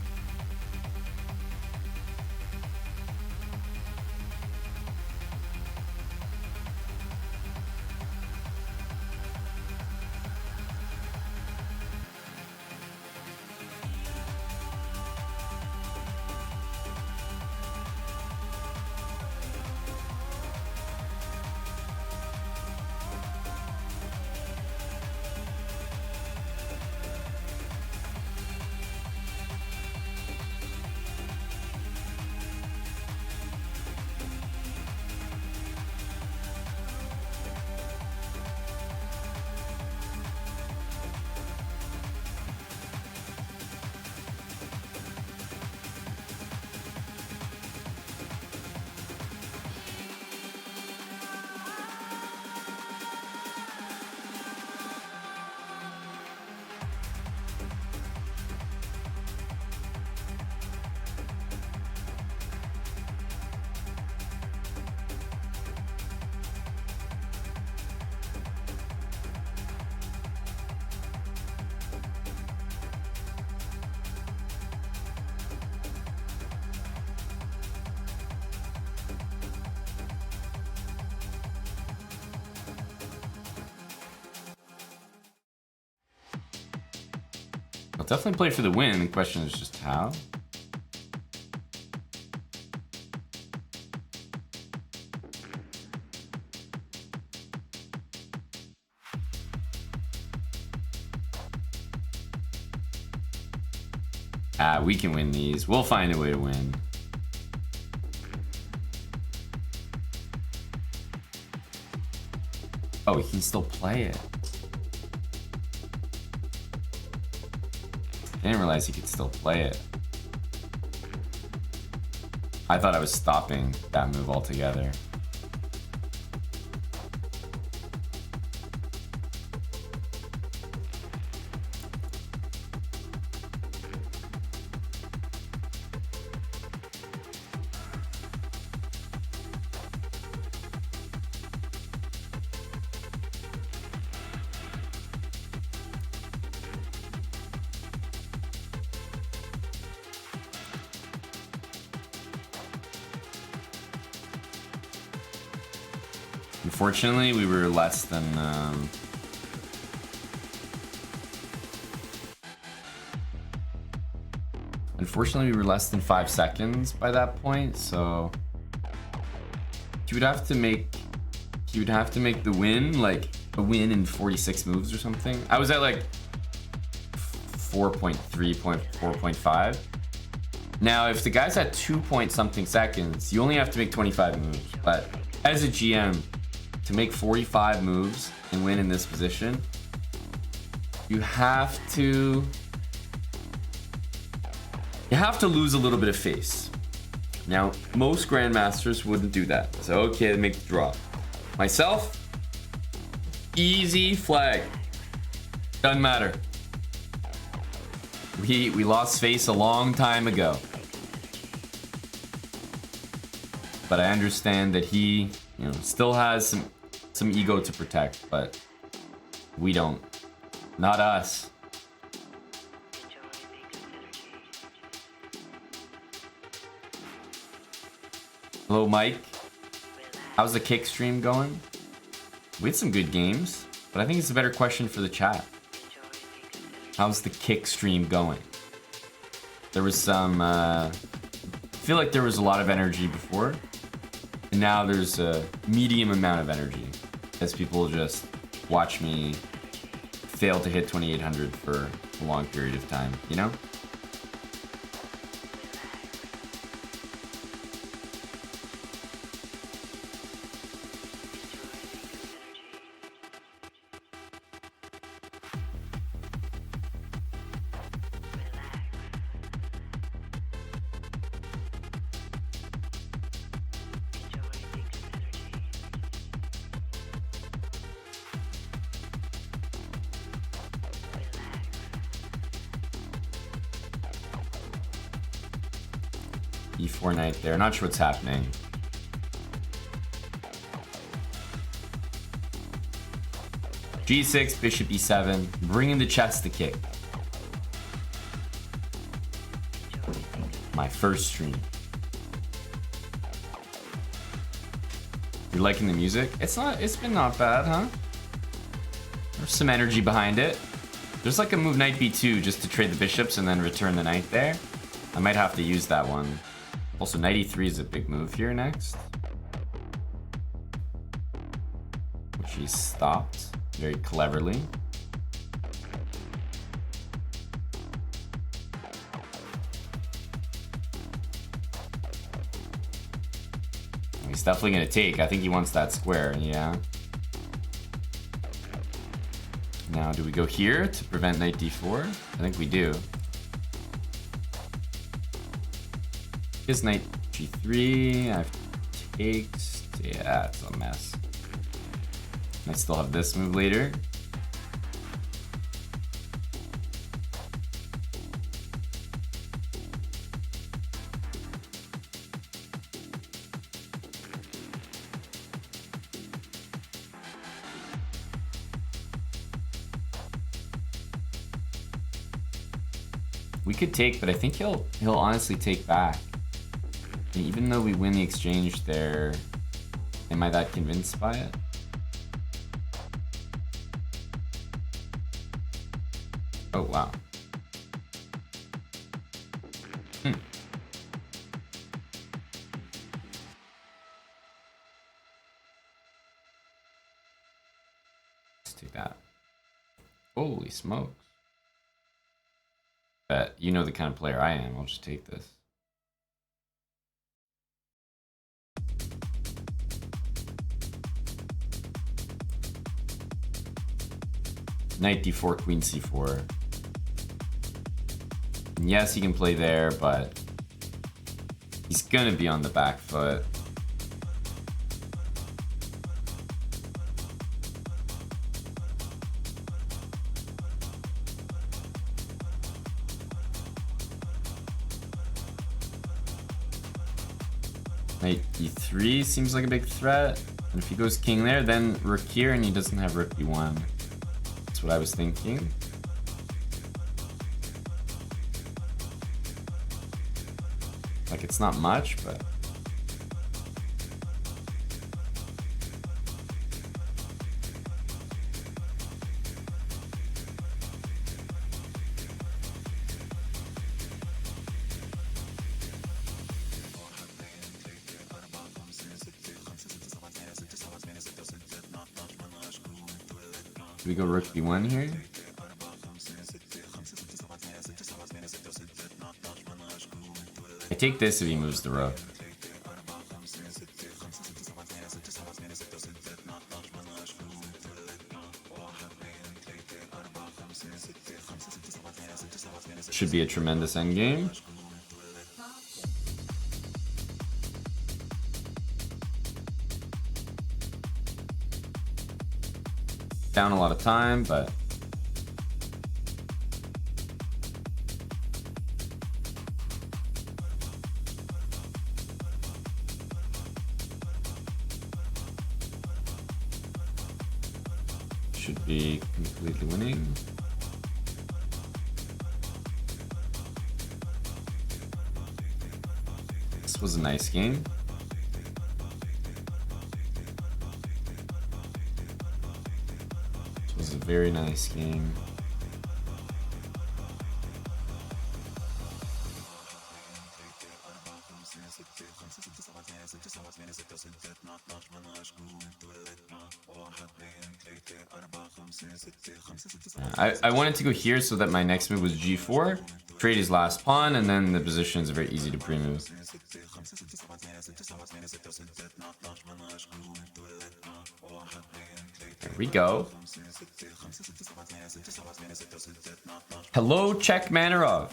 definitely play for the win. The question is just how. We can win these. We'll find a way to win. Oh, he can still play it. I didn't realize he could still play it. I thought I was stopping that move altogether. Unfortunately, we were less than unfortunately, we were less than 5 seconds by that point, so he would have to make the win, like a win in 46 moves or something. I was at like 4.3.4.5. Now, if the guy's at 2 point something seconds, you only have to make 25 moves. But as a GM, to make 45 moves and win in this position, you have to lose a little bit of face. Now, most grandmasters wouldn't do that. So okay, they make the draw. Myself, easy flag. Doesn't matter. We lost face a long time ago. But I understand that he, still has some ego to protect, but we don't. Not us. Hello, Mike. How's the kick stream going? We had some good games, but I think it's a better question for the chat. How's the kick stream going? There was some, I feel like there was a lot of energy before, and now there's a medium amount of energy as people just watch me fail to hit 2800 for a long period of time, E4 knight there. Not sure what's happening. G6, bishop E7, bringing the chess to kick. My first stream. You're liking the music? It's been not bad, huh? There's some energy behind it. There's like a move knight B2 just to trade the bishops and then return the knight there. I might have to use that one. Also, knight E3 is a big move here next. Which he stopped very cleverly. He's definitely gonna take. I think he wants that square, yeah. Now, do we go here to prevent knight D4? I think we do. His knight G3, I have takes. Yeah, it's a mess. I still have this move later. We could take, but I think he'll honestly take back. And even though we win the exchange there, am I that convinced by it? Oh, wow. Holy smokes. Bet you know the kind of player I am. I'll just take this. Knight d4, queen c4. And yes, he can play there, but he's gonna be on the back foot. Knight e3 seems like a big threat. And if he goes king there, then rook here, and he doesn't have rook b1. That's what I was thinking. Like, it's not much, but... Do we go rook b1 here? I take this if he moves the rook. Should be a tremendous endgame. Down a lot of time, but should be completely winning. This was a nice game. This was a very nice game. I wanted to go here so that my next move was g4, trade his last pawn, and then the position is very easy to pre-move. There we go. Hello, Czech Manarov.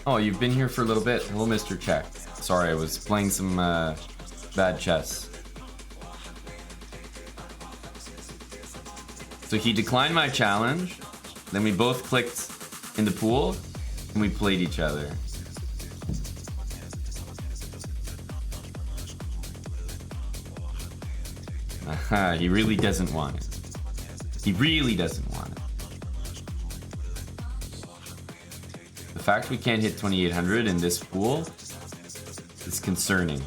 Oh, you've been here for a little bit. Hello, Mr. Czech. Sorry, I was playing some bad chess. So he declined my challenge. Then we both clicked in the pool and we played each other. Aha, he really doesn't want it. He really doesn't want it. The fact we can't hit 2800 in this pool is concerning.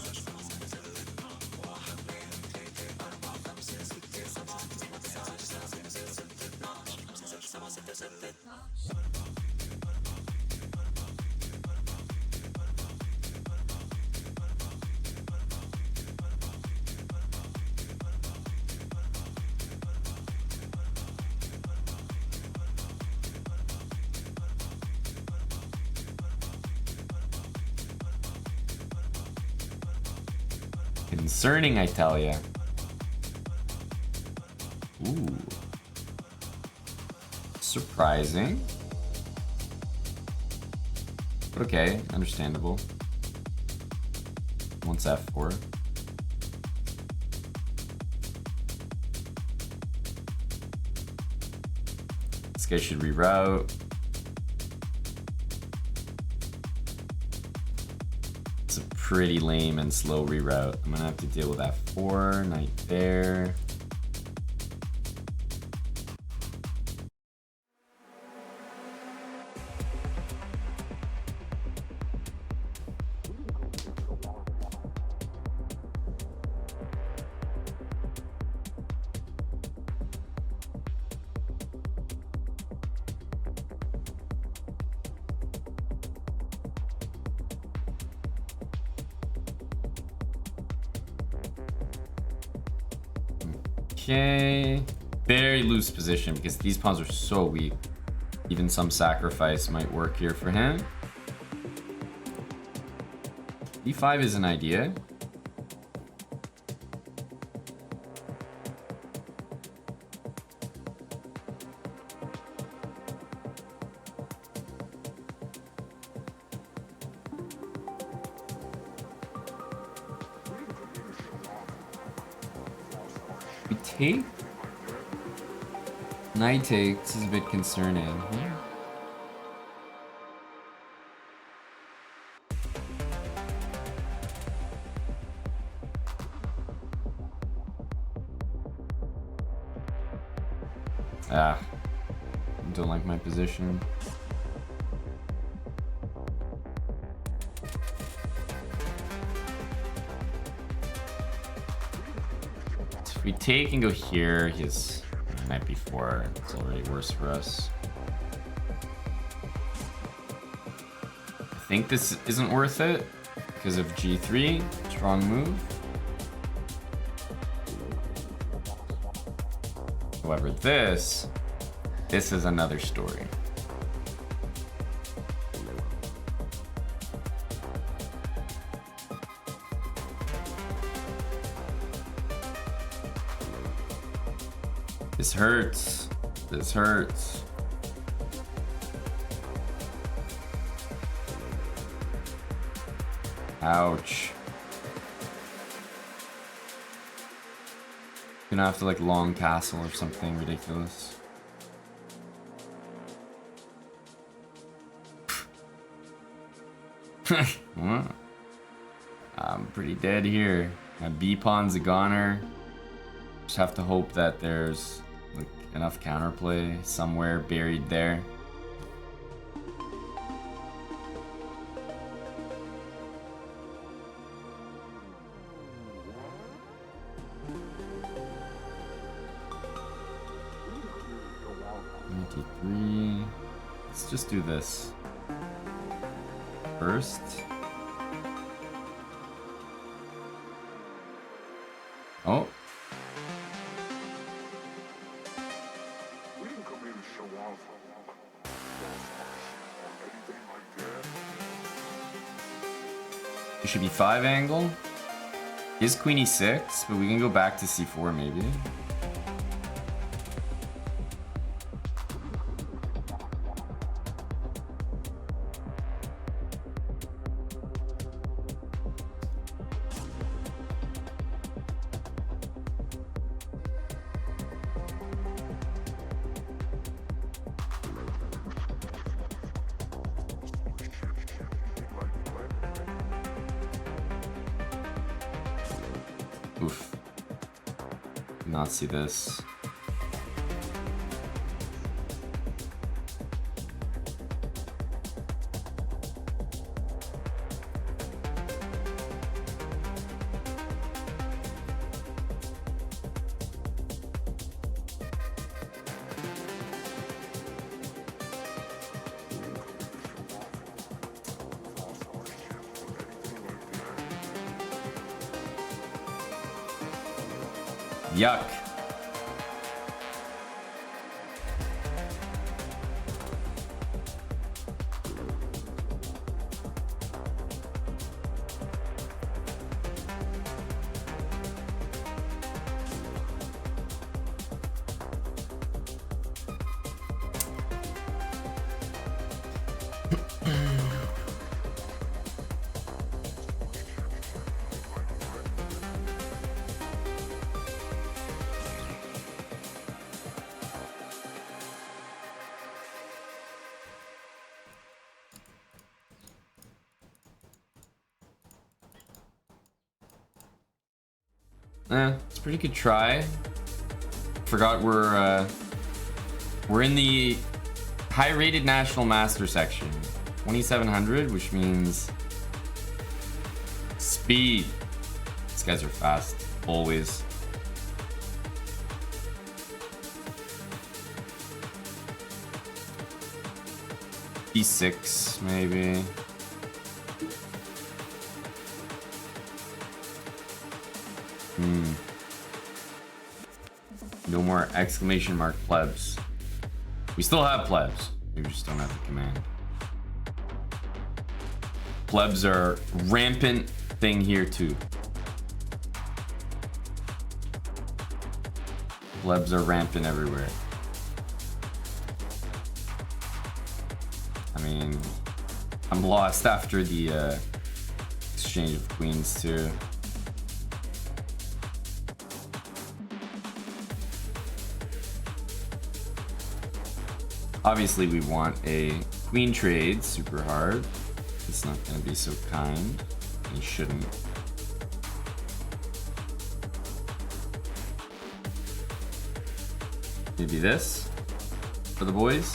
Concerning, I tell ya. Ooh. Surprising. But okay, understandable. Wants f4. This guy should reroute. Pretty lame and slow reroute. I'm gonna have to deal with f4, knight there. Okay. Very loose position because these pawns are so weak. Even some sacrifice might work here for him. D5 is an idea. We take? Knight takes is a bit concerning. Ah, don't like my position. So if we take and go here, he's knight b4. It's already worse for us. I think this isn't worth it because of g3. Strong move. However, this is another story. This hurts. This hurts. Ouch. Gonna have to like long castle or something ridiculous. I'm pretty dead here. My B pawn's a goner. Just have to hope that there's like enough counterplay somewhere buried there. Let's just do this first. Oh. It should be 5 angle. Is queen e6, but we can go back to c4 maybe. Oof. Did not see this. Yuck. It's a pretty good try. Forgot we're in the high-rated national master section, 2700, which means speed. These guys are fast, always. D6 maybe. No more exclamation mark plebs. We still have plebs. We just don't have the command. Plebs are rampant thing here too. Plebs are rampant everywhere. I mean, I'm lost after the exchange of queens too. Obviously, we want a queen trade super hard. It's not going to be so kind. You shouldn't. Maybe this for the boys.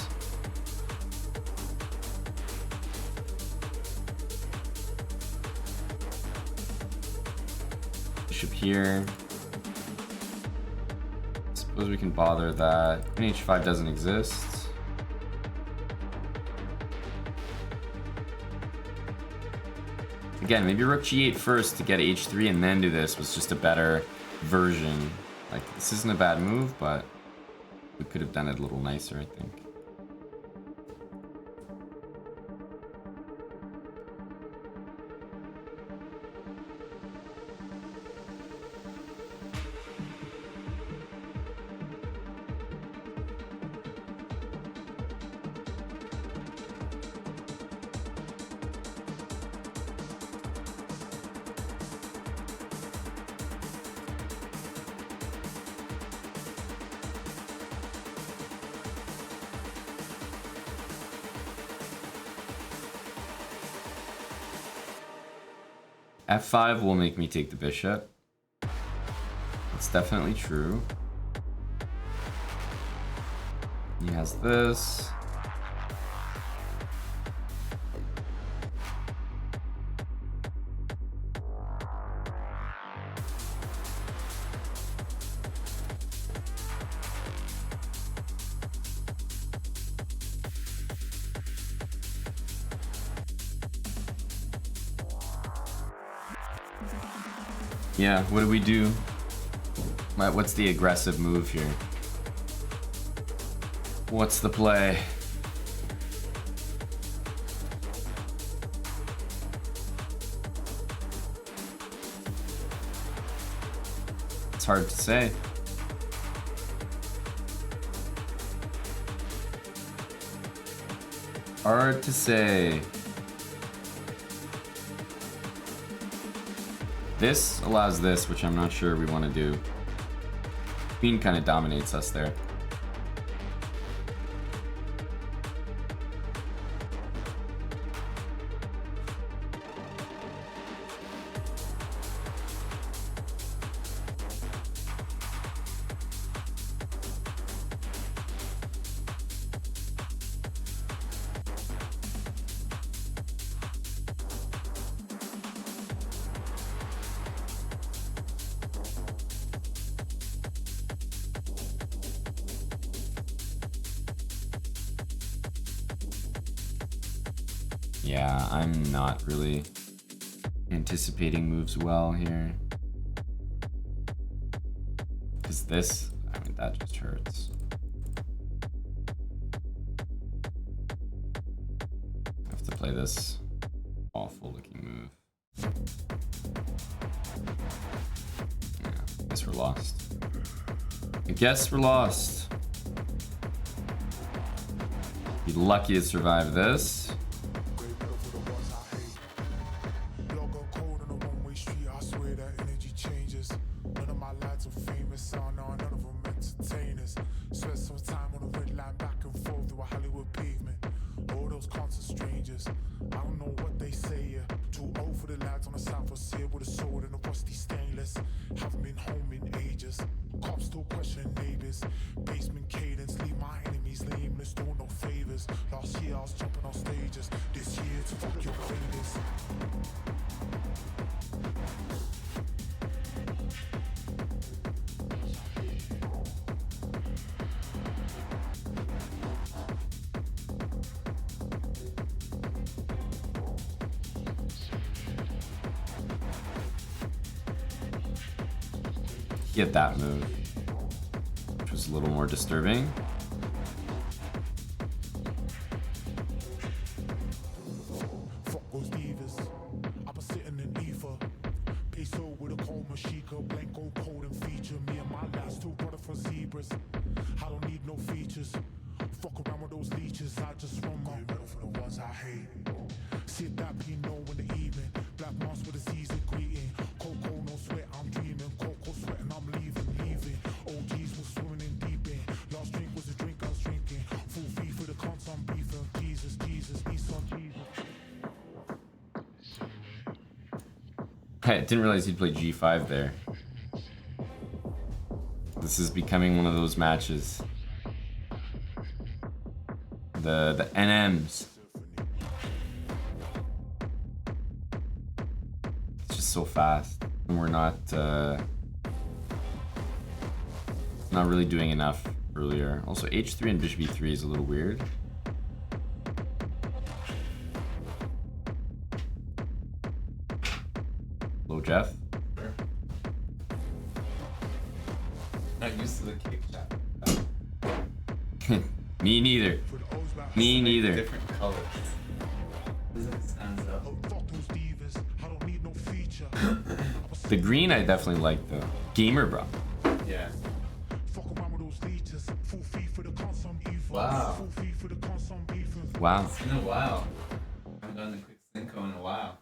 Bishop here. Suppose we can bother that. Queen h5 doesn't exist. Again, maybe rook g8 first to get h3 and then do this was just a better version. Like, this isn't a bad move, but we could have done it a little nicer, I think. F5 will make me take the bishop. That's definitely true. He has this. Yeah, what do we do? What's the aggressive move here? What's the play? It's hard to say. Hard to say. This allows this, which I'm not sure we want to do. Queen kind of dominates us there. Yeah, I'm not really anticipating moves well here. Because this, I mean, that just hurts. I have to play this awful looking move. Yeah, I guess we're lost. I guess we're lost. Be lucky to survive this. Get that move. a little more disturbing. I didn't realize he'd play G5 there. This is becoming one of those matches. The NMs. It's just so fast, and we're not really doing enough earlier. Also, H3 and Bishop E3 is a little weird. Hello, Jeff. Sure. Not used to the kick shot. Me neither. Me neither. Different colors. Doesn't stand up. The green I definitely like though. Gamer bro. Yeah. Wow. Wow. It's been a while. I haven't done the quick Cinco in a while.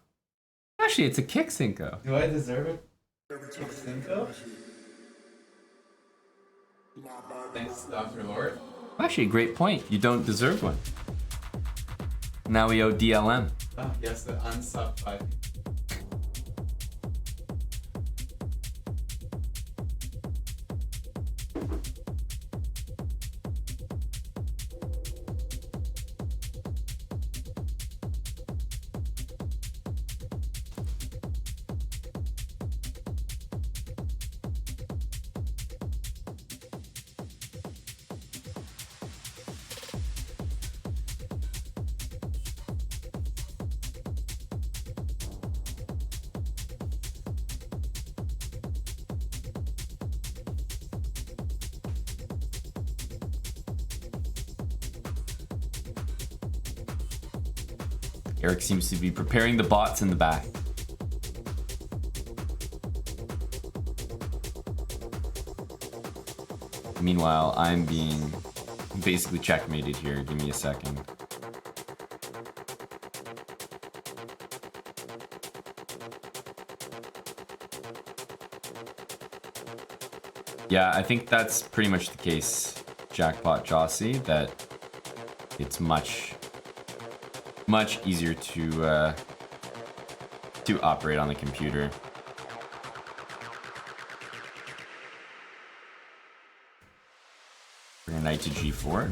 Actually, it's a kick Cinco. Do I deserve it? Quick Cinco? Thanks, Dr. Lord. Actually, great point. You don't deserve one. Now we owe DLM. Oh, yes, the unsub 5. Eric seems to be preparing the bots in the back. Meanwhile, I'm being basically checkmated here. Give me a second. Yeah, I think that's pretty much the case, Jackpot Jossie, that it's much easier to operate on the computer. Bring a knight to G4.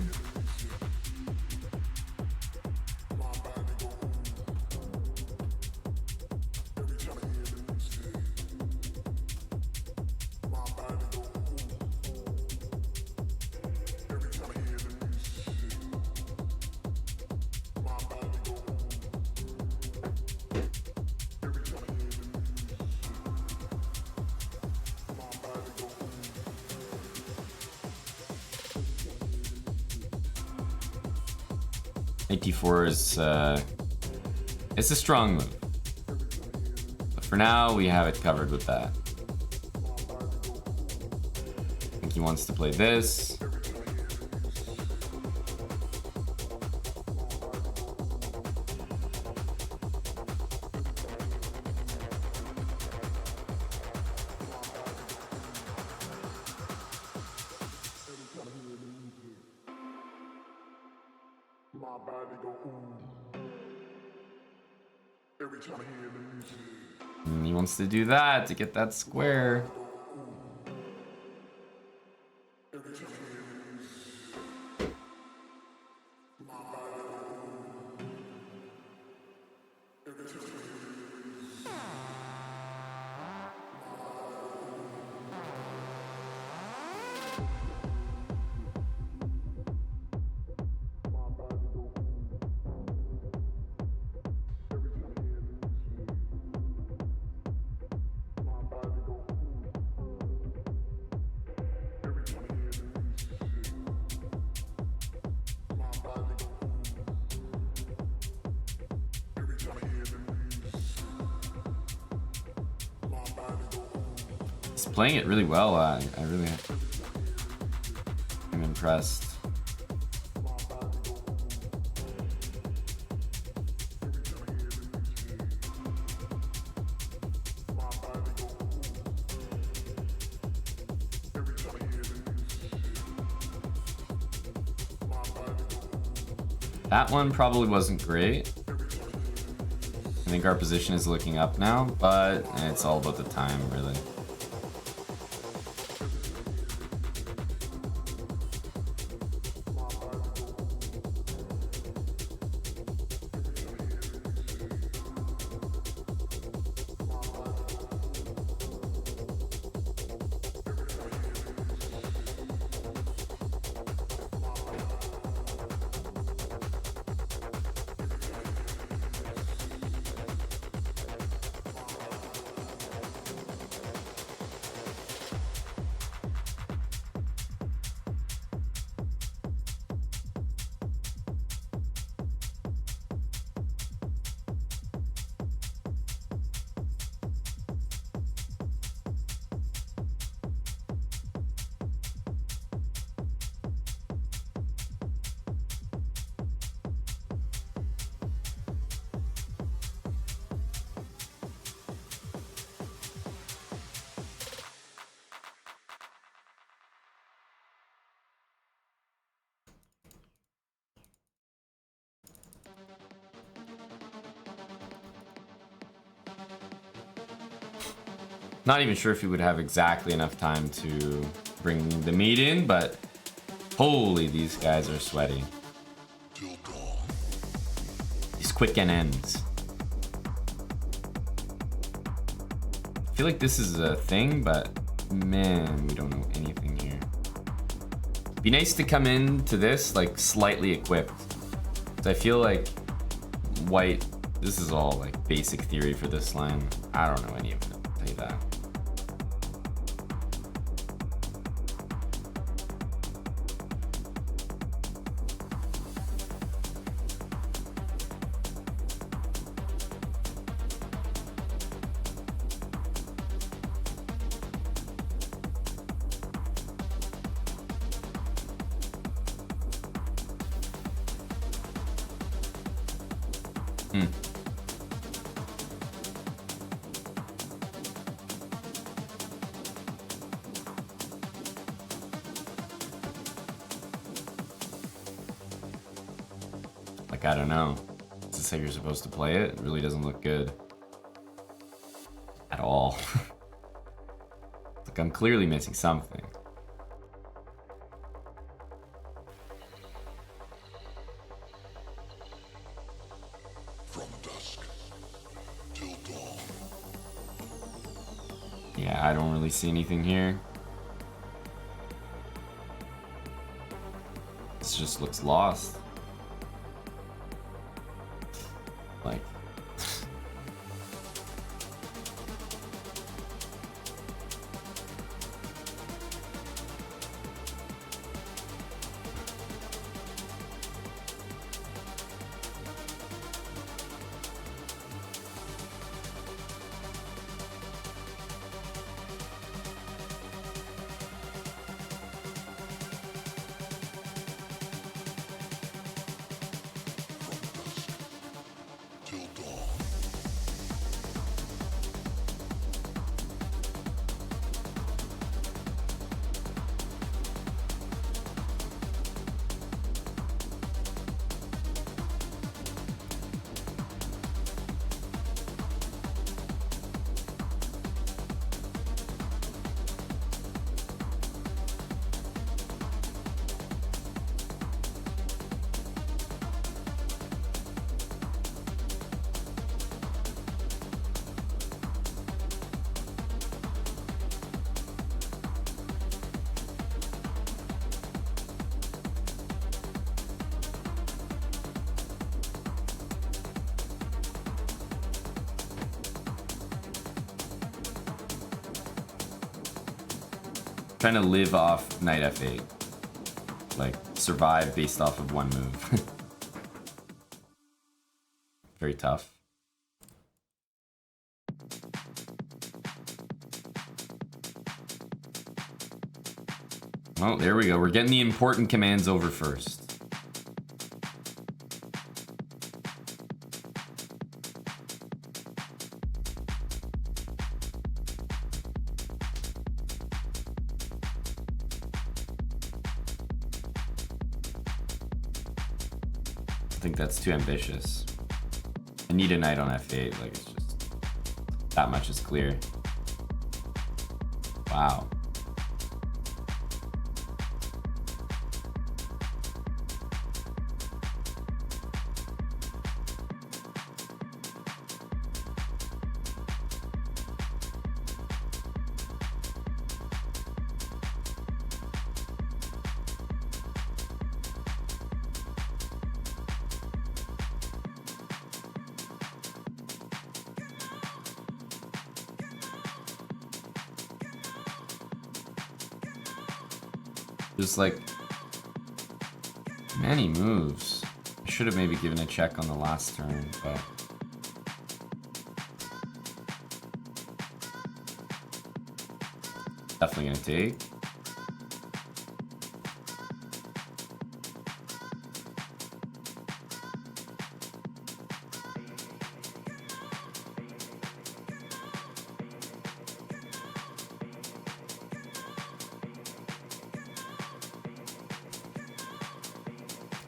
Knight D4 is it's a strong move, but for now we have it covered with that. I think he wants to play this. And he wants to do that to get that square. He's playing it really well. I really am impressed. That one probably wasn't great. I think our position is looking up now, but it's all about the time, really. Not even sure if he would have exactly enough time to bring the meat in, but holy, these guys are sweaty. These quick end ends. I feel like this is a thing, but man, we don't know anything here. Be nice to come into this like slightly equipped. 'Cause I feel like white, this is all like basic theory for this line. I don't know any of it, I'll tell you that. I don't know. Is this how you're supposed to play it? It really doesn't look good. At all. Like I'm clearly missing something. From dusk till dawn. Yeah, I don't really see anything here. This just looks lost. Like, till dawn. trying to live off knight f8. Like, survive based off of one move. Very tough. Oh, there we go. We're getting the important commands over first. I think that's too ambitious. I need a knight on f8. Like, it's just that much is clear. Wow. Just like many moves. I should have maybe given a check on the last turn, but definitely gonna take.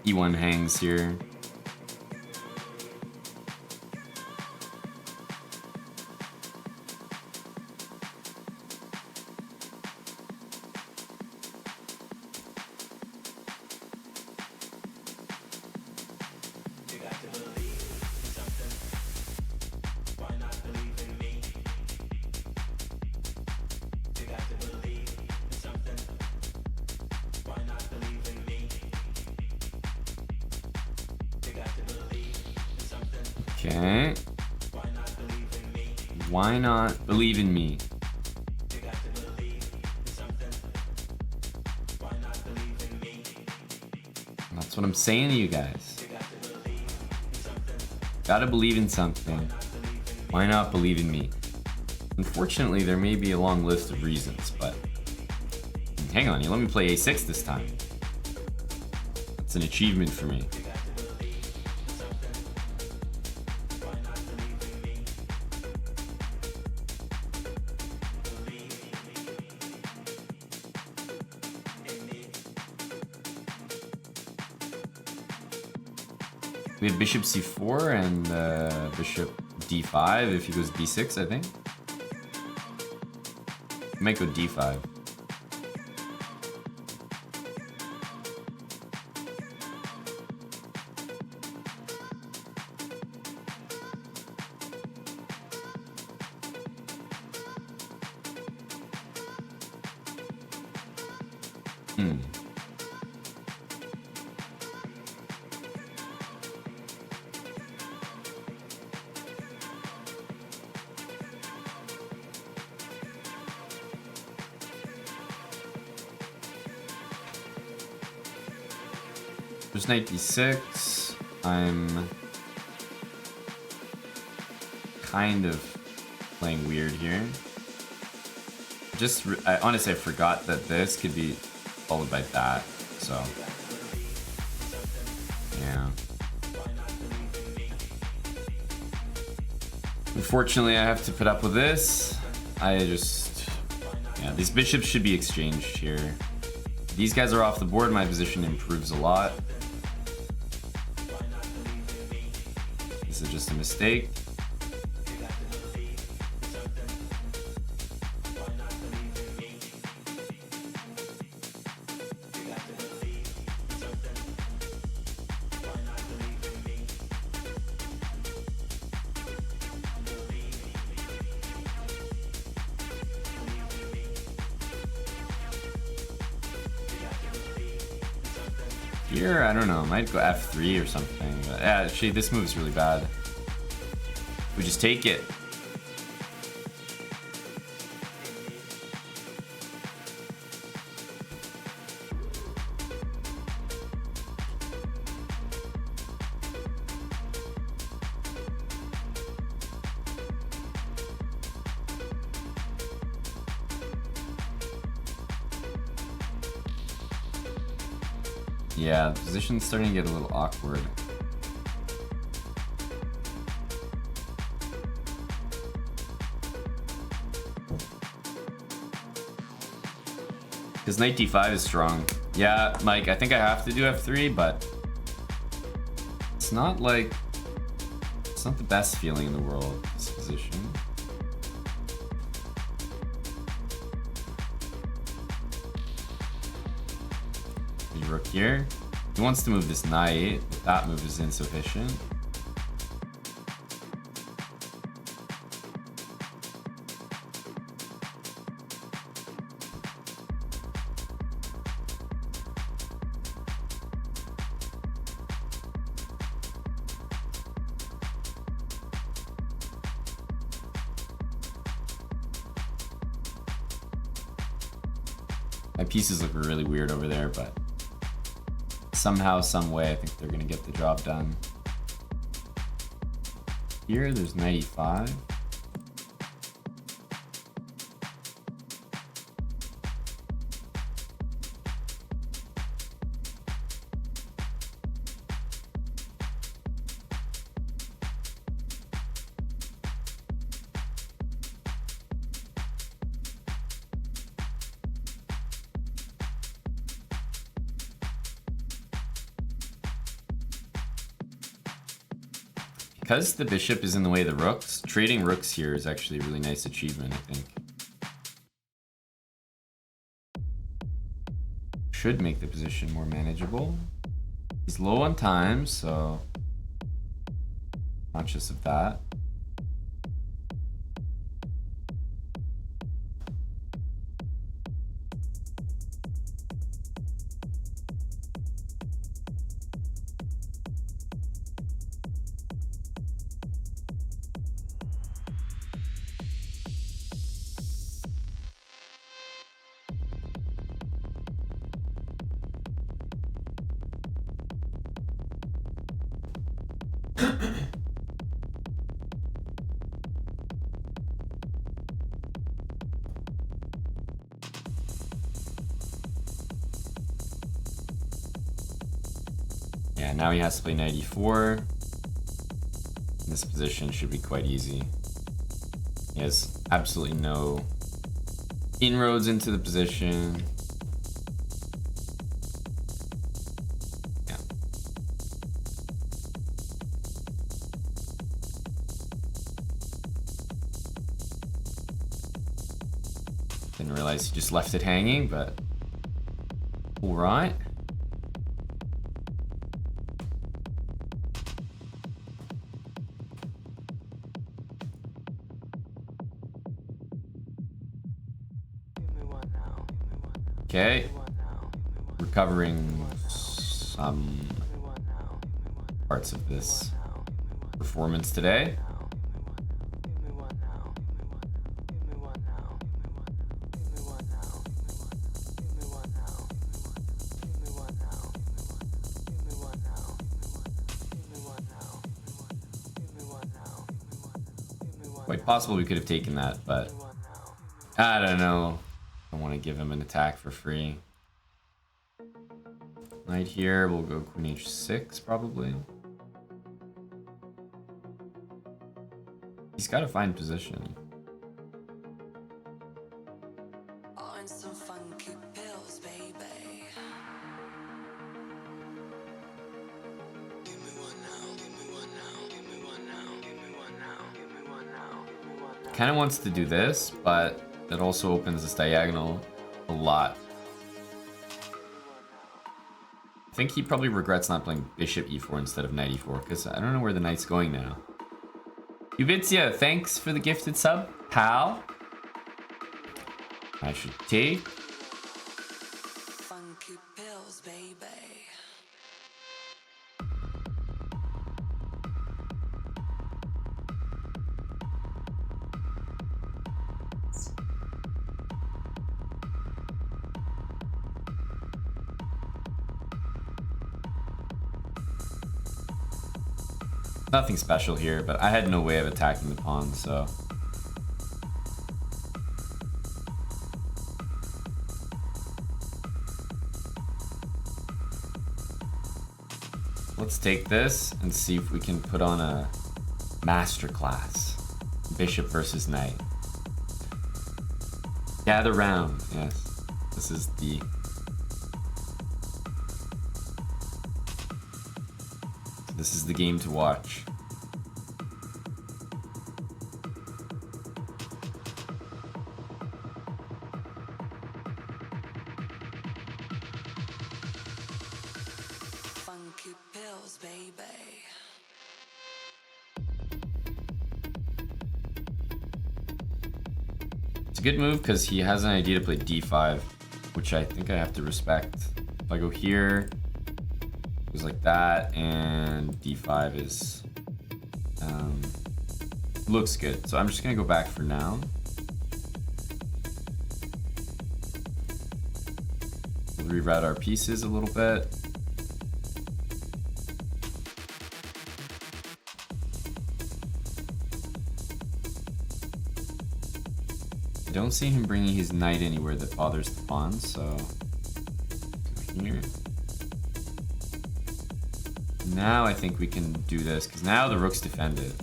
E1 hangs here. Okay. Why not believe in me? That's what I'm saying to you guys. Gotta believe in something. Why not believe in me? Unfortunately, there may be a long list of reasons, but hang on, you let me play a6 this time. That's an achievement for me. We have bishop c4 and bishop d5 if he goes b6, I think. He might go d5. There's knight d6. I'm kind of playing weird here. Honestly, I forgot that this could be followed by that, so yeah. Unfortunately, I have to put up with this. Yeah, these bishops should be exchanged here. These guys are off the board, my position improves a lot. This is just a mistake. Here, I don't know, might go f3 or something. But, yeah, actually, this move is really bad. We just take it. Yeah, the position's starting to get a little awkward. Because knight d5 is strong. Yeah, Mike, I think I have to do f3, but it's not like, it's not the best feeling in the world, this position. Rook here. He wants to move this knight, but that move is insufficient. My pieces look really weird over there, but somehow, some way, I think they're gonna get the job done. Here, there's 95. Because the bishop is in the way of the rooks, trading rooks here is actually a really nice achievement, I think. Should make the position more manageable. He's low on time, so conscious of that. Yeah, now he has to play 94. This position should be quite easy. He has absolutely no inroads into the position. Yeah. Didn't realize he just left it hanging, but all right. Okay, recovering some parts of this performance today. Quite possible we could have taken that, but I don't know. I want to give him an attack for free. Knight here, we'll go queen h6 probably. He's got to find position. On some funky pills, baby. Give me one now, give me one now, give me one now, give me one now, give me one now, give me one now. Kind of wants to do this, but that also opens this diagonal a lot. I think he probably regrets not playing bishop e4 instead of knight e4, because I don't know where the knight's going now. Ubitsia, thanks for the gifted sub, pal. I should take. Funky pills, baby. Nothing special here, but I had no way of attacking the pawn, so. Let's take this and see if we can put on a masterclass. Bishop versus knight. Gather round. Yes. This is the... This is the game to watch. Funky pills, baby. It's a good move because he has an idea to play d5, which I think I have to respect. If I go here, it goes like that, and d5 is looks good. So I'm just gonna go back for now. We'll reroute our pieces a little bit. I don't see him bringing his knight anywhere that bothers the pawns, so go here. Now I think we can do this, because now the rook's defended.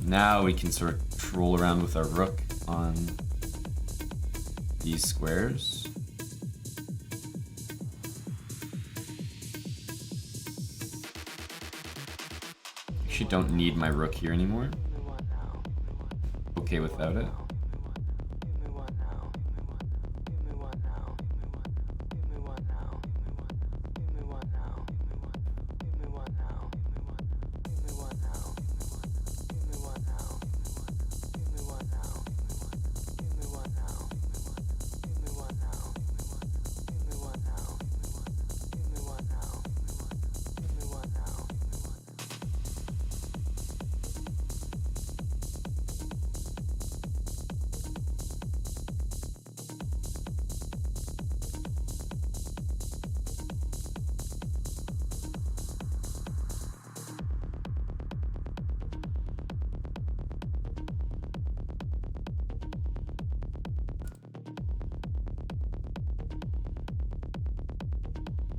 Now we can sort of troll around with our rook on these squares. Actually don't need my rook here anymore. Okay without it.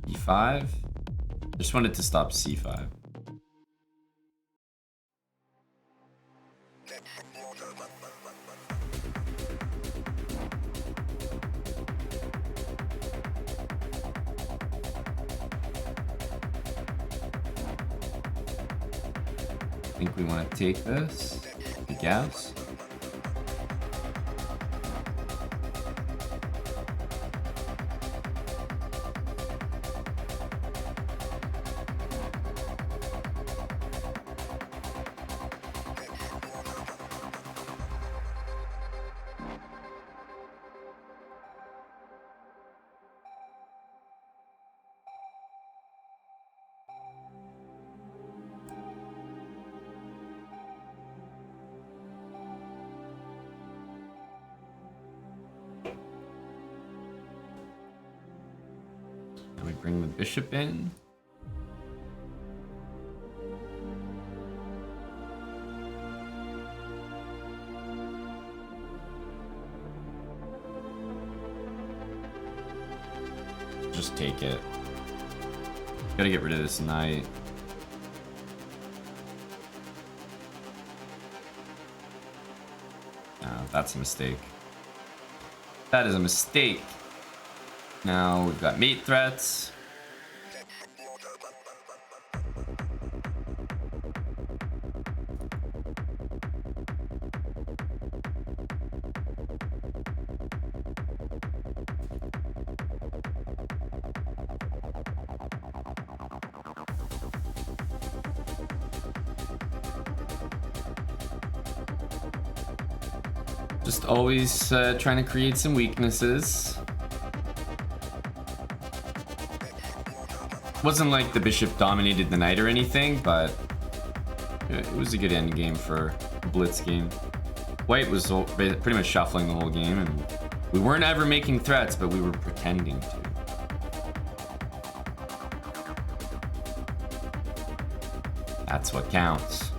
E5. Just wanted to stop C5. I think we want to take this, I guess. We bring the bishop in. Just take it. Gotta get rid of this knight. No, that's a mistake. That is a mistake. Now we've got mate threats. Just always trying to create some weaknesses. Wasn't like the bishop dominated the knight or anything, but it was a good end game for a blitz game. White was pretty much shuffling the whole game, and we weren't ever making threats, but we were pretending to. That's what counts.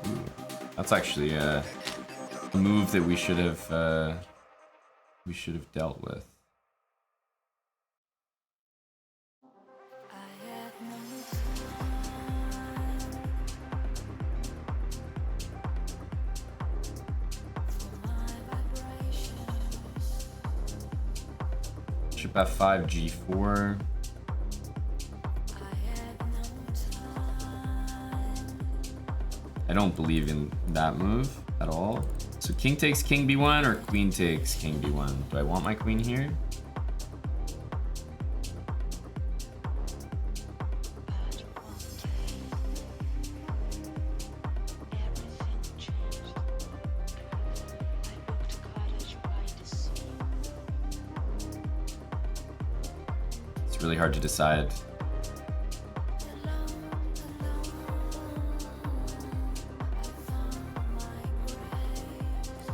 Ooh, that's actually a move that we should have we should have dealt with. Bishop f5, g4. I don't believe in that move at all. So king takes king b1 or queen takes king b1. Do I want my queen here? It's really hard to decide.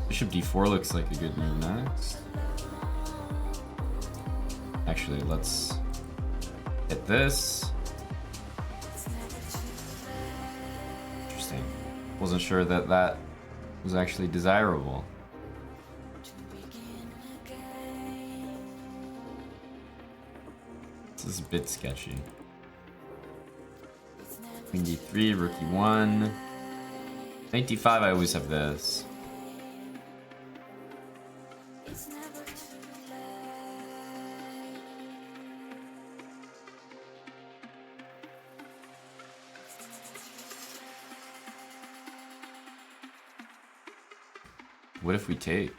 Bishop d4 looks like a good move next. Actually, let's hit this. Interesting. Wasn't sure that that was actually desirable. This is a bit sketchy. Queen d3, rook e1. Knight d5, I always have this. What if we take?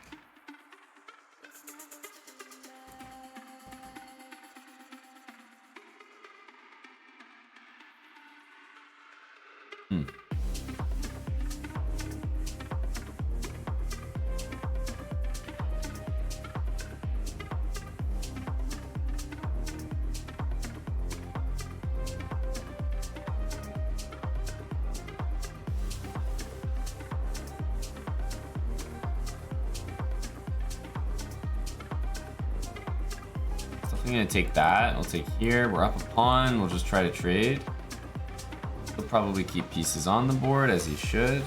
I'm gonna take that. I'll take here. We're up a pawn. We'll just try to trade. He'll probably keep pieces on the board as he should.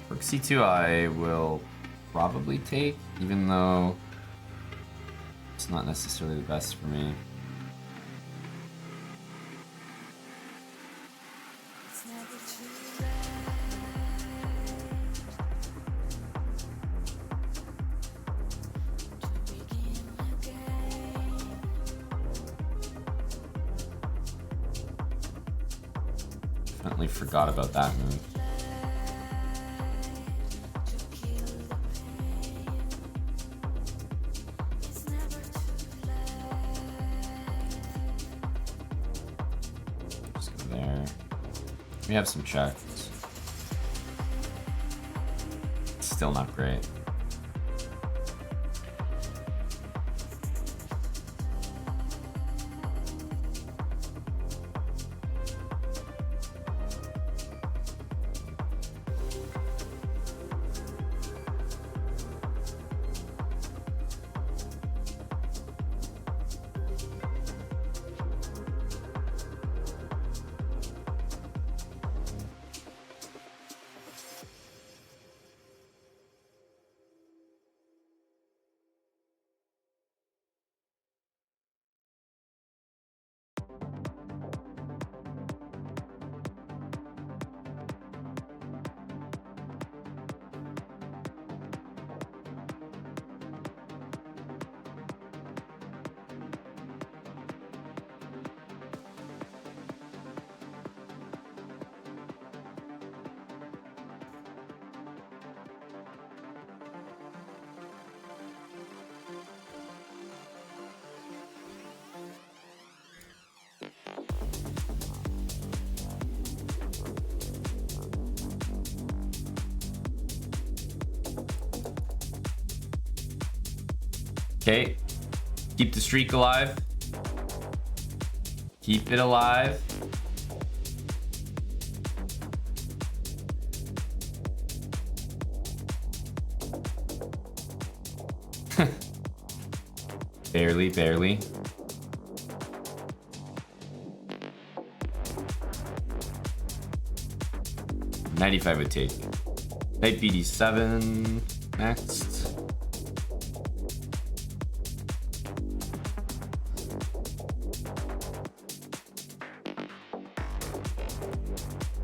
Rook c2 I will probably take, even though it's not necessarily the best for me. Definitely forgot about that move. We have some checks. Still not great. Okay. Keep the streak alive. Keep it alive. Barely, barely. $95 would take. Knight BD7 next.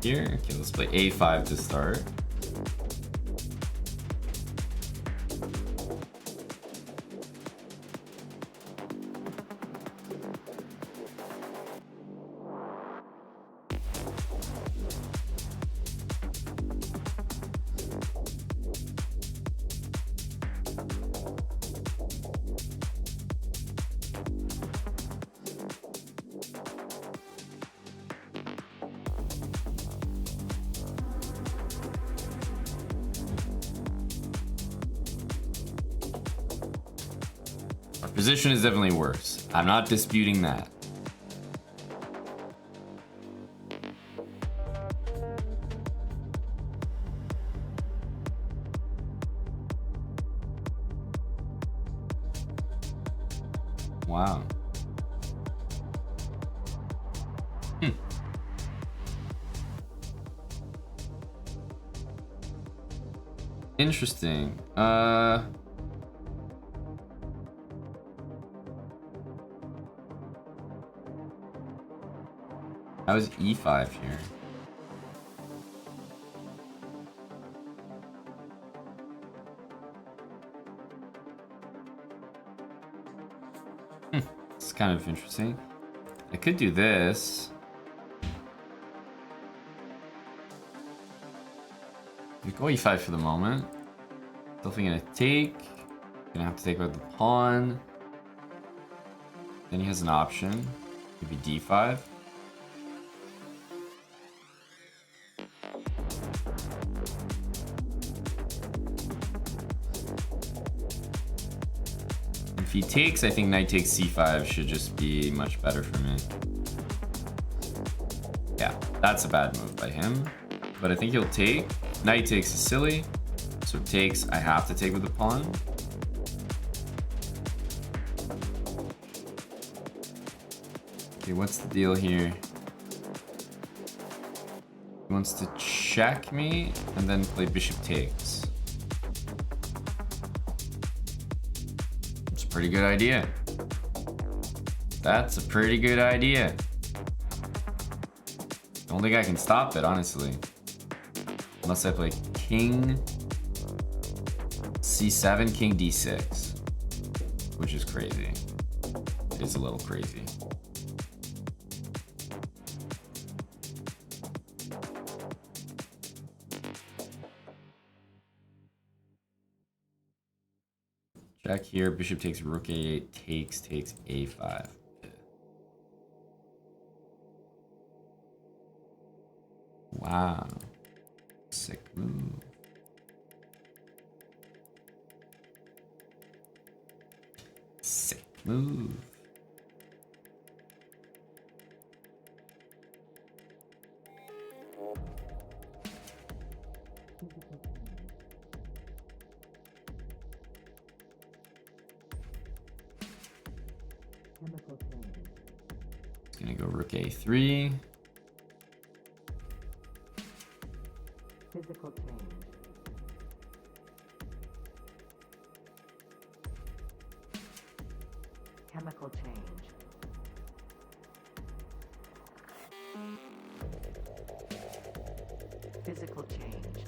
Here, okay, let's play A5 to start. Our position is definitely worse. I'm not disputing that. Wow. Interesting. How is E5 here? It's kind of interesting. I could do this. We go E5 for the moment. Definitely gonna take. Gonna have to take out the pawn. Then he has an option. Maybe D5. If he takes, I think knight takes c5 should just be much better for me. Yeah, that's a bad move by him. But I think he'll take. Knight takes is silly. So takes, I have to take with the pawn. Okay, what's the deal here? He wants to check me and then play bishop takes. It's a pretty good idea. That's a pretty good idea. I don't think I can stop it, honestly. Unless I play king c7, king d6. Which is crazy. It is a little crazy. Jack here, bishop takes rook a8, takes a5. Wow. Sick move. Sick move. It's gonna go rook a3. Physical change. Chemical change. Physical change.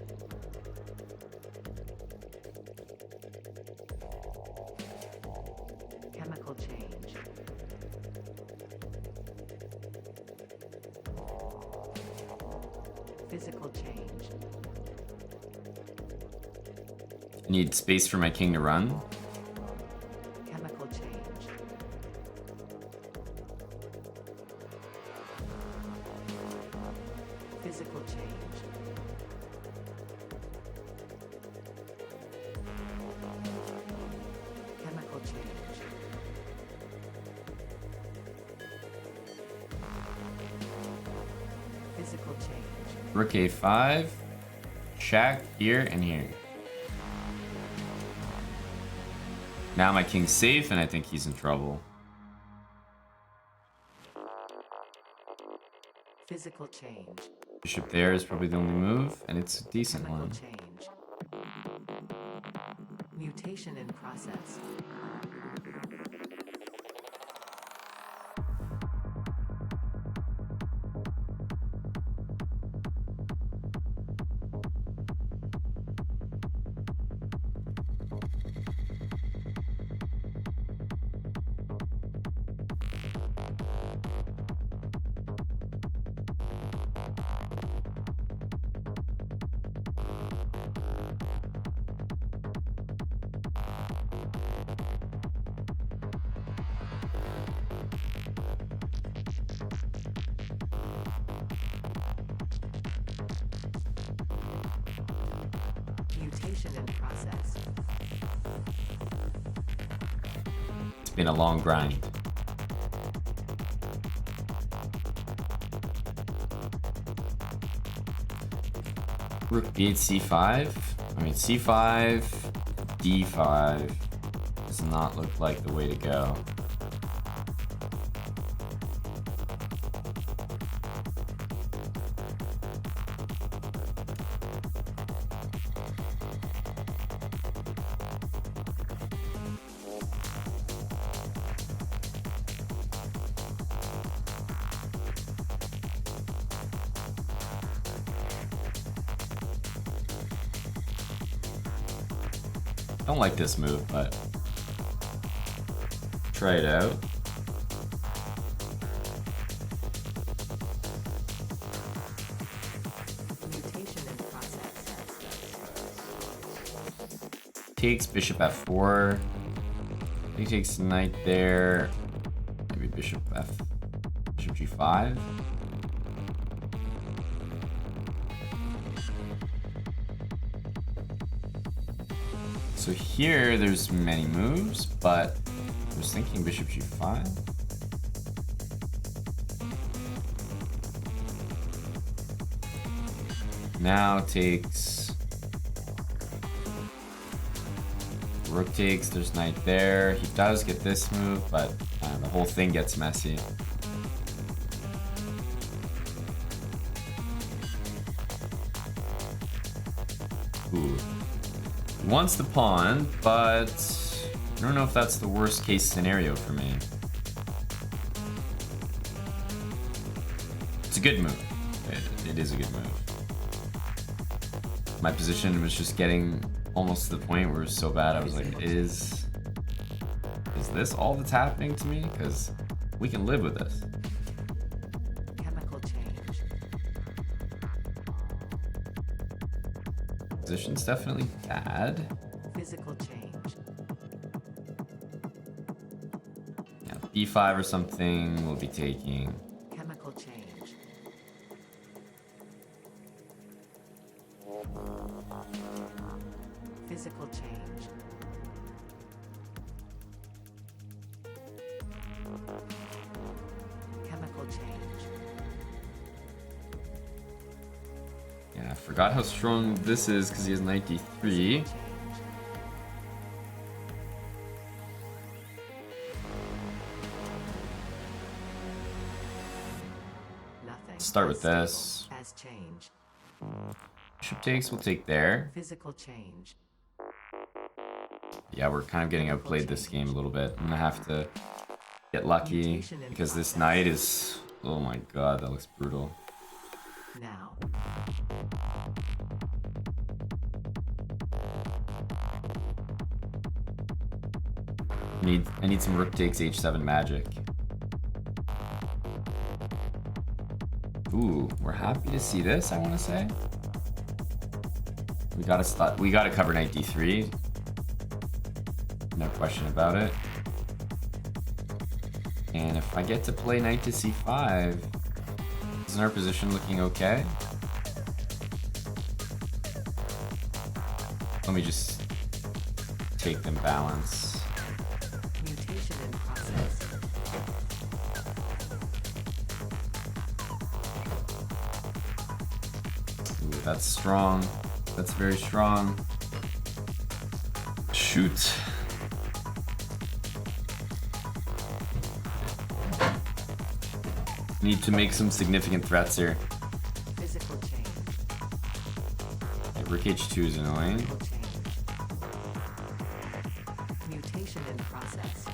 Chemical change. Physical change. I need space for my king to run. Chemical change. Physical change. Chemical change. Physical change. Rook a5. Check here and here. Now my king's safe, and I think he's in trouble. Physical change. Bishop there is probably the only move, and it's a decent Chemical one. change. Mutation in process. Mutation in process. It's been a long grind. Rook b8 c5. I mean c5, d5 does not look like the way to go. I don't like this move, but try it out. Mutation in process. Takes bishop f4. He takes knight there. Maybe bishop g5. So here, there's many moves, but I was thinking bishop g5. Now takes... Rook takes, there's knight there. He does get this move, but the whole thing gets messy. Ooh. He wants the pawn, but I don't know if that's the worst case scenario for me. It's a good move. It is a good move. My position was just getting almost to the point where it was so bad I was like, is this all that's happening to me? Because we can live with this. Chemical change. Position's definitely bad. Physical change. Yeah, b5 or something we'll be taking. Chemical change. Physical change. Chemical change. Yeah, I forgot how strong this is because he has knight d3. Nothing. Start with this. As change. Bishop takes, we'll take there. Physical change. Yeah, we're kind of getting outplayed this game a little bit. I'm gonna have to get lucky because this knight is... Oh my god, that looks brutal. Now. I need some rook takes h7 magic. Ooh, we're happy to see this, I want to say. We gotta cover knight d3. No question about it. And if I get to play knight to c5, isn't our position looking okay? Let me just take them balance. Mutation in process. That's strong. That's very strong. Shoot. Need to make some significant threats here. Physical change. Yeah, Rook H2 is annoying. Physical change. Mutation in process.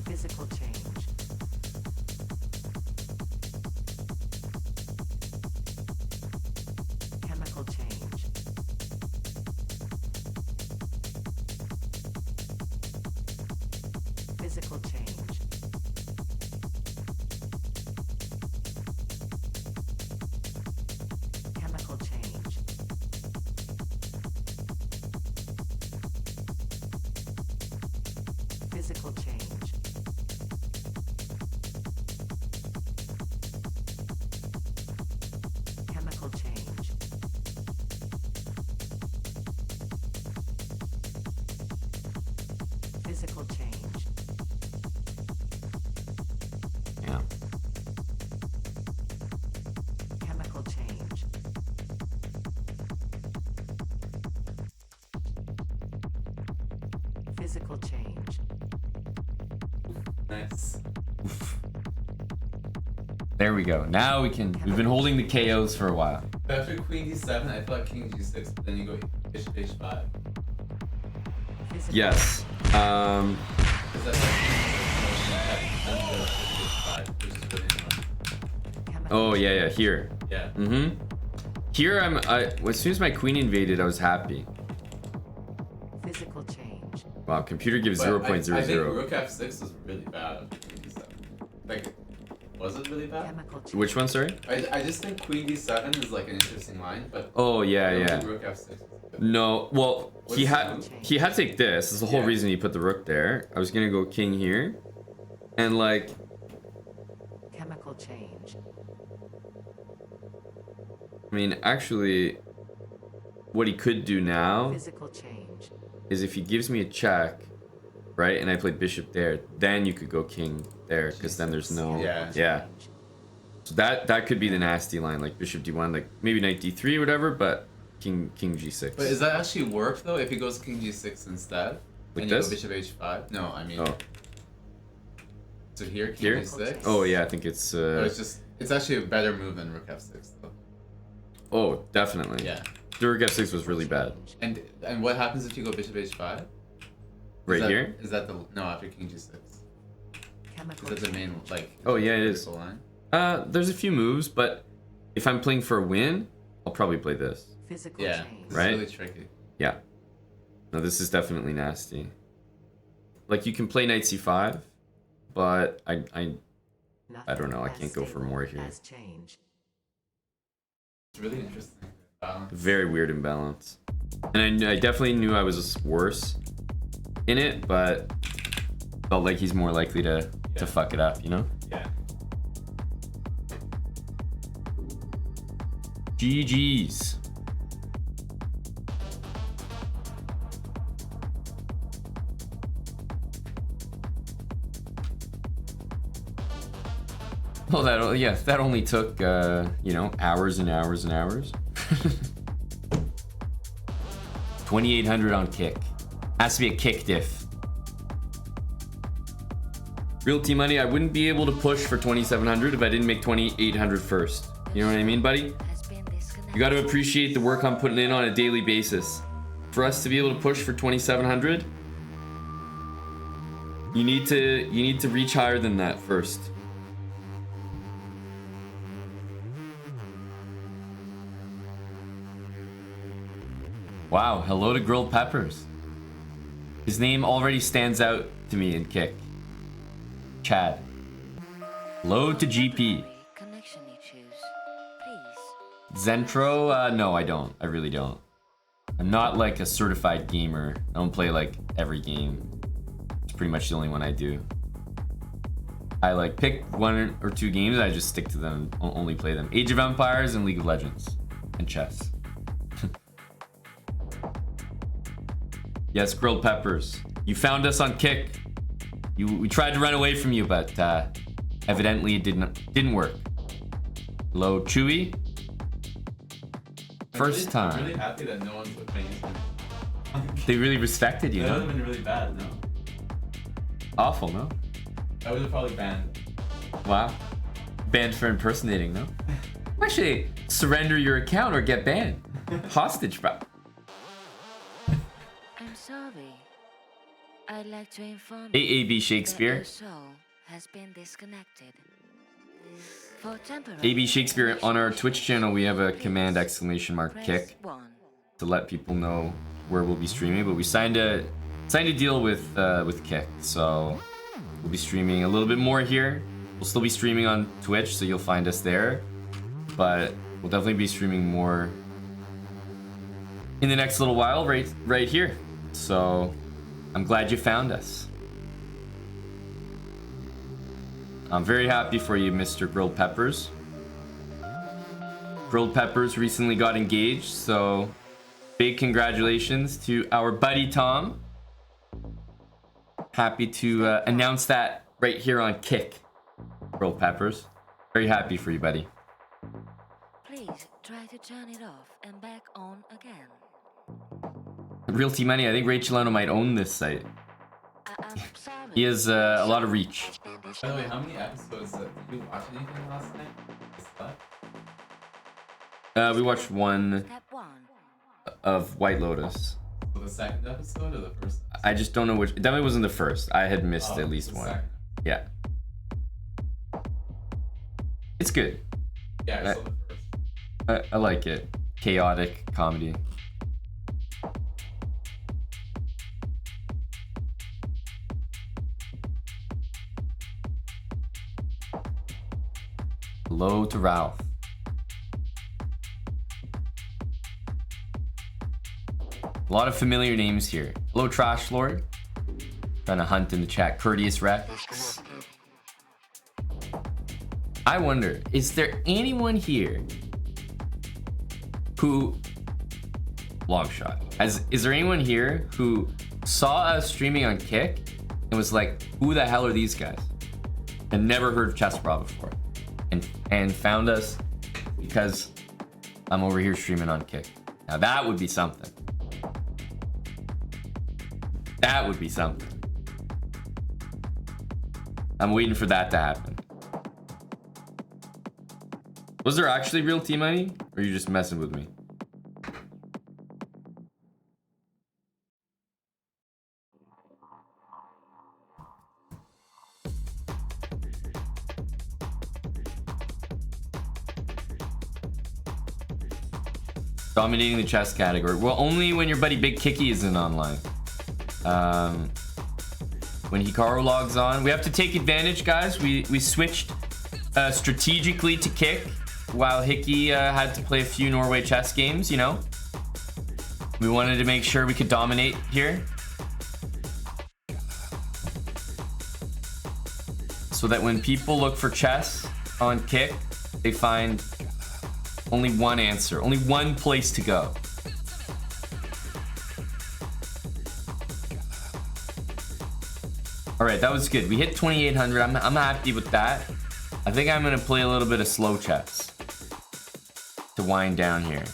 Physical change. Chemical change. Physical change. Chemical change. Physical change. Chemical change. Physical change. Yeah. Chemical change. Physical change. Nice. There we go. Now we can. We've been holding the KOs for a while. But after queen d7, I thought king g6, but then you go bishop h5. Physical Yes. Is that like which is really annoying. chemical Oh yeah. Here. Yeah. Mm-hmm. Here as soon as my queen invaded, I was happy. physical change. Wow. Computer gives But 0.00. I think rook f6 was really bad after queen d7. Like, was it really bad? Chemical change. Which one? Sorry. I just think queen d7 is like an interesting line, but Oh I yeah. don't Yeah. think rook f6 is good. No, well, he What's had to take this. That's the whole Yeah. reason he put the rook there. I was gonna go king here, and like, Chemical change. I mean, actually, what he could do now Physical change. is if he gives me a check, right, and I play bishop there, then you could go king there, because then there's no, Yeah. yeah. So that could be the nasty line, like bishop d1, like maybe knight d3 or whatever, but king g6. But does that actually work though if he goes king g6 instead? Like and this? you go bishop h5? No, I mean. Oh, So here, king here? g6? Oh yeah, I think it's. But it's actually a better move than rook f6 though. Oh, definitely. Yeah. The rook f6 was really bad. And what happens if you go bishop h5? Right here? Is that the no after king g6? Is Chemical that the main change. like? Oh, yeah, it is. vertical line? There's a few moves, but if I'm playing for a win, I'll probably play this. Physical Yeah, change. this Right? is really tricky. Yeah. No, this is definitely nasty. Like, you can play knight c5, but I don't know, I Nothing can't go as for stable more here. as change. It's really interesting. Balance. Very weird imbalance. And I definitely knew I was worse in it, but felt like he's more likely to fuck it up, you know? Yeah. GG's. Well, that only took, hours and hours and hours. 2,800 on kick. Has to be a kick diff. Real T money, I wouldn't be able to push for 2,700 if I didn't make 2,800 first. You know what I mean, buddy? You got to appreciate the work I'm putting in on a daily basis. For us to be able to push for 2,700, you need to reach higher than that first. Wow, hello to Grilled Peppers. His name already stands out to me in kick. Chad. Hello to GP. Connection issues. Please. Zentro, no, I don't. I really don't. I'm not like a certified gamer. I don't play like every game. It's pretty much the only one I do. I like pick one or two games, I just stick to them, only play them. Age of Empires and League of Legends. And chess. Yes, Grilled Peppers. You found us on Kick. We tried to run away from you, but evidently it didn't work. Hello, Chewy. First time. I'm really happy that no one's with me. They really respected you, That would no? have been really bad, no? Awful, no? I would have probably banned. Wow. Banned for impersonating, no? Actually, surrender your account or get banned. Hostage, bro. I'm sorry. I'd like to inform AAB Shakespeare. that your soul has been disconnected. For temporary AB Shakespeare, on our Twitch channel, we have a command exclamation mark kick to let people know where we'll be streaming. But we signed a deal with Kick, so we'll be streaming a little bit more here. We'll still be streaming on Twitch, so you'll find us there. But we'll definitely be streaming more in the next little while, right here. So I'm glad you found us. I'm very happy for you, Mr. Grilled Peppers. Grilled Peppers recently got engaged, so big congratulations to our buddy Tom. Happy to announce that right here on Kick. Grilled Peppers. Very happy for you, buddy. Please try to turn it off and back on again. Realty Money, I think Ray Chileno might own this site. He has a lot of reach. By the way, how many episodes did you watch anything last night? We watched one of White Lotus. So the second episode or the first? I just don't know which. It definitely wasn't the first. I had missed at least one. Second. Yeah. It's good. Yeah, I saw the first. I like it. Chaotic comedy. Hello to Ralph. A lot of familiar names here. Hello, Trash Lord. Trying to hunt in the chat. Courteous Rex. I wonder, is there anyone here who... Long shot. Is there anyone here who saw us streaming on Kick and was like, who the hell are these guys? And never heard of chessbrah before. And found us because I'm over here streaming on Kick. Now that would be something. That would be something. I'm waiting for that to happen. Was there actually real team money? Or are you just messing with me? Dominating the chess category. Well, only when your buddy Big Kiki isn't online. When Hikaru logs on, we have to take advantage, guys. We switched strategically to Kick while Hickey had to play a few Norway chess games, you know. We wanted to make sure we could dominate here. So that when people look for chess on Kick, they find only one answer, only one place to go. All right, that was good. We hit 2,800. I'm happy with that. I think I'm gonna play a little bit of slow chess to wind down here.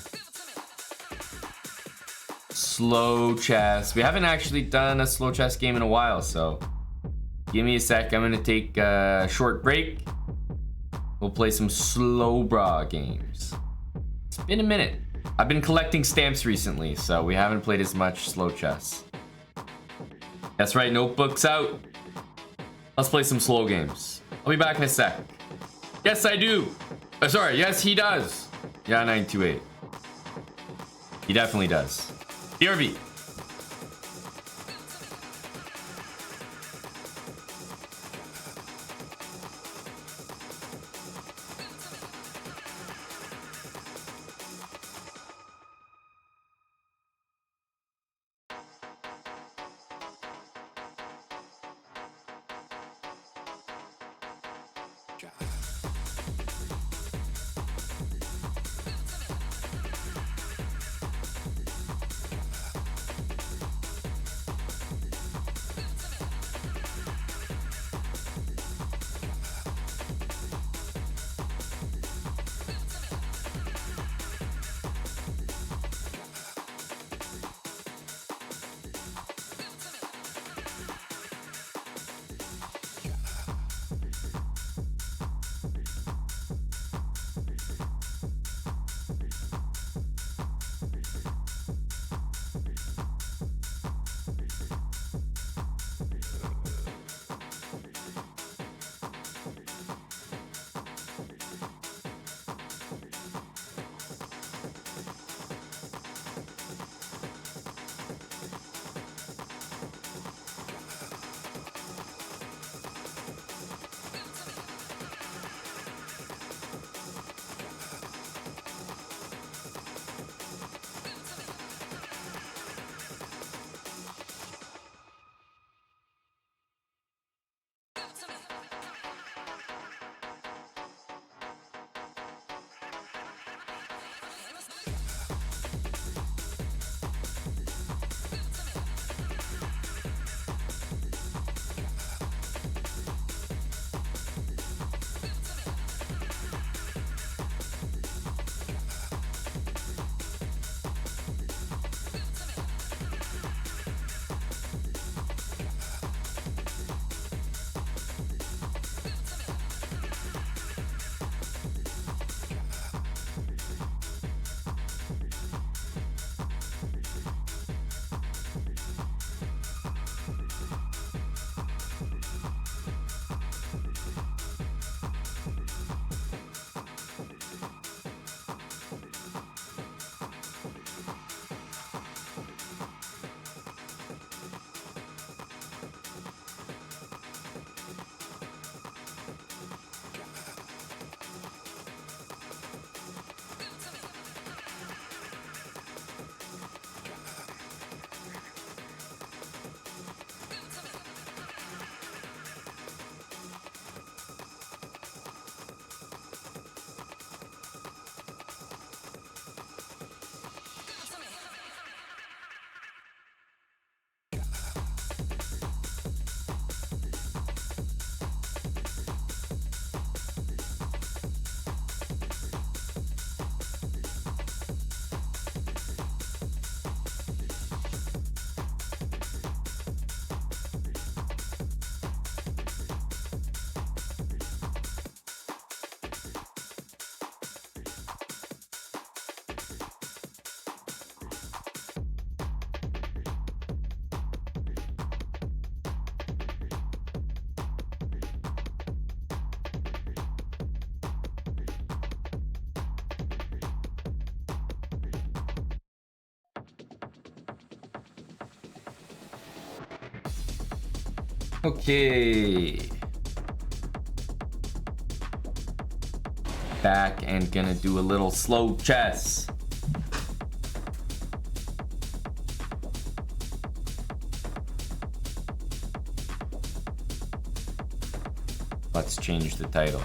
Slow chess. We haven't actually done a slow chess game in a while, so give me a sec. I'm gonna take a short break. We'll play some SlowBrah games. It's been a minute. I've been collecting stamps recently, so we haven't played as much slow chess. That's right, notebook's out. Let's play some slow games. I'll be back in a sec. Yes, I do. Sorry, yes, he does. Yeah, 928. He definitely does. BRB. Okay. Back and gonna do a little slow chess. Let's change the title.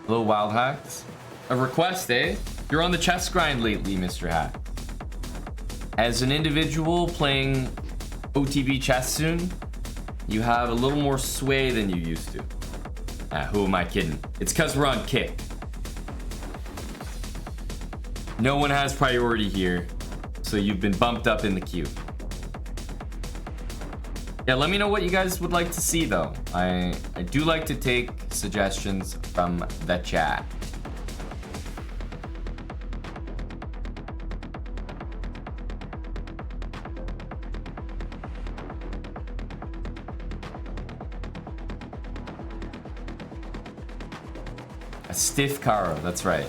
Hello, Wild Hacks. A request, eh? You're on the chess grind lately, Mr. Hack. As an individual playing OTB chess soon, you have a little more sway than you used to. Who am I kidding? It's because we're on kick. No one has priority here, so you've been bumped up in the queue. Yeah, let me know what you guys would like to see, though. I do like to take suggestions from the chat. A stiff Caro, that's right.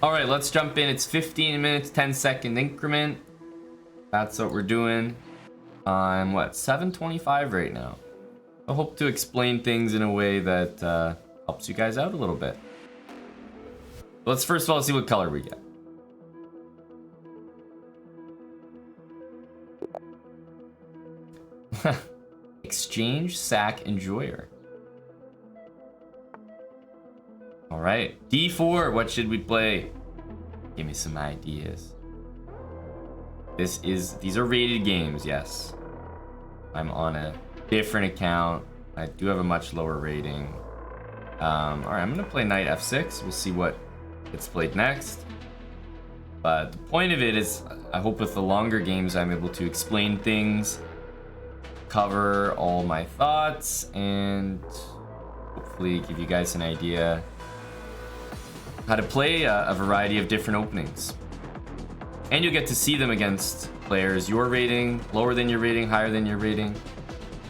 All right, let's jump in. It's 15 minutes, 10-second increment. That's what we're doing. I'm what, 7:25 right now. I hope to explain things in a way that helps you guys out a little bit. Let's first of all see what color we get. Exchange, sack, enjoyer. All right, D4. What should we play? Give me some ideas. These are rated games, yes. I'm on a different account. I do have a much lower rating. All right, I'm gonna play knight f6. We'll see what gets played next. But the point of it is, I hope with the longer games, I'm able to explain things, cover all my thoughts, and hopefully give you guys an idea how to play a variety of different openings. And you'll get to see them against players your rating, lower than your rating, higher than your rating.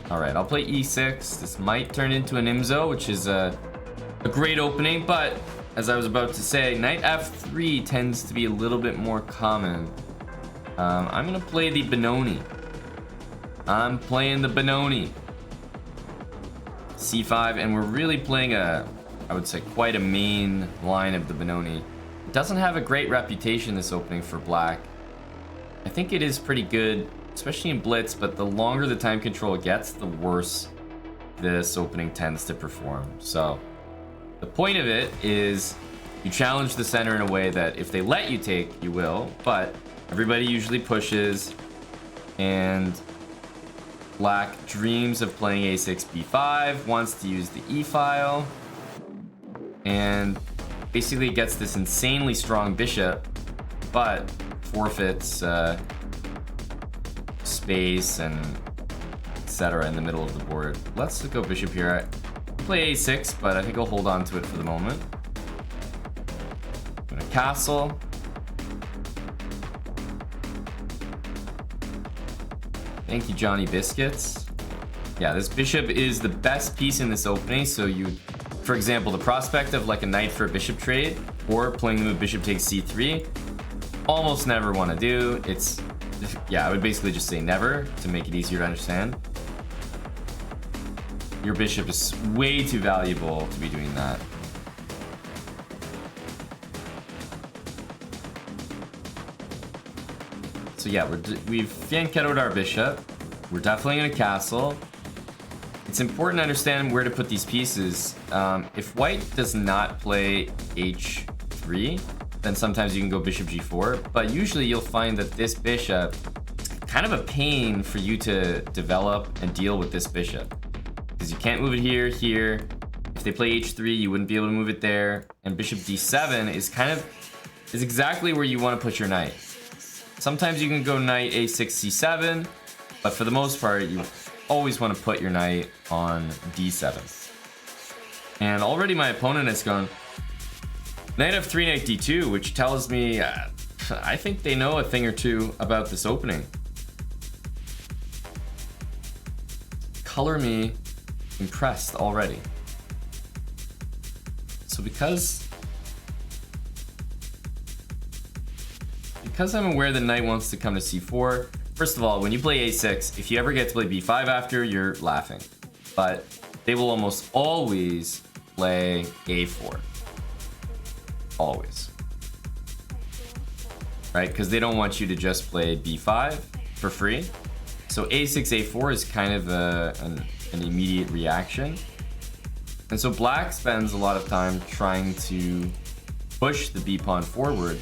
All right, I'll play e6. This might turn into an IMSO, which is a great opening, but as I was about to say, knight f3 tends to be a little bit more common. I'm gonna play the Benoni. I'm playing the Benoni. c5, and we're really playing I would say quite a main line of the Benoni. It doesn't have a great reputation, this opening, for black. I think it is pretty good, especially in blitz, but the longer the time control gets, the worse this opening tends to perform. So the point of it is you challenge the center in a way that if they let you take, you will, but everybody usually pushes, and black dreams of playing a6, b5, wants to use the e-file, and basically gets this insanely strong bishop, but forfeits space and etc. in the middle of the board. Let's go bishop here. I play a6, but I think I'll hold on to it for the moment. I'm gonna castle. Thank you, Johnny Biscuits. Yeah, this bishop is the best piece in this opening, so you, for example, the prospect of like a knight for a bishop trade or playing the move bishop takes c3, almost never want to do. It's, yeah, I would basically just say never to make it easier to understand. Your bishop is way too valuable to be doing that. So yeah, we've fianchettoed our bishop. We're definitely gonna castle. It's important to understand where to put these pieces. If white does not play h3, then sometimes you can go bishop g4, but usually you'll find that this bishop is kind of a pain for you to develop and deal with this bishop, because you can't move it here. If they play h3, you wouldn't be able to move it there, and bishop d7 is exactly where you want to put your knight. Sometimes you can go knight a6, c7, but for the most part, always want to put your knight on d7. And already my opponent has gone knight f3, knight d2, which tells me I think they know a thing or two about this opening. Color me impressed already. So because I'm aware the knight wants to come to c4, first of all, when you play a6, if you ever get to play b5 after, you're laughing. But they will almost always play a4. Always. Right? Because they don't want you to just play b5 for free. So a6, a4 is kind of an immediate reaction. And so black spends a lot of time trying to push the b pawn forward.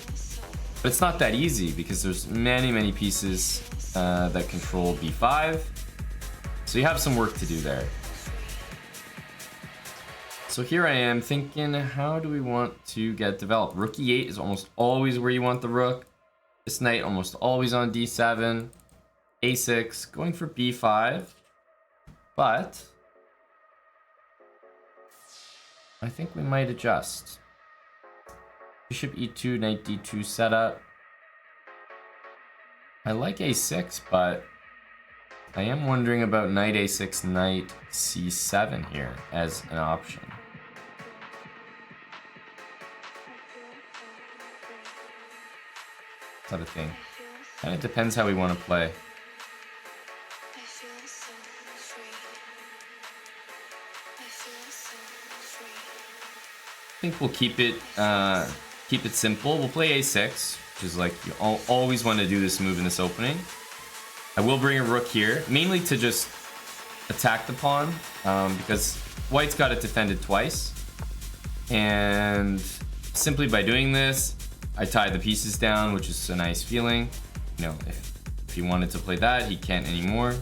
But it's not that easy because there's many pieces that control b5. So you have some work to do there. So here I am thinking, how do we want to get developed? Rook e8 is almost always where you want the rook. This knight almost always on d7. a6, going for b5. But I think we might adjust. Bishop e2, knight d2 setup. I like a6, but I am wondering about knight a6, knight c7 here as an option. Type of thing. Kind of depends how we want to play. I think we'll keep it simple. We'll play a6, which is like you always want to do this move in this opening. I will bring a rook here, mainly to just attack the pawn, because white's got it defended twice, and simply by doing this, I tie the pieces down, which is a nice feeling. You know, if he wanted to play that, he can't anymore.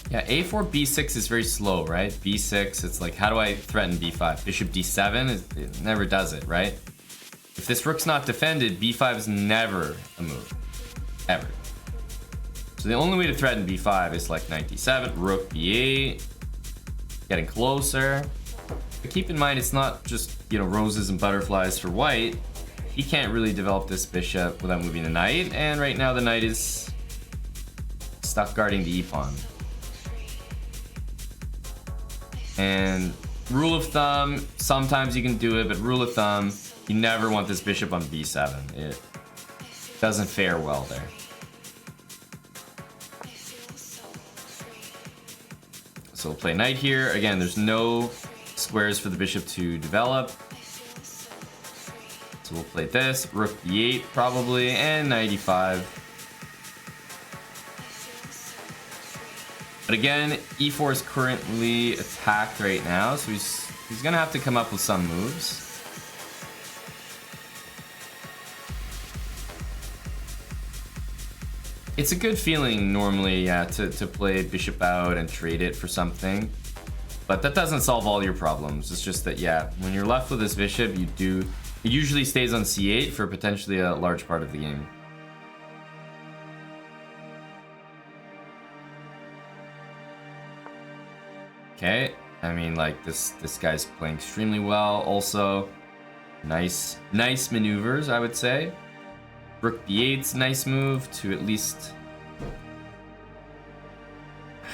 Yeah, a4, b6 is very slow, right? b6, it's like, how do I threaten b5? Bishop d7, it never does it, right? If this rook's not defended, b5 is never a move, ever. So the only way to threaten b5 is like knight d7, rook b8, getting closer. But keep in mind, it's not just, you know, roses and butterflies for white. He can't really develop this bishop without moving the knight, and right now the knight is stuck guarding the e-pawn. And rule of thumb, sometimes you can do it, but rule of thumb, you never want this bishop on b7. It doesn't fare well there. So we'll play knight here. Again, there's no squares for the bishop to develop. So we'll play this, rook b8 probably, and knight e5. But again, e4 is currently attacked right now, so he's gonna have to come up with some moves. It's a good feeling normally, yeah, to play bishop out and trade it for something. But that doesn't solve all your problems. It's just that, yeah, when you're left with this bishop, it usually stays on c8 for potentially a large part of the game. Okay, I mean, like, this guy's playing extremely well. Also, nice maneuvers, I would say. Rook b8's nice move to at least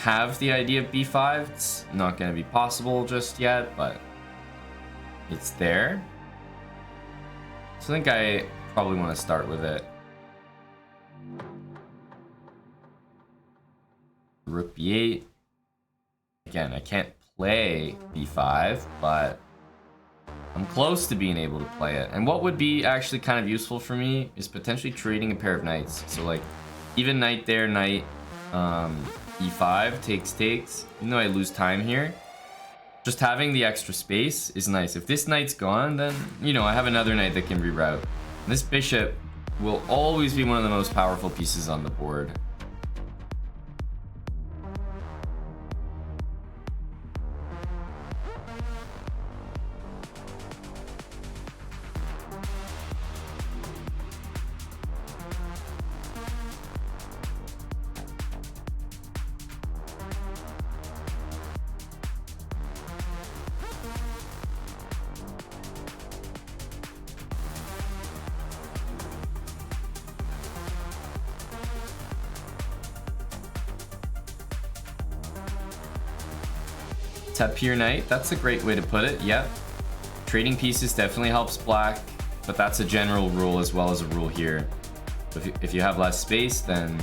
have the idea of b5. It's not going to be possible just yet, but it's there. So I think I probably want to start with it. Rook b8. Again, I can't play b5, but I'm close to being able to play it. And what would be actually kind of useful for me is potentially trading a pair of knights. So like, even knight there, knight e5 takes. Even though I lose time here, just having the extra space is nice. If this knight's gone, then, you know, I have another knight that can reroute. And this bishop will always be one of the most powerful pieces on the board. Tapir Knight, that's a great way to put it. Yep. Trading pieces definitely helps black, but that's a general rule as well as a rule here. If you have less space, then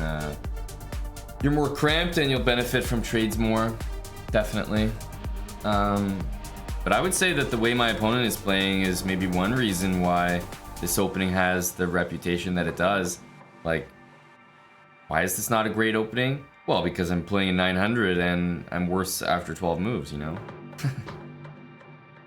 you're more cramped and you'll benefit from trades more. Definitely. But I would say that the way my opponent is playing is maybe one reason why this opening has the reputation that it does. Like, why is this not a great opening? Well, because I'm playing a 900 and I'm worse after 12 moves, you know?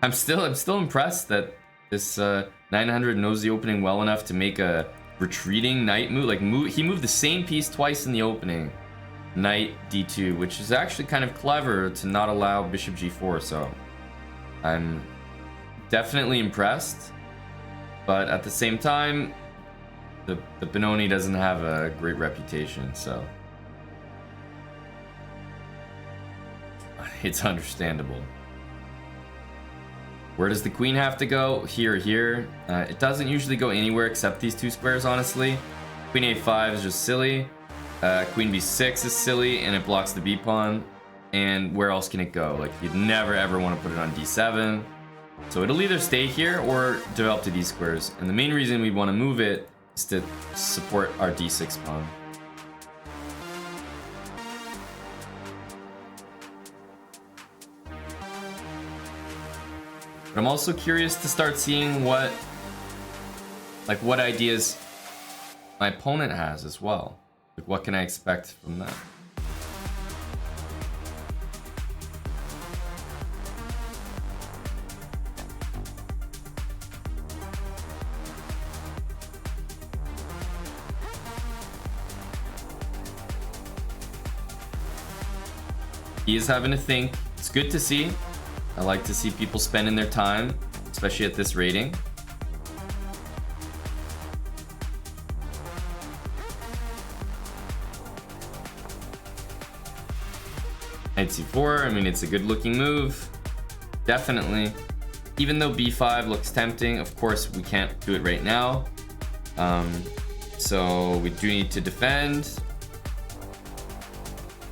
I'm still impressed that this 900 knows the opening well enough to make a retreating knight move. Like, he moved the same piece twice in the opening. Knight d2, which is actually kind of clever to not allow bishop g4, so I'm definitely impressed. But at the same time, the Benoni doesn't have a great reputation, so it's understandable. Where does the queen have to go? Here, here. It doesn't usually go anywhere except these two squares, honestly. Queen a5 is just silly. Queen b6 is silly, and it blocks the b pawn. And where else can it go? Like, you'd never ever want to put it on d7. So it'll either stay here or develop to these squares. And the main reason we want to move it is to support our d6 pawn. But I'm also curious to start seeing what ideas my opponent has as well. Like, what can I expect from that? He is having to think. It's good to see. I like to see people spending their time, especially at this rating. Knight c4, I mean, it's a good looking move. Definitely. Even though b5 looks tempting, of course we can't do it right now. So we do need to defend.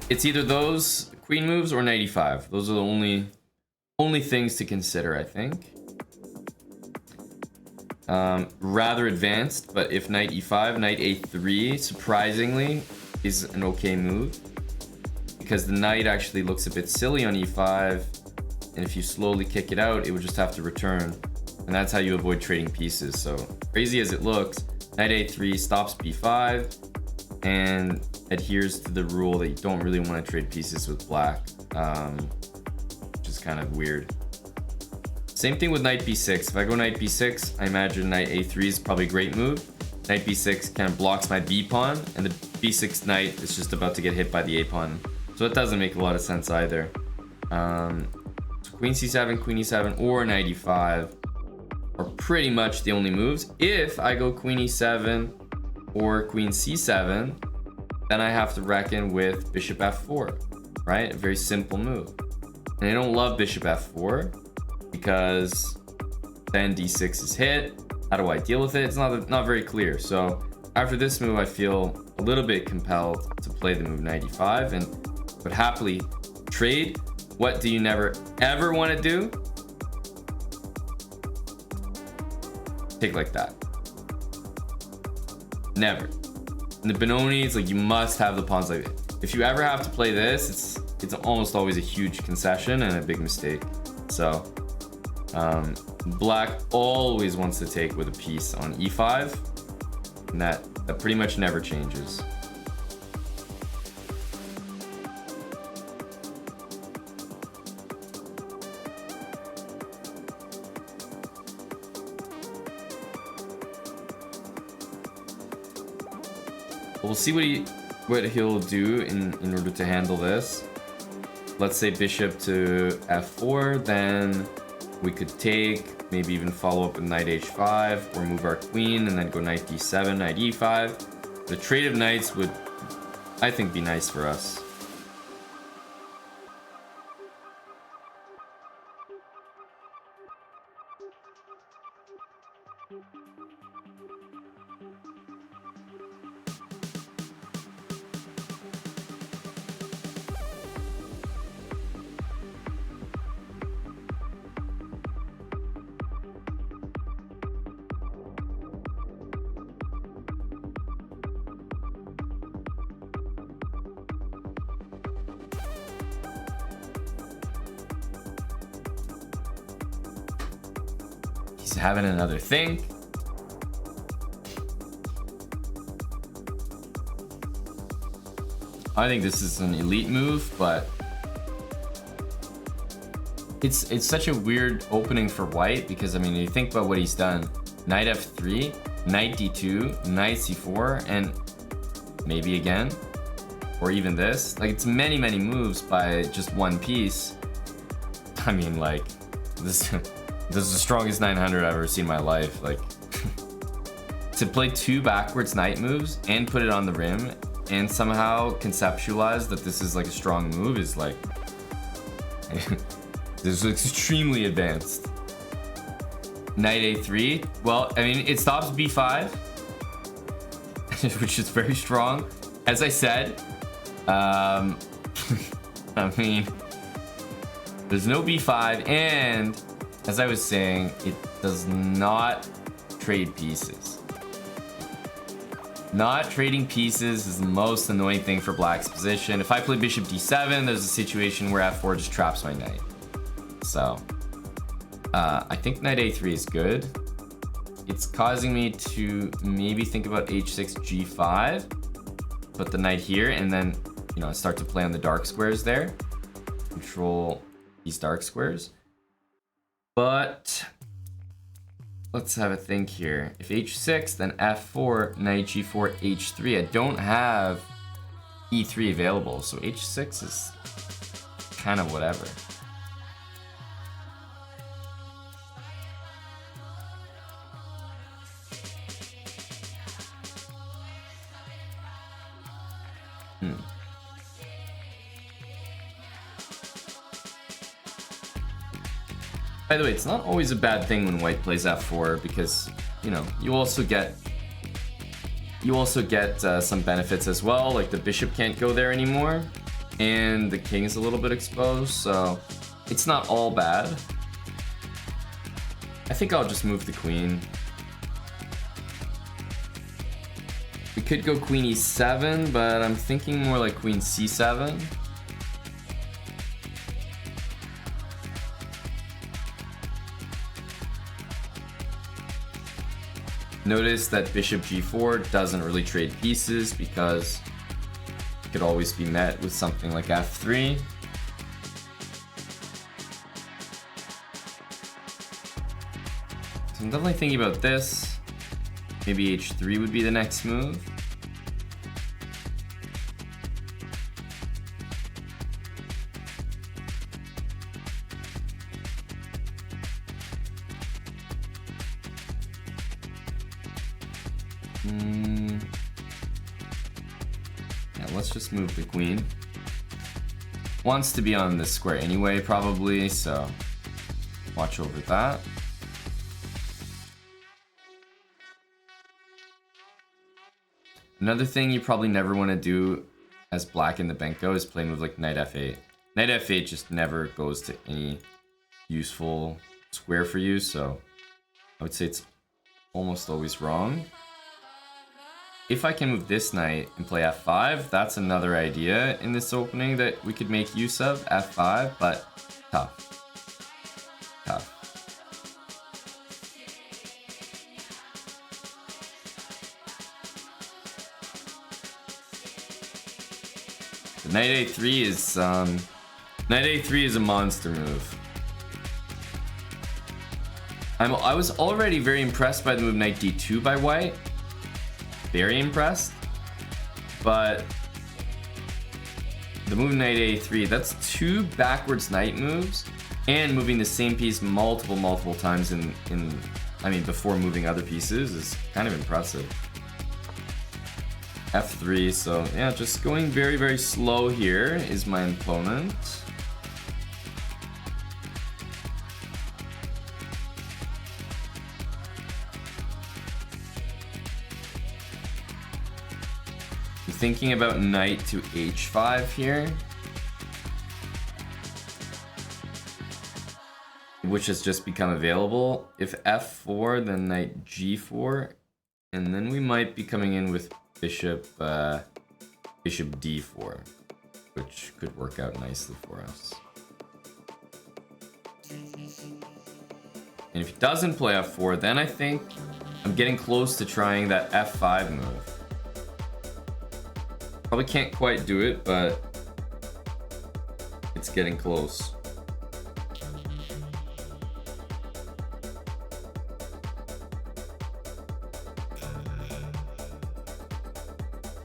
It's either those queen moves or knight e5. Those are the only things to consider, I think. Rather advanced, but if knight e5, knight a3, surprisingly, is an okay move. Because the knight actually looks a bit silly on e5, and if you slowly kick it out, it would just have to return. And that's how you avoid trading pieces. So, crazy as it looks, knight a3 stops b5, and adheres to the rule that you don't really want to trade pieces with black. Which is kind of weird. Same thing with knight b6. If I go knight b6, I imagine knight a3 is probably a great move. Knight b6 kind of blocks my b pawn, and the b6 knight is just about to get hit by the a pawn. So it doesn't make a lot of sense either. So queen c7, queen e7, or knight e5 are pretty much the only moves. If I go queen e7 or queen c7, then I have to reckon with bishop f4, right? A very simple move. And I don't love bishop f4 because then d6 is hit. How do I deal with it? It's not very clear. So after this move, I feel a little bit compelled to play the move knight e5 and would happily trade. What do you never ever want to do? Take like that. Never. In the Benoni, it's like you must have the pawns like this. If you ever have to play this, it's almost always a huge concession and a big mistake. So black always wants to take with a piece on e5, and that pretty much never changes. We'll see what he'll do in order to handle this. Let's say bishop to f4, then we could take, maybe even follow up with knight h5, or move our queen and then go knight d7, knight e5. The trade of knights would, I think, be nice for us. Just having another think. I think this is an elite move, but it's such a weird opening for white because I mean, you think about what he's done: knight f3, knight d2, knight c4, and maybe again, or even this. Like, it's many moves by just one piece. I mean, like, this is the strongest 900 I've ever seen in my life. Like, to play 2 backwards knight moves and put it on the rim and somehow conceptualize that this is like a strong move is like this is extremely advanced. Knight a3. Well, I mean, it stops b5, which is very strong. As I said, I mean, there's no b5, and as I was saying, it does not trade pieces. Not trading pieces is the most annoying thing for black's position. If I play bishop d7, there's a situation where f4 just traps my knight. So, I think knight a3 is good. It's causing me to maybe think about h6, g5. Put the knight here, and then, you know, start to play on the dark squares there. Control these dark squares. But let's have a think here. If h6, then f4, knight g4, h3. I don't have e3 available, so h6 is kind of whatever. By the way, it's not always a bad thing when white plays f4 because, you know, you also get some benefits as well, like the bishop can't go there anymore and the king is a little bit exposed, so it's not all bad. I think I'll just move the queen. We could go queen e7, but I'm thinking more like queen c7. Notice that bishop g4 doesn't really trade pieces because it could always be met with something like f3. So I'm definitely thinking about this. Maybe h3 would be the next move. Yeah, let's just move the queen. Wants to be on this square anyway, probably, so watch over that. Another thing you probably never want to do as black in the Benko is play a move like knight f8. Knight f8 just never goes to any useful square for you, so I would say it's almost always wrong. If I can move this knight and play f5, that's another idea in this opening that we could make use of, f5, but tough. Tough. The knight a3 is a monster move. I was already very impressed by the move knight d2 by white. Very impressed. But the move knight a3, that's 2 backwards knight moves and moving the same piece multiple times I mean before moving other pieces is kind of impressive. f3, so yeah, just going very slow here is my opponent. Thinking about knight to h5 here, which has just become available. If f4, then knight g4, and then we might be coming in with bishop d4, which could work out nicely for us. And if he doesn't play f4, then I think I'm getting close to trying that f5 move. Probably can't quite do it, but it's getting close.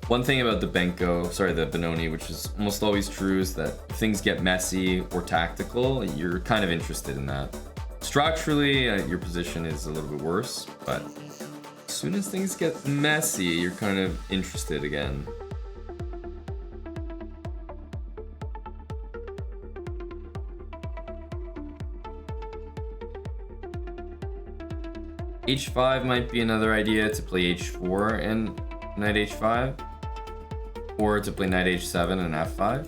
One thing about the Benoni, which is almost always true, is that if things get messy or tactical, you're kind of interested in that. Structurally, your position is a little bit worse, but as soon as things get messy, you're kind of interested again. H5 might be another idea, to play h4 and knight h5. Or to play knight h7 and f5.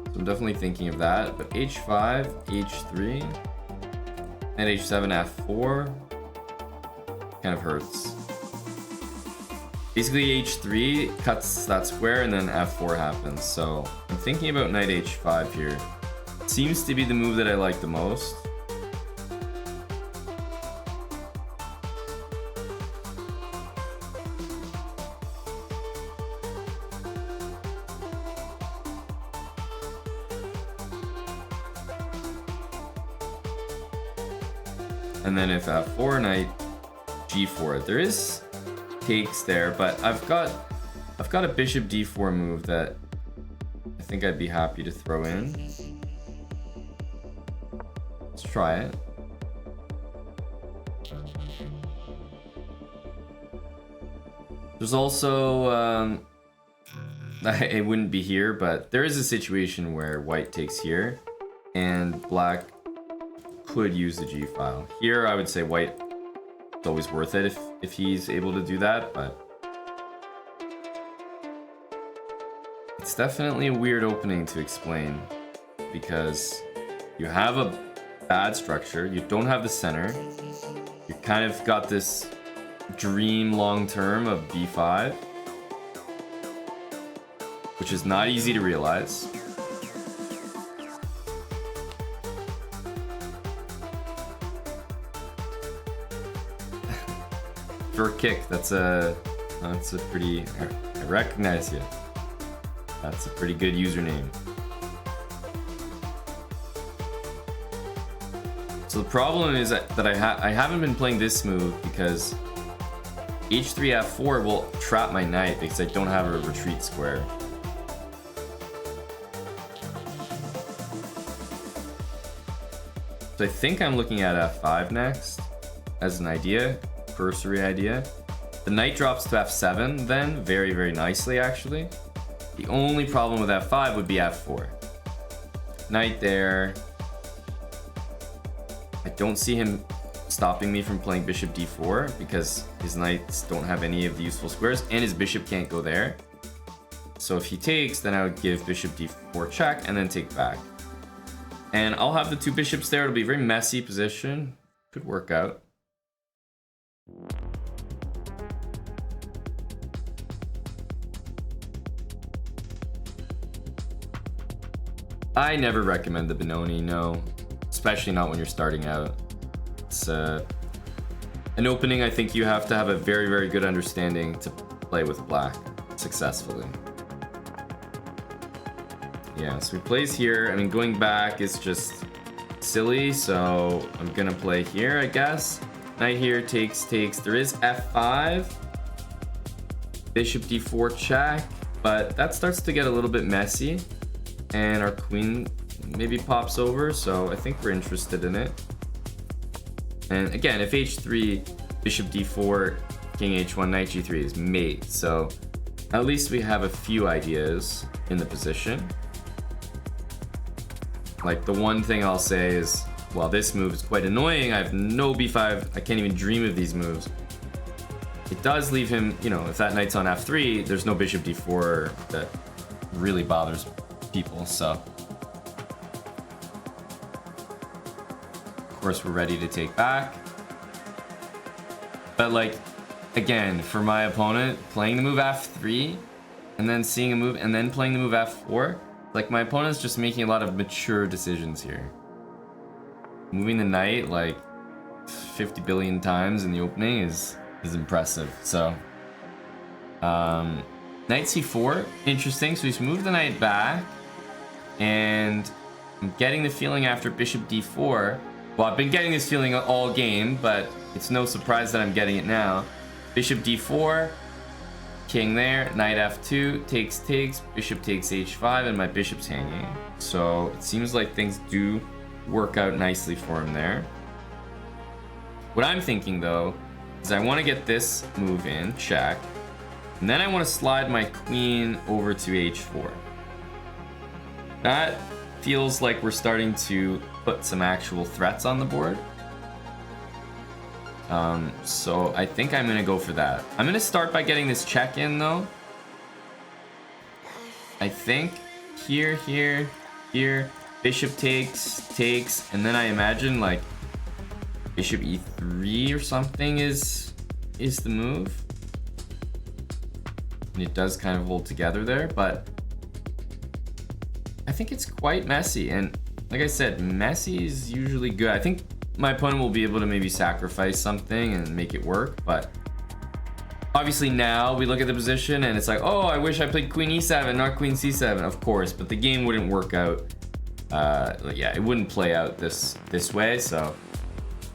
So I'm definitely thinking of that. But h5, h3, knight h7, f4 kind of hurts. Basically h3 cuts that square and then f4 happens. So I'm thinking about knight h5 here. Seems to be the move that I like the most. And then if f4, knight g4, there is takes there, but I've got a bishop d4 move that I think I'd be happy to throw in. Let's try it. There's also it wouldn't be here, but there is a situation where white takes here and black could use the G file. Here I would say white is always worth it if he's able to do that, but it's definitely a weird opening to explain because you have a bad structure, you don't have the center, you kind of got this dream long term of b5, which is not easy to realize. For a kick, that's a pretty, I recognize you. That's a pretty good username. So the problem is that I haven't been playing this move because h3 f4 will trap my knight because I don't have a retreat square. So I think I'm looking at f5 next as an idea. Cursory idea. The knight drops to f7 then, very, very nicely actually. The only problem with f5 would be f4. Knight there. I don't see him stopping me from playing bishop d4 because his knights don't have any of the useful squares and his bishop can't go there. So if he takes, then I would give bishop d4 check and then take back. And I'll have the two bishops there. It'll be a very messy position. Could work out. I never recommend the Benoni, no. Especially not when you're starting out. It's an opening I think you have to have a very, very good understanding to play with black successfully. Yeah, so he plays here. I mean, going back is just silly, so I'm gonna play here, I guess. Knight here takes. There is f5. Bishop d4 check, but that starts to get a little bit messy. And our queen maybe pops over, so I think we're interested in it. And again, if h3, bishop d4, king h1, knight g3 is mate, so at least we have a few ideas in the position. Like the one thing I'll say is, while this move is quite annoying, I have no b5, I can't even dream of these moves. It does leave him, you know, if that knight's on f3, there's no bishop d4 that really bothers people, so. Of course, we're ready to take back. But like, again, for my opponent, playing the move f3, and then seeing a move, and then playing the move f4, like my opponent's just making a lot of mature decisions here. moving the knight like 50 billion times in the opening is impressive. So knight c4, interesting. So he's moved the knight back, and I'm getting the feeling after bishop d4. Well, I've been getting this feeling all game, but it's no surprise that I'm getting it now. Bishop d4, king there, knight f2, takes, bishop takes h5, and my bishop's hanging. So it seems like things do work out nicely for him there. What I'm thinking though is I want to get this move in, check, and then I want to slide my queen over to h4. That feels like we're starting to put some actual threats on the board. So I think I'm gonna go for that. I'm gonna start by getting this check in though. I think here, bishop takes, and then I imagine like bishop e3 or something is the move. And it does kind of hold together there, but I think it's quite messy. And like I said, messy is usually good. I think my opponent will be able to maybe sacrifice something and make it work, but obviously now we look at the position and it's like, oh, I wish I played queen e7, not queen c7, of course, but the game wouldn't work out. Yeah, it wouldn't play out this way, so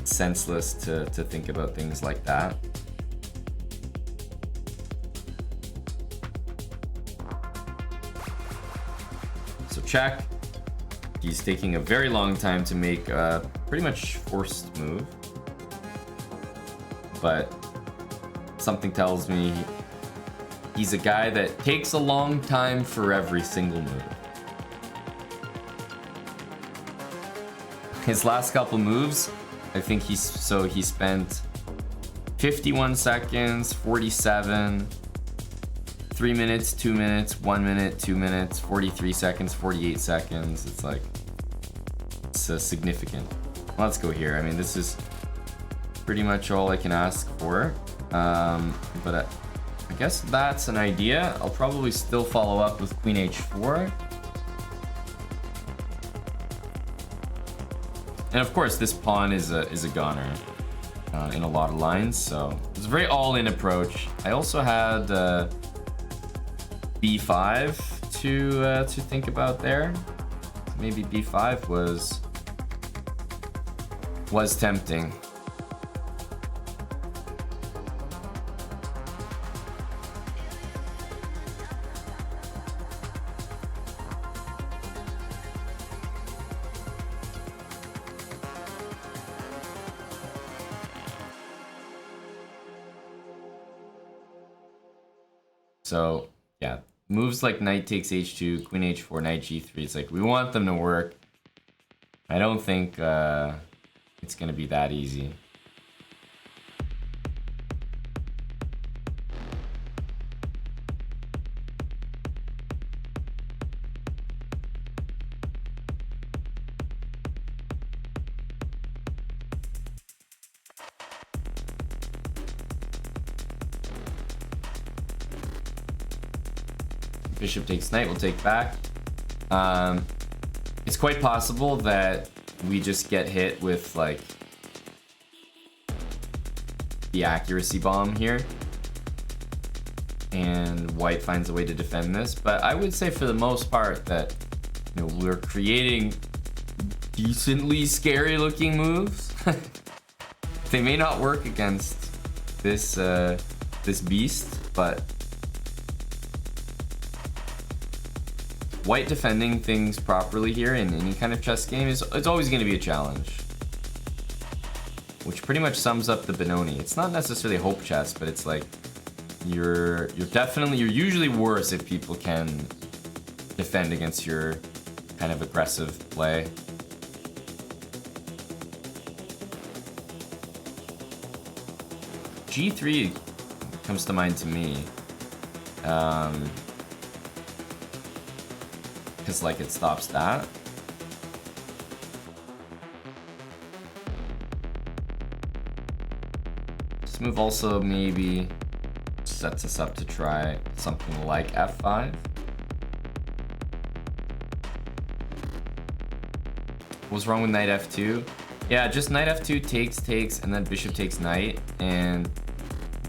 it's senseless to think about things like that. So check. He's taking a very long time to make a pretty much forced move. But something tells me he's a guy that takes a long time for every single move. His last couple moves, I think he spent 51 seconds, 47, 3 minutes, 2 minutes, 1 minute, 2 minutes, 43 seconds, 48 seconds. It's like, it's significant. Let's go here. I mean, this is pretty much all I can ask for. But I guess that's an idea. I'll probably still follow up with queen h4. And of course, this pawn is a goner in a lot of lines. So it's a very all-in approach. I also had b5 to think about there. Maybe b5 was tempting. So yeah, moves like knight takes h2, queen h4, knight g3, it's like we want them to work. I don't think it's gonna be that easy. Bishop takes knight, we'll take back. It's quite possible that we just get hit with like the accuracy bomb here, and white finds a way to defend this. But I would say for the most part that, you know, we're creating decently scary looking moves. They may not work against this this beast, but white defending things properly here in any kind of chess game it's always going to be a challenge. Which pretty much sums up the Benoni. It's not necessarily hope chess, but it's like you're usually worse if people can defend against your kind of aggressive play. G3 comes to mind to me. Because like it stops that. This move also maybe sets us up to try something like f5. What's wrong with knight f2? Yeah, just knight f2 takes, and then bishop takes knight, and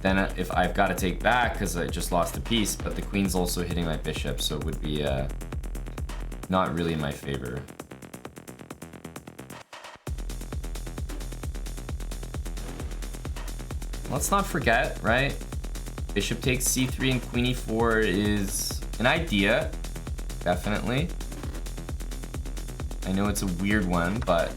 then if I've got to take back because I just lost a piece, but the queen's also hitting my bishop, so it would be not really in my favor. Let's not forget, right? Bishop takes c3 and queen e4 is an idea, definitely. I know it's a weird one, but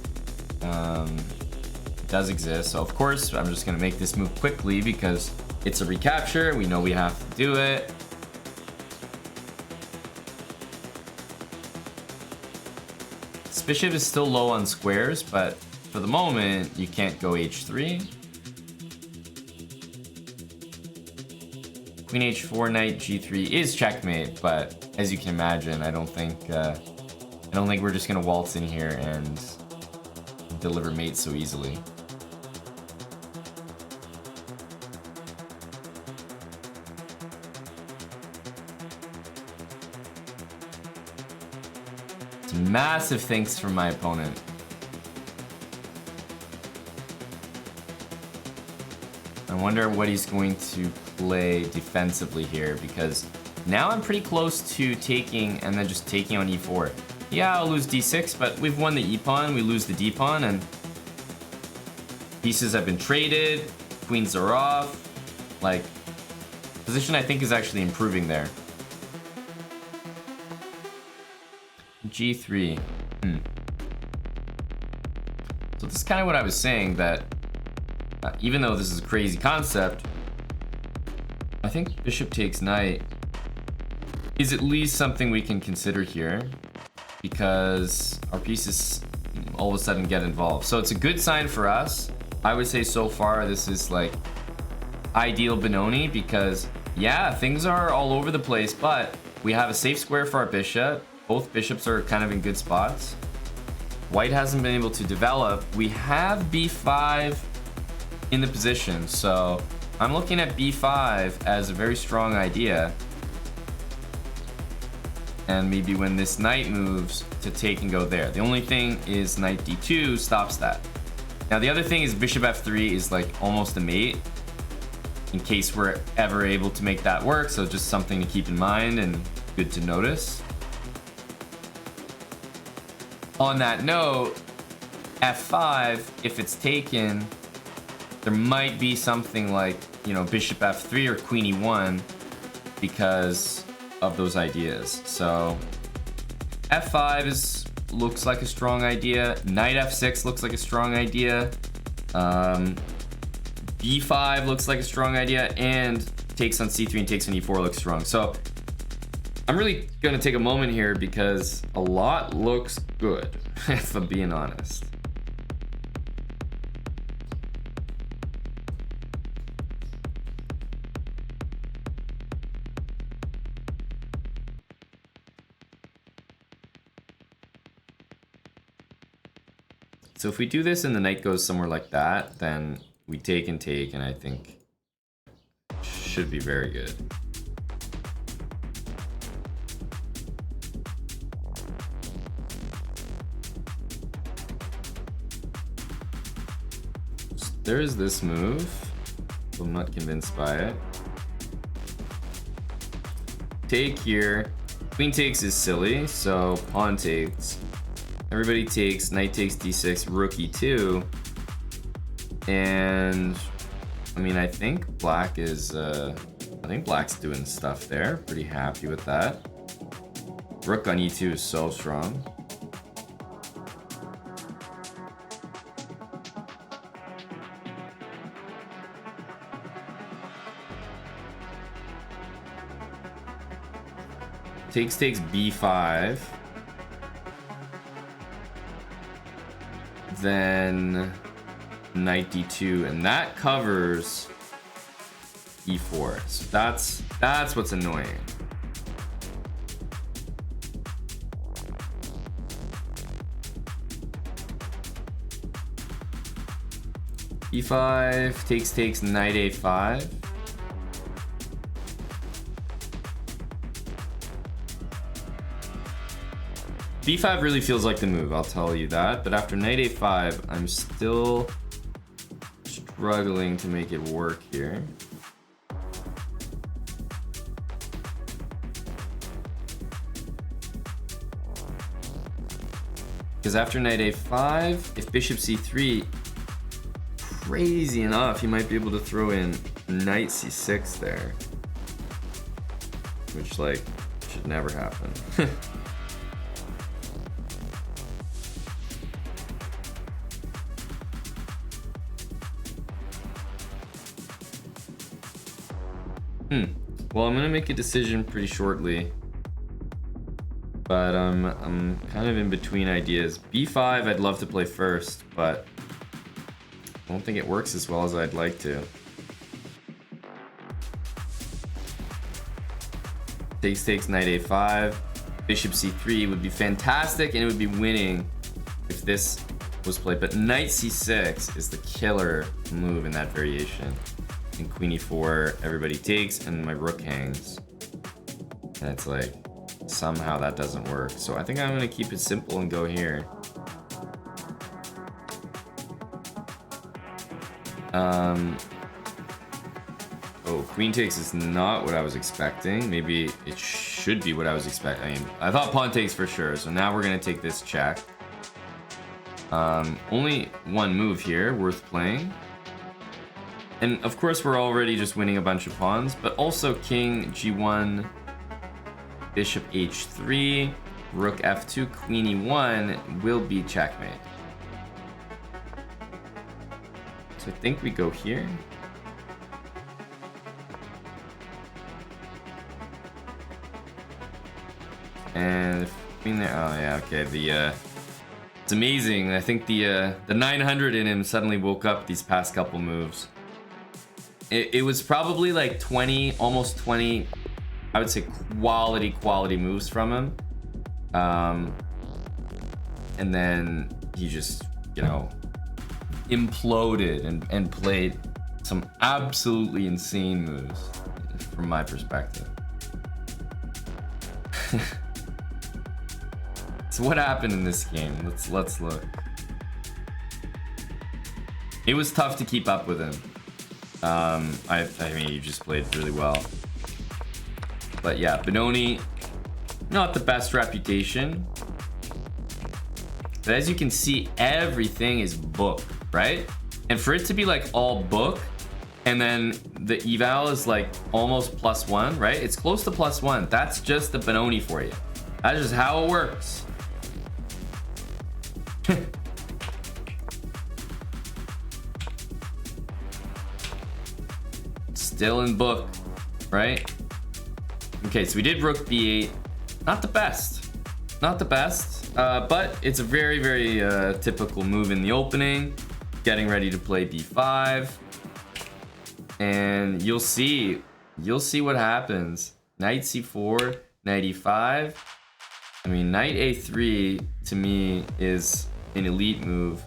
it does exist. So of course, I'm just gonna make this move quickly because it's a recapture. We know we have to do it. This bishop is still low on squares, but for the moment, you can't go h3. Queen h4, knight g3 is checkmate, but as you can imagine, I don't think we're just gonna waltz in here and deliver mate so easily. It's massive thanks from my opponent. I wonder what he's going to play defensively here, because now I'm pretty close to taking and then just taking on e4. Yeah, I'll lose d6, but we've won the e pawn, we lose the d pawn, and pieces have been traded, queens are off. Like, position I think is actually improving there. g3. So this is kind of what I was saying, that even though this is a crazy concept, I think bishop takes knight is at least something we can consider here, because our pieces all of a sudden get involved. So it's a good sign for us. I would say so far this is like ideal Benoni, because yeah, things are all over the place, but we have a safe square for our bishop. Both bishops are kind of in good spots. White hasn't been able to develop. We have b5 in the position, so I'm looking at b5 as a very strong idea. And maybe when this knight moves, to take and go there. The only thing is knight d2 stops that. Now the other thing is bishop f3 is like almost a mate, in case we're ever able to make that work, so just something to keep in mind and good to notice. On that note, f5, if it's taken, there might be something like, you know, bishop f3 or queen e1 because of those ideas. So f5 looks like a strong idea. Knight f6 looks like a strong idea. b5 looks like a strong idea, and takes on c3 and takes on e4 looks strong. So I'm really gonna take a moment here because a lot looks good, if I'm being honest. So if we do this and the knight goes somewhere like that, then we take, and I think should be very good. So there's this move. I'm not convinced by it. Take here. Queen takes is silly, so pawn takes. Everybody takes, knight takes d6, rook e2. And I mean, I think black is black's doing stuff there. Pretty happy with that. Rook on e2 is so strong. Takes b5. Then knight d2, and that covers e4. So that's what's annoying. e5 takes knight a5. b5 really feels like the move, I'll tell you that. But after knight a5, I'm still struggling to make it work here. Because after knight a5, if bishop c3, crazy enough, he might be able to throw in knight c6 there. Which, like, should never happen. Well, I'm gonna make a decision pretty shortly. But I'm kind of in between ideas. b5 I'd love to play first, but I don't think it works as well as I'd like to. Takes knight a5. Bishop c3 would be fantastic, and it would be winning if this was played. But knight c6 is the killer move in that variation. And queen e4, everybody takes, and my rook hangs. And it's like, somehow that doesn't work. So I think I'm gonna keep it simple and go here. Oh, queen takes is not what I was expecting. Maybe it should be what I was expecting. I mean, I thought pawn takes for sure. So now we're gonna take this check. Only one move here worth playing. And of course we're already just winning a bunch of pawns, but also king g1, bishop h3, rook f2, queen e1 will be checkmate. So I think we go here. And queen there, oh yeah, okay, it's amazing. I think the 900 in him suddenly woke up these past couple moves. It was probably like 20, almost 20, I would say quality moves from him. And then he just, you know, imploded and played some absolutely insane moves from my perspective. So what happened in this game? Let's look. It was tough to keep up with him. I mean, he just played really well. But yeah, Benoni, not the best reputation. But as you can see, everything is book, right? And for it to be like all book, and then the eval is like almost +1, right? It's close to +1. That's just the Benoni for you. That's just how it works. Still in book, right? Okay, so we did rook b8. Not the best. Not the best, but it's a very, very typical move in the opening. Getting ready to play b5. And you'll see what happens. Knight c4, knight e5. I mean, knight a3 to me is an elite move.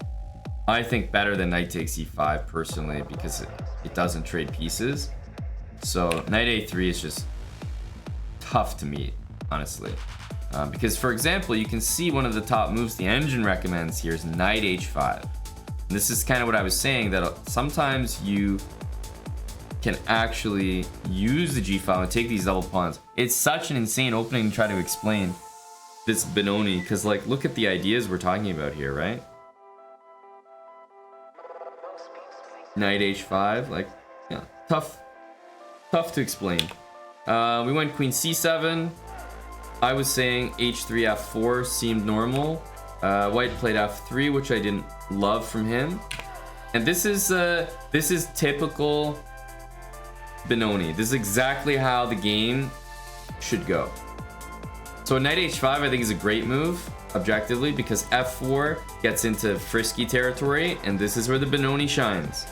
I think better than knight takes e5 personally, because it doesn't trade pieces. So knight a3 is just tough to meet, honestly. Because for example, you can see one of the top moves the engine recommends here is knight h5. And this is kind of what I was saying, that sometimes you can actually use the g-file and take these double pawns. It's such an insane opening to try to explain this Benoni, because like, look at the ideas we're talking about here, right? Knight h5, like, yeah, tough to explain. We went queen c7. I was saying h3 f4 seemed normal. White played f3, which I didn't love from him. And this is typical Benoni. This is exactly how the game should go. So knight h5 I think is a great move objectively, because f4 gets into frisky territory, and this is where the Benoni shines.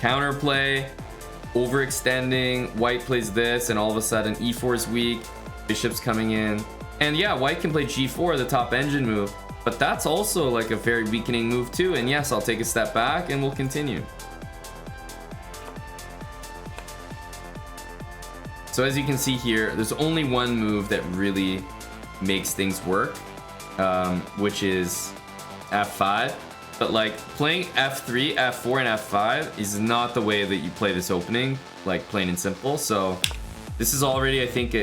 Counterplay, overextending, white plays this, and all of a sudden e4 is weak, bishop's coming in. And yeah, white can play g4, the top engine move, but that's also like a very weakening move too. And yes, I'll take a step back and we'll continue. So as you can see here, there's only one move that really makes things work, which is f5. But like playing f3, f4, and f5 is not the way that you play this opening, like plain and simple. So this is already, I think,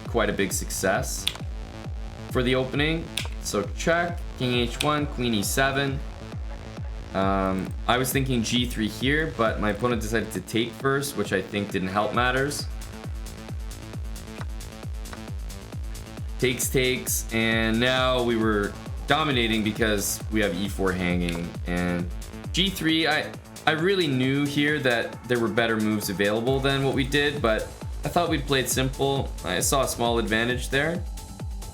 quite a big success for the opening. So check, king h1, queen e7. I was thinking g3 here, but my opponent decided to take first, which I think didn't help matters. Takes, and now we were dominating because we have e4 hanging. And g3, I really knew here that there were better moves available than what we did, but I thought we'd played simple. I saw a small advantage there.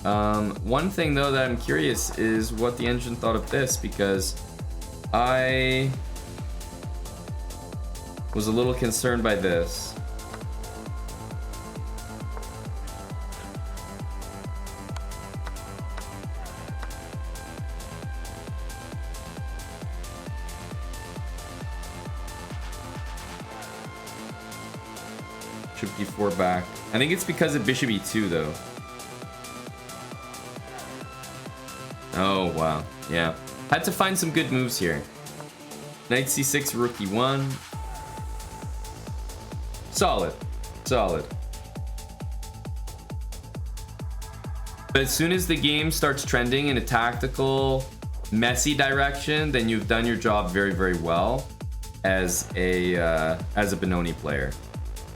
One thing though that I'm curious is what the engine thought of this, because I was a little concerned by this. Bishop d4 back. I think it's because of bishop e2 though. Oh wow, yeah. Had to find some good moves here. Knight c6, rook e1. Solid. But as soon as the game starts trending in a tactical, messy direction, then you've done your job very, very well as a Benoni player.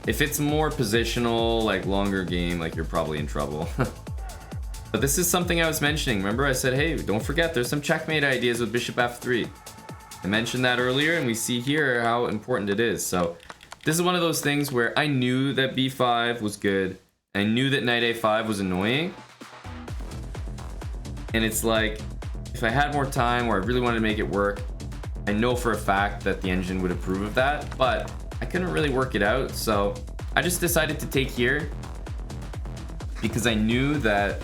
If it's more positional, like longer game, like you're probably in trouble. But this is something I was mentioning. Remember I said, hey, don't forget there's some checkmate ideas with bishop f3. I mentioned that earlier, and we see here how important it is. So this is one of those things where I knew that b5 was good. I knew that knight a5 was annoying. And it's like, if I had more time or I really wanted to make it work, I know for a fact that the engine would approve of that, but I couldn't really work it out. So I just decided to take here because I knew that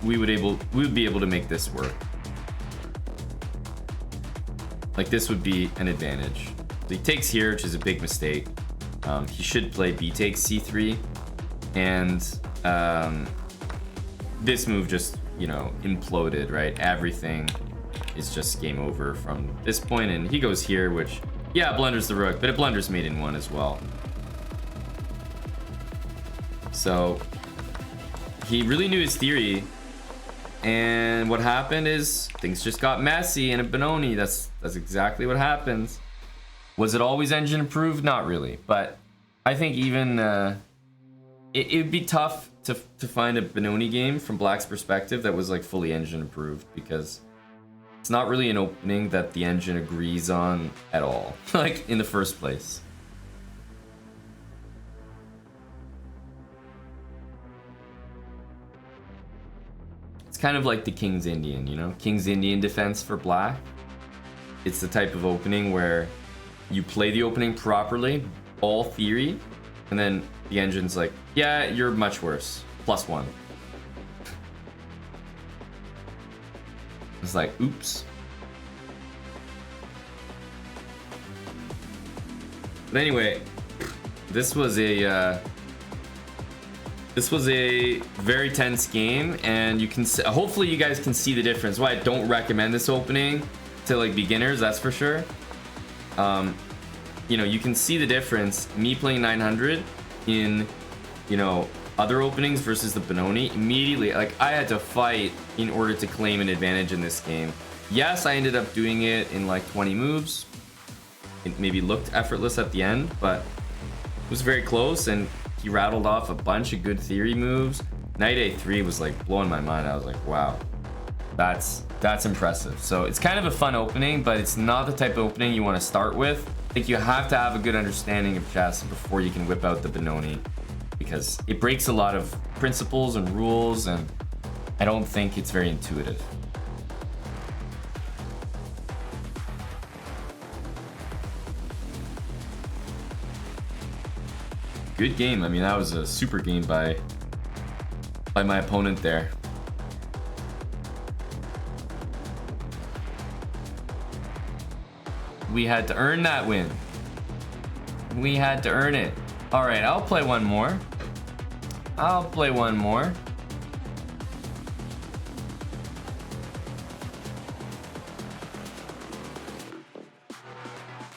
we would be able to make this work. Like this would be an advantage. So he takes here, which is a big mistake. He should play b takes c3, and this move just, you know, imploded, right? Everything is just game over from this point, and he goes here, which, yeah, blunders the rook, but it blunders mate in one as well. So he really knew his theory, and what happened is things just got messy in a Benoni. That's exactly what happens. Was it always engine approved? Not really, but I think even it would be tough to find a Benoni game from Black's perspective that was like fully engine approved, because it's not really an opening that the engine agrees on at all, like in the first place. It's kind of like the King's Indian, you know? King's Indian defense for Black. It's the type of opening where you play the opening properly, all theory, and then the engine's like, yeah, you're much worse. +1. It's like, oops. But anyway, this was a very tense game, and you can hopefully you guys can see the difference. Why I don't recommend this opening to like beginners, that's for sure. You know, you can see the difference. Me playing 900 in, you know, other openings versus the Benoni. Immediately, like, I had to fight in order to claim an advantage in this game. Yes, I ended up doing it in like 20 moves. It maybe looked effortless at the end, but it was very close, and he rattled off a bunch of good theory moves. Knight a3 was like blowing my mind. I was like, wow, that's impressive. So it's kind of a fun opening, but it's not the type of opening you want to start with. I think you have to have a good understanding of chess before you can whip out the Benoni, because it breaks a lot of principles and rules, and I don't think it's very intuitive. Good game. I mean, that was a super game by my opponent there. We had to earn that win. We had to earn it. All right, I'll play one more.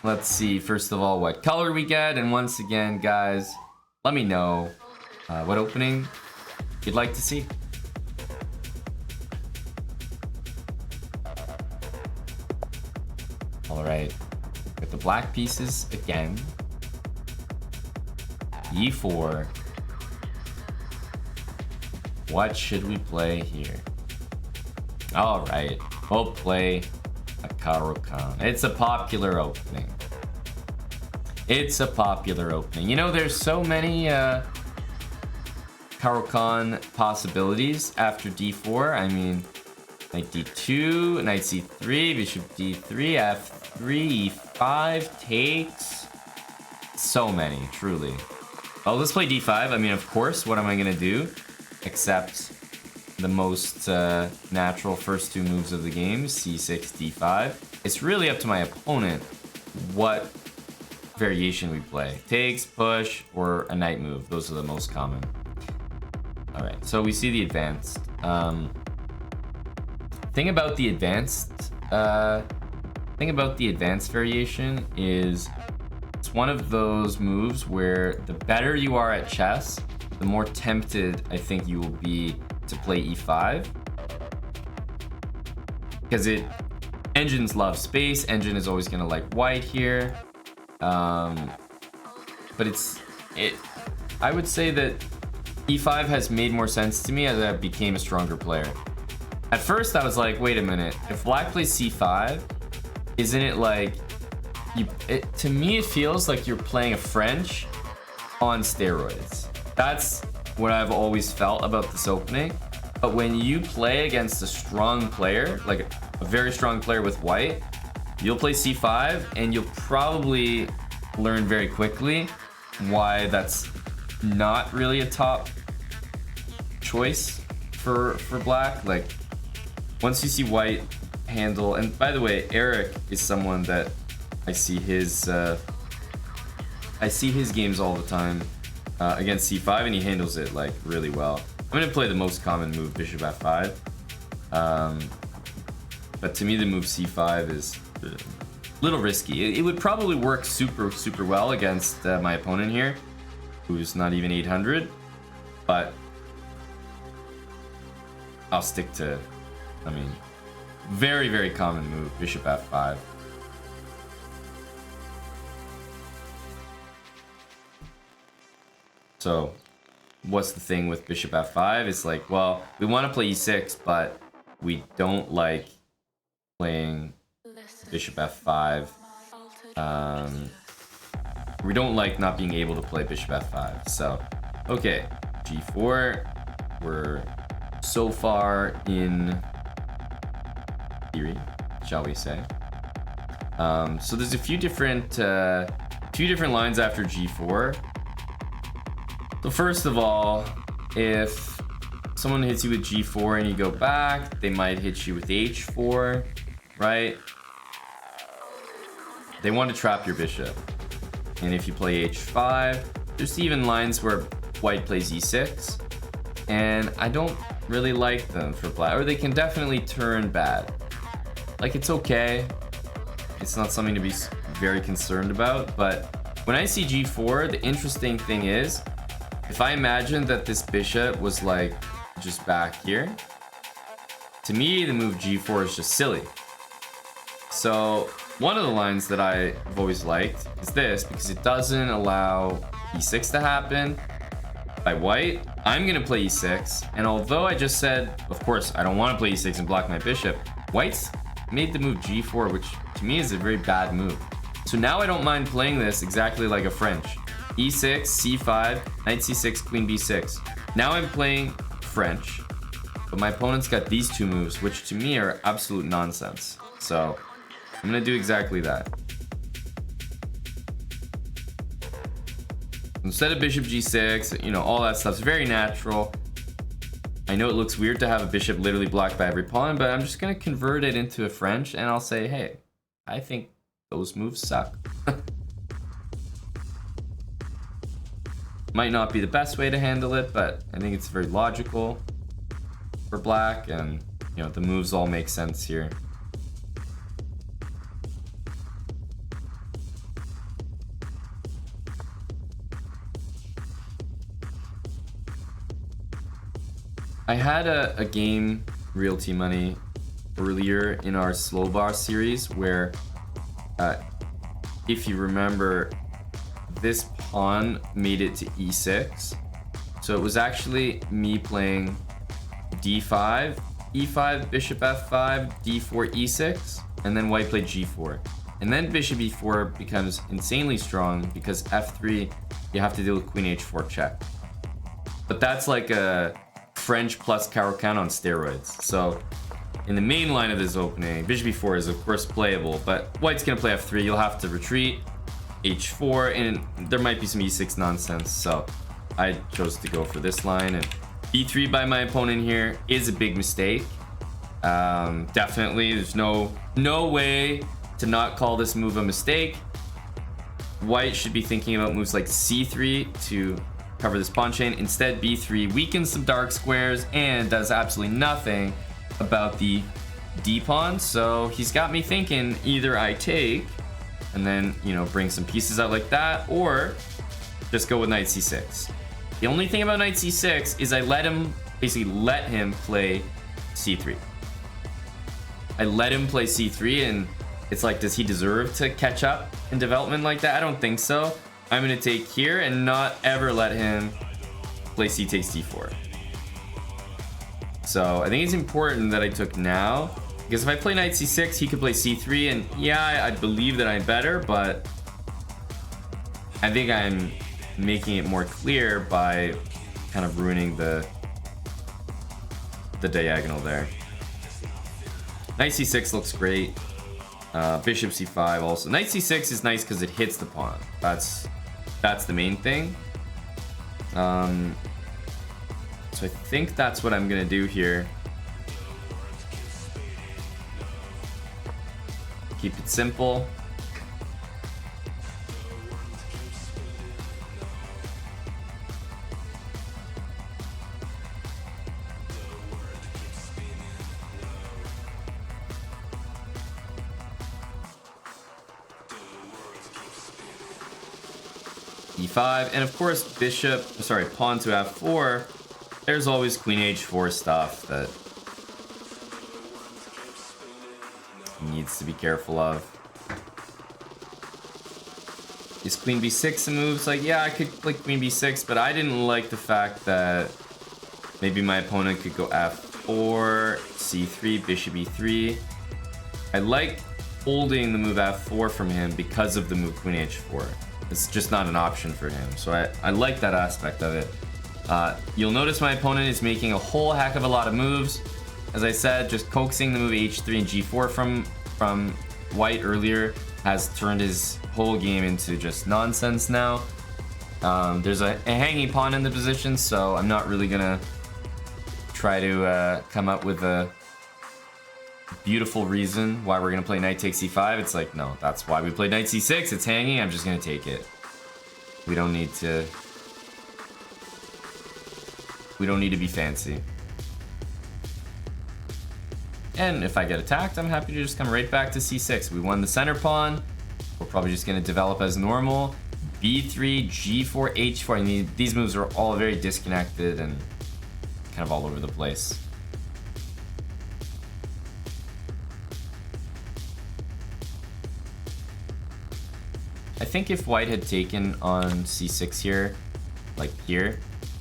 Let's see, first of all, what color we get. And once again, guys, let me know what opening you'd like to see. All right, with the black pieces again. E4. What should we play here? All right, we'll play a Caro-Kann. It's a popular opening. It's a popular opening. You know, there's so many Caro-Kann possibilities after d4. I mean, knight d2, knight c3, bishop d3, f3, e5, takes. So many, truly. Oh, let's play d5. I mean, of course, what am I gonna do? Except the most natural first two moves of the game, c6, d5. It's really up to my opponent what variation we play. Takes, push, or a knight move. Those are the most common. All right, so we see the advanced. Thing about the advanced variation is it's one of those moves where the better you are at chess, the more tempted I think you will be to play e5, because engines love space. Engine is always gonna like white here, but I would say that e5 has made more sense to me as I became a stronger player. At first I was like, wait a minute, if black plays c5, isn't it like to me it feels like you're playing a French on steroids. That's what I've always felt about this opening. But when you play against a strong player, like a very strong player with white, you'll play c5 and you'll probably learn very quickly why that's not really a top choice for black. Like once you see white handle, and by the way, Eric is someone that I see his games all the time against c5, and he handles it like really well. I'm gonna play the most common move, bishop f5, but to me the move c5 is a little risky. It would probably work super well against my opponent here, who's not even 800, but I'll stick to, I mean, very common move, bishop f5. So what's the thing with bishop f5? It's like, well, we want to play e6, but we don't like playing bishop f5. We don't like not being able to play bishop f5. So, okay, g4. We're so far in theory, shall we say. So there's a few different lines after g4. So first of all, if someone hits you with g4 and you go back, they might hit you with h4, right? They want to trap your bishop. And if you play h5, there's even lines where white plays e6, and I don't really like them for black, or they can definitely turn bad. Like, it's okay. It's not something to be very concerned about, but when I see g4, the interesting thing is, if I imagine that this bishop was like just back here, to me the move g4 is just silly. So one of the lines that I've always liked is this, because it doesn't allow e6 to happen by white. I'm gonna play e6, and although I just said, of course, I don't want to play e6 and block my bishop, white's made the move g4, which to me is a very bad move. So now I don't mind playing this exactly like a French. e6, c5, knight c6, queen b6. Now I'm playing French, but my opponent's got these two moves, which to me are absolute nonsense. So I'm gonna do exactly that. Instead of bishop g6, you know, all that stuff's very natural. I know it looks weird to have a bishop literally blocked by every pawn, but I'm just gonna convert it into a French, and I'll say, hey, I think those moves suck. Might not be the best way to handle it, but I think it's very logical for black, and you know, the moves all make sense here. I had a game, Realty Money, earlier in our SlowBrah series where, if you remember, this pawn made it to e6. So it was actually me playing d5, e5, bishop f5, d4, e6, and then white played g4. And then bishop e4 becomes insanely strong because f3, you have to deal with queen h4 check. But that's like a French plus Caro-Kann on steroids. So in the main line of this opening, bishop e4 is of course playable, but white's gonna play f3, you'll have to retreat, h4, and there might be some e6 nonsense. So I chose to go for this line, and b3 by my opponent here is a big mistake. Definitely, there's no way to not call this move a mistake. White should be thinking about moves like c3 to cover this pawn chain. Instead, b3 weakens some dark squares and does absolutely nothing about the d pawn. So he's got me thinking either I take and then, you know, bring some pieces out like that, or just go with knight c6. The only thing about knight c6 is I basically let him play c3. I let him play c3, and it's like, does he deserve to catch up in development like that? I don't think so. I'm gonna take here and not ever let him play c takes d4. So I think it's important that I took now, because if I play knight c6, he could play c3, and yeah, I believe that I'm better, but I think I'm making it more clear by kind of ruining the diagonal there. Knight c6 looks great. Bishop c5 also. Knight c6 is nice because it hits the pawn. That's the main thing. So I think that's what I'm gonna do here. Keep it simple. e5, and of course pawn to f4. There's always queen h4 stuff that he needs to be careful of. Is queen b6 a move? It's like, yeah, I could play queen b6, but I didn't like the fact that maybe my opponent could go f4, c3, bishop e3. I like holding the move f4 from him because of the move queen h4. It's just not an option for him. So I like that aspect of it. You'll notice my opponent is making a whole heck of a lot of moves. As I said, just coaxing the move h3 and g4 from white earlier has turned his whole game into just nonsense now. There's a hanging pawn in the position, so I'm not really gonna try to come up with a beautiful reason why we're gonna play knight takes c5. It's like, no, that's why we played knight c6. It's hanging. I'm just gonna take it. We don't need to be fancy. And if I get attacked, I'm happy to just come right back to c6. We won the center pawn. We're probably just gonna develop as normal. b3, g4, h4. I mean, these moves are all very disconnected and kind of all over the place. I think if white had taken on c6 here, like here,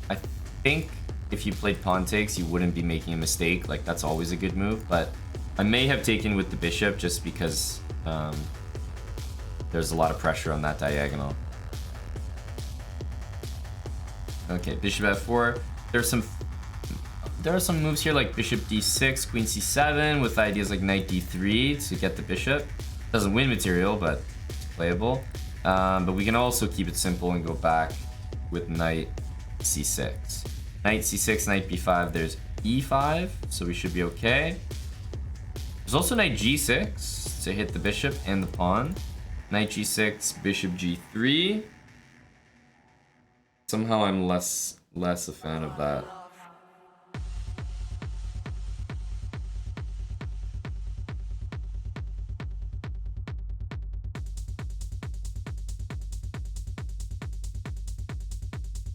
I think if you played pawn takes, you wouldn't be making a mistake. Like, that's always a good move, but I may have taken with the bishop just because there's a lot of pressure on that diagonal. Okay, bishop f4. There are some moves here like bishop d6, queen c7 with ideas like knight d3 to get the bishop. Doesn't win material, but it's playable. But we can also keep it simple and go back with knight c6. Knight c6, knight b5, there's e5, so we should be okay. There's also knight g6 to hit the bishop and the pawn. Knight g6, bishop g3. Somehow I'm less a fan of that.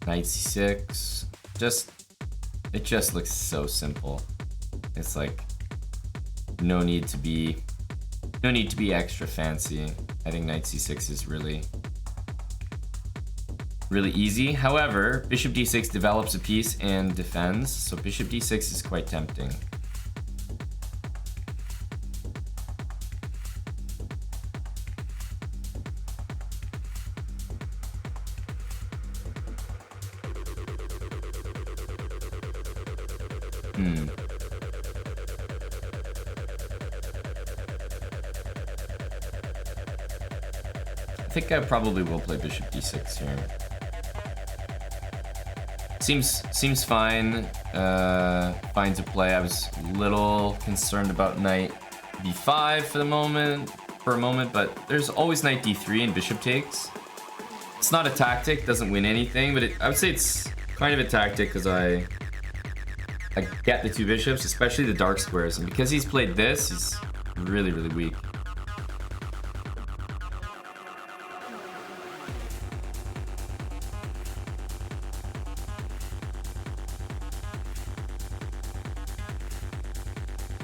Knight c6. Just It just looks so simple. It's like no need to be extra fancy. I think knight c6 is really easy. However, bishop d6 develops a piece and defends, so bishop d6 is quite tempting. I think I probably will play bishop d6 here. Seems fine. Fine to play. I was a little concerned about knight b5 for a moment, but there's always knight d3 and bishop takes. It's not a tactic, doesn't win anything, but I would say it's kind of a tactic because I get the two bishops, especially the dark squares, and because he's played this, he's really weak.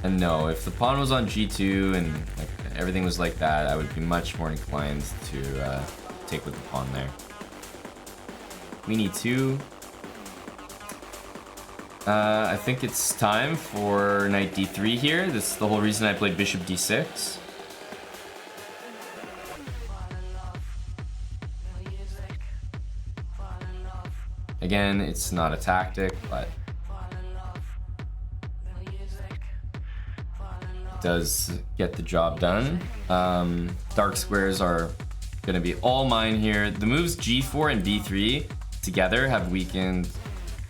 And no, if the pawn was on g2 and like everything was like that, I would be much more inclined to take with the pawn there. Queen e2. I think it's time for knight d3 here. This is the whole reason I played bishop d6. Again, it's not a tactic, but it does get the job done. Dark squares are going to be all mine here. The moves g4 and b3 together have weakened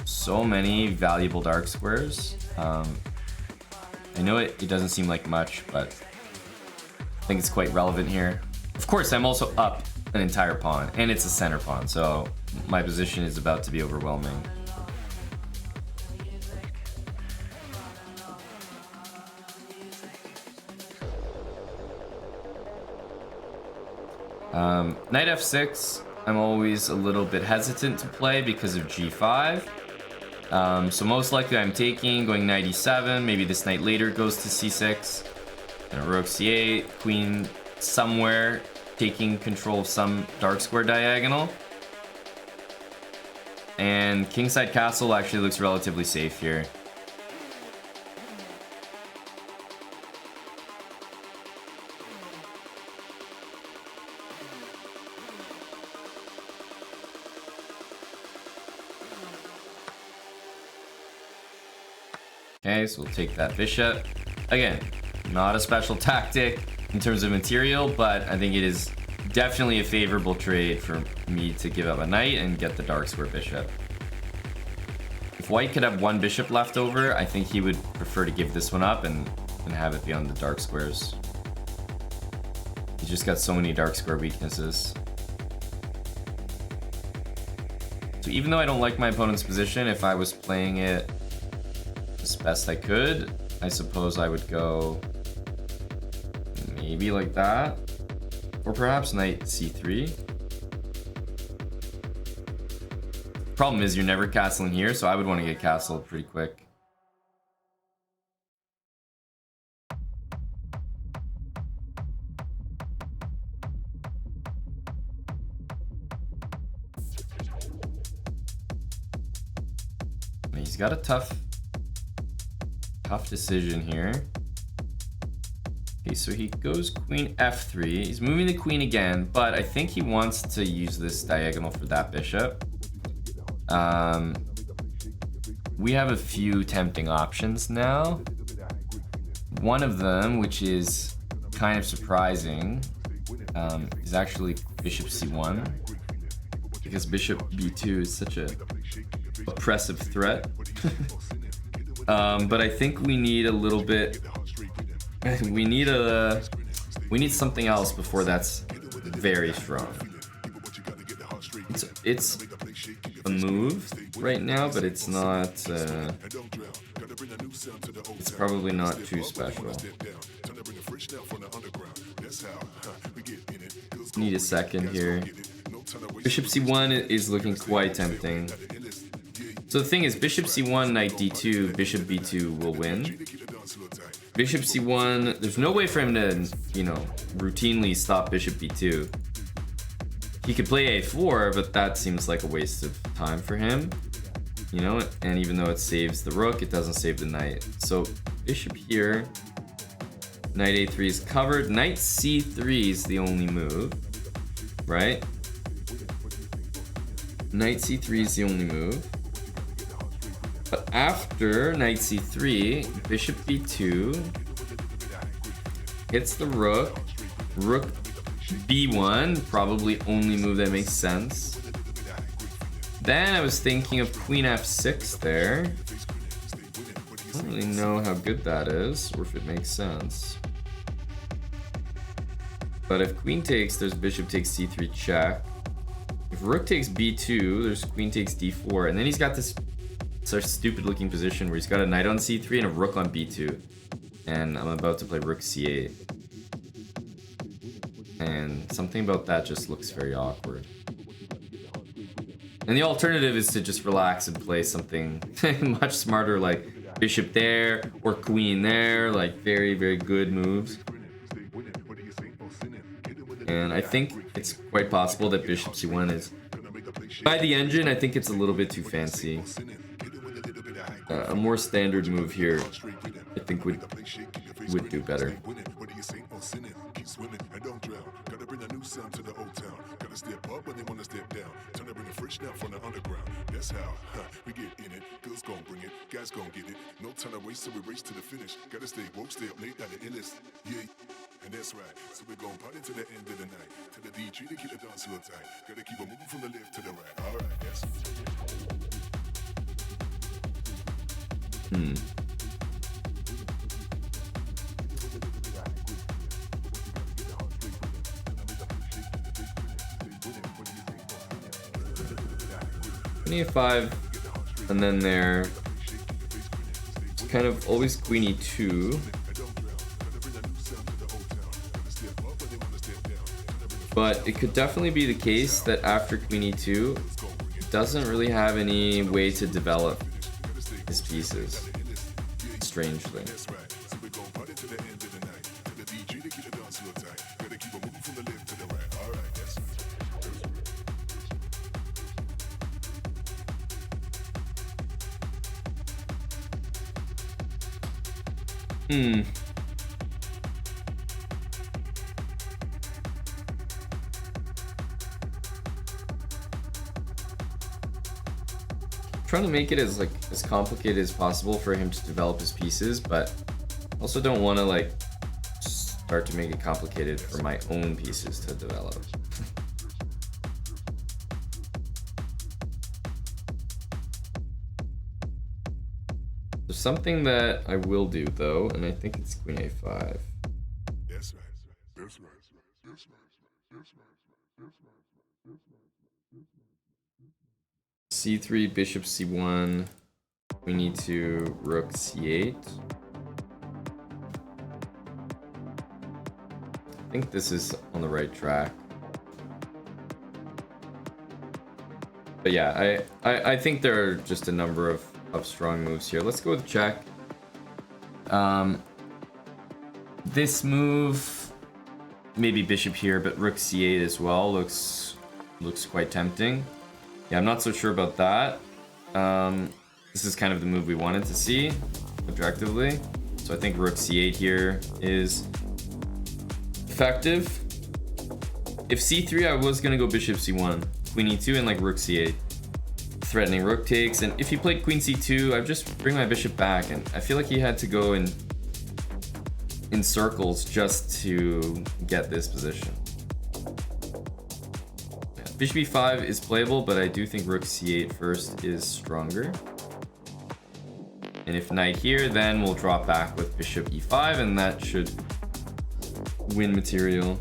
so many valuable dark squares. I know it doesn't seem like much, but I think it's quite relevant here. Of course, I'm also up an entire pawn, and it's a center pawn, so my position is about to be overwhelming. Knight f6, I'm always a little bit hesitant to play because of g5. So most likely I'm taking, going knight e7, maybe this knight later goes to c6, and rook c8, queen somewhere, taking control of some dark square diagonal. And kingside castle actually looks relatively safe here. Okay, so we'll take that bishop. Again, not a special tactic in terms of material, but I think it is definitely a favorable trade for me to give up a knight and get the dark square bishop. If white could have one bishop left over, I think he would prefer to give this one up and have it be on the dark squares. He's just got so many dark square weaknesses. So even though I don't like my opponent's position, if I was playing it as best I could, I suppose I would go maybe like that, or perhaps knight c3. Problem is you're never castling here, so I would want to get castled pretty quick. He's got a tough decision here. Okay, so he goes queen f3. He's moving the queen again, but I think he wants to use this diagonal for that bishop. We have a few tempting options now. One of them, which is kind of surprising, is actually bishop c1, because bishop b2 is such a oppressive threat. But I think we need a little bit. We need something else before that's very strong. It's a move right now, but it's not. It's probably not too special. Need a second here. Bishop c1 is looking quite tempting. So the thing is, bishop c1, knight d2, bishop b2 will win. Bishop c1, there's no way for him to, you know, routinely stop bishop b2. He could play a4, but that seems like a waste of time for him. You know, and even though it saves the rook, it doesn't save the knight. So bishop here, knight a3 is covered. Knight c3 is the only move, right? Knight c3 is the only move. But after knight c3, bishop b2 hits the rook. Rook b1, probably only move that makes sense. Then I was thinking of queen f6 there. I don't really know how good that is, or if it makes sense. But if queen takes, there's bishop takes c3 check. If rook takes b2, there's queen takes d4. And then he's got this sort of stupid looking position where he's got a knight on c3 and a rook on b2. And I'm about to play rook c8. And something about that just looks very awkward. And the alternative is to just relax and play something much smarter, like bishop there or queen there, like very, very good moves. And I think it's quite possible that bishop c1 is, by the engine, I think it's a little bit too fancy. A more standard move here, I think would do better. That's how we get in it. Girls gon' bring it, guys gon' get it. No time to waste, so we race to the finish. Gotta stay woke, stay up late at the endless. Yeah, and that's right. So we're gon' party to the end of the night. To the DJ to keep the dance real tight. Gotta keep it moving from the left to the right. All right, yes. Queen e5, and then there, it's kind of always queen e2. But it could definitely be the case that after queen e2, it doesn't really have any way to develop his pieces, strangely. Trying to make it as complicated as possible for him to develop his pieces, but also don't want to start to make it complicated for my own pieces to develop. There's something that I will do though, and I think it's queen a5. That's right. That's right. That's right. That's right. c3, bishop c1, queen e2, rook c8. I think this is on the right track. But yeah, I think there are just a number of strong moves here. Let's go with check. This move, maybe bishop here, but rook c8 as well looks quite tempting. Yeah, I'm not so sure about that. This is kind of the move we wanted to see, objectively. So I think rook c8 here is effective. If c3, I was gonna go bishop c1, queen e2, and rook c8. Threatening rook takes, and if he played queen c2, I'd just bring my bishop back, and I feel like he had to go in circles just to get this position. Bishop e5 is playable, but I do think rook c8 first is stronger. And if knight here, then we'll drop back with bishop e5, and that should win material.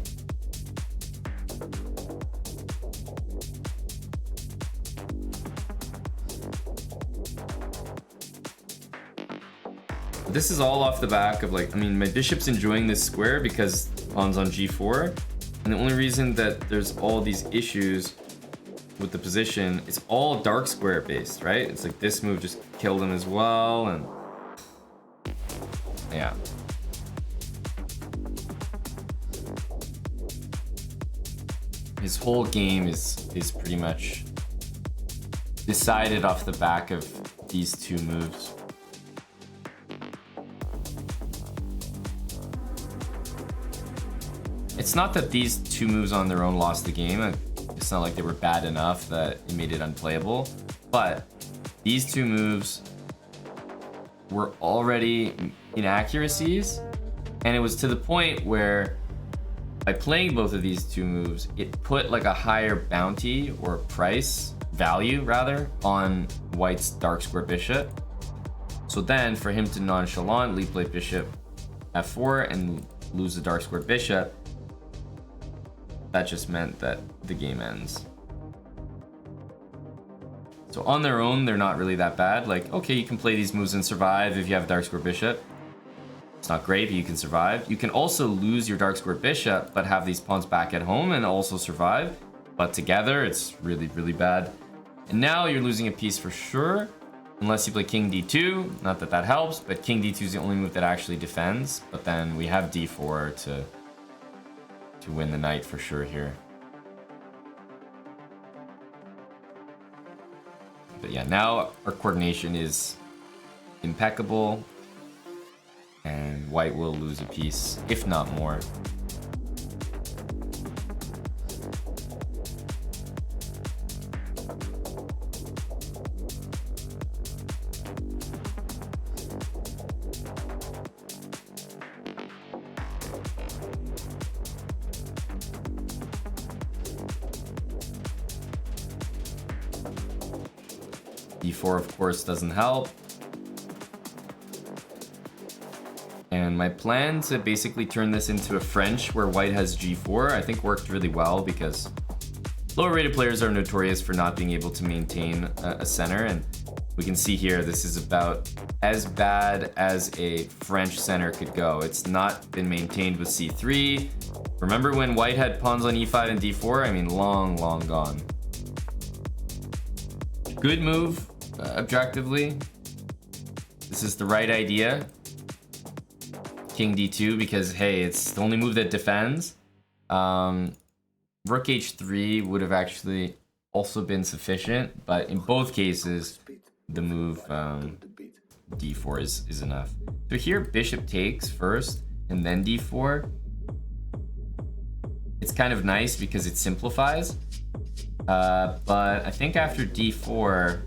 This is all off the back of my bishop's enjoying this square because pawn's on g4. And the only reason that there's all these issues with the position, it's all dark square based, right? It's like this move just killed him as well, and yeah. His whole game is pretty much decided off the back of these two moves. It's not that these two moves on their own lost the game. It's not like they were bad enough that it made it unplayable, but these two moves were already inaccuracies, and it was to the point where by playing both of these two moves, it put like a higher bounty or price value rather on White's dark square bishop. So then for him to nonchalantly play bishop f4 and lose the dark square bishop, that just meant that the game ends. So on their own, they're not really that bad. Like, okay, you can play these moves and survive if you have dark square bishop. It's not great, but you can survive. You can also lose your dark square bishop, but have these pawns back at home and also survive. But together, it's really, really bad. And now you're losing a piece for sure, unless you play king d2. Not that that helps, but king d2 is the only move that actually defends. But then we have d4 to win the knight for sure here. But yeah, now our coordination is impeccable, and White will lose a piece, if not more. d4 of course doesn't help. And my plan to basically turn this into a French where White has g4 I think worked really well, because lower rated players are notorious for not being able to maintain a center, and we can see here this is about as bad as a French center could go. It's not been maintained with c3. Remember when White had pawns on e5 and d4? I mean, long gone. Good move, objectively. This is the right idea. King d2, because hey, it's the only move that defends. Rook h3 would have actually also been sufficient, but in both cases, the move d4 is enough. So here, bishop takes first, and then d4. It's kind of nice because it simplifies. But I think after d4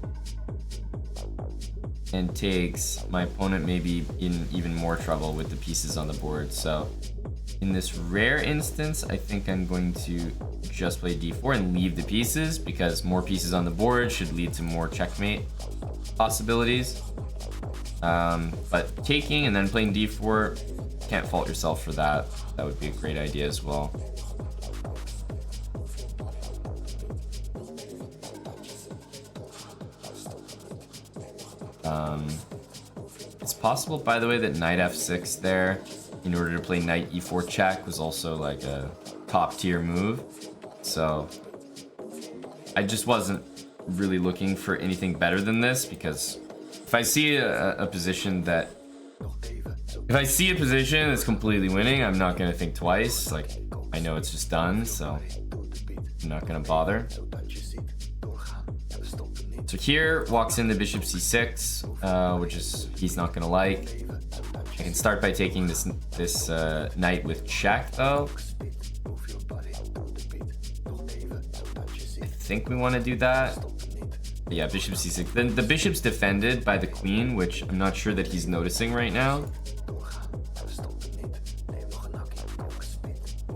and takes, my opponent may be in even more trouble with the pieces on the board. So in this rare instance, I think I'm going to just play d4 and leave the pieces, because more pieces on the board should lead to more checkmate possibilities. But taking and then playing d4, can't fault yourself for that. That would be a great idea as well. It's possible, by the way, that knight f6 there, in order to play knight e4 check, was also like a top tier move. So I just wasn't really looking for anything better than this, because if I see a position that, if I see a position that's completely winning, I'm not gonna think twice. Like, I know it's just done, so I'm not gonna bother. So here walks in the bishop c6, which is he's not gonna like. I can start by taking this knight with check though. I think we want to do that. But yeah, bishop c6. Then the bishop's defended by the queen, which I'm not sure that he's noticing right now.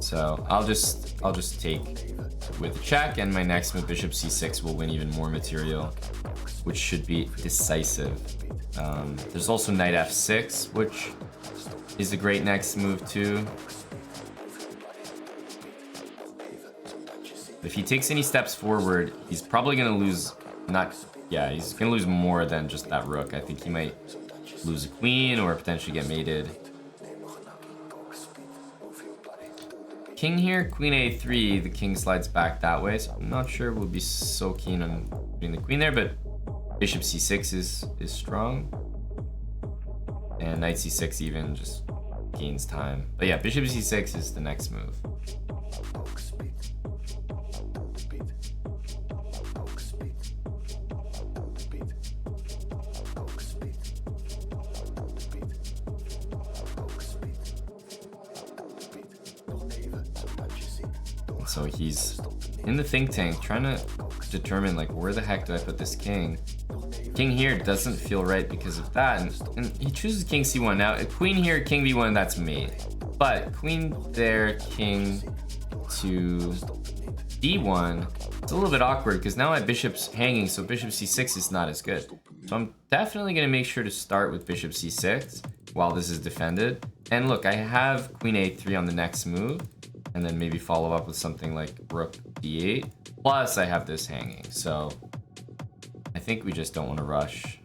So I'll just take with check, and my next move, bishop c6, will win even more material, which should be decisive. There's also knight f6, which is a great next move too. If he takes any steps forward, he's probably gonna lose, he's gonna lose more than just that rook. I think he might lose a queen or potentially get mated. king here, queen a3, the king slides back that way, so I'm not sure we'll be so keen on putting the queen there, but bishop c6 is strong. And knight c6 even just gains time. But yeah, bishop c6 is the next move. So he's in the think tank trying to determine like where the heck do I put this king. King here doesn't feel right because of that, and he chooses king c1. Now queen here, king b1, that's mate, but queen there, king to d1, it's a little bit awkward because now my bishop's hanging, so bishop c6 is not as good. So I'm definitely going to make sure to start with bishop c6 while this is defended. And look, I have queen a3 on the next move, and then maybe follow up with something like rook d8. Plus I have this hanging, so I think we just don't want to rush.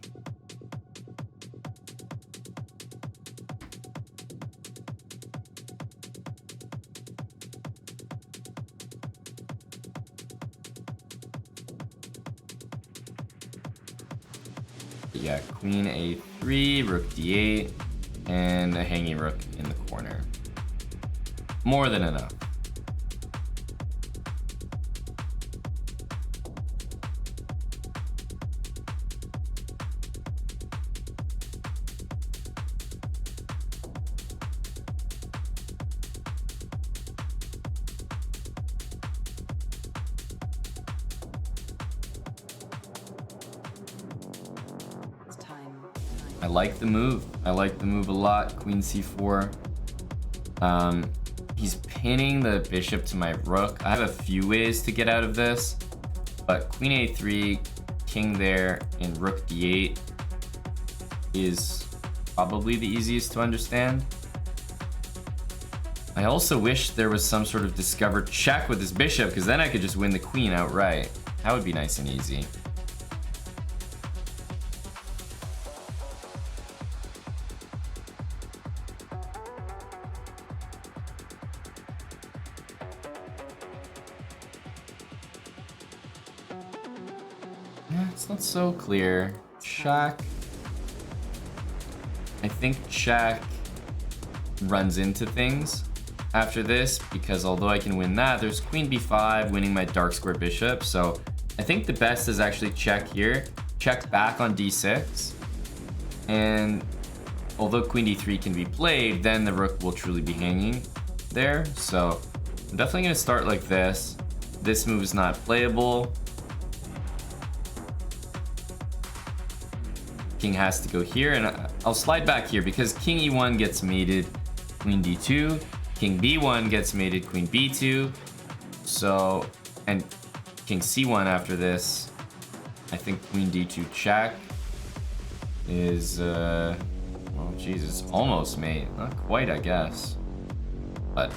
Yeah, queen a3, rook d8, and a hanging rook in the corner. More than enough. I like the move. I like the move a lot. Queen c4. He's pinning the bishop to my rook. I have a few ways to get out of this, but queen a3, king there, and rook d8 is probably the easiest to understand. I also wish there was some sort of discovered check with this bishop, because then I could just win the queen outright. That would be nice and easy. It's not so clear. Check. I think check runs into things after this, because although I can win that, there's queen b5 winning my dark square bishop. So I think the best is actually check here, check back on d6, and although queen d3 can be played, then the rook will truly be hanging there. So I'm definitely going to start like this. This move is not playable. King has to go here, and I'll slide back here because king e1 gets mated, queen d2, king b1 gets mated, queen b2, so, and king c1 after this. I think queen d2 check is, well, Jesus, almost mate, not quite, I guess. But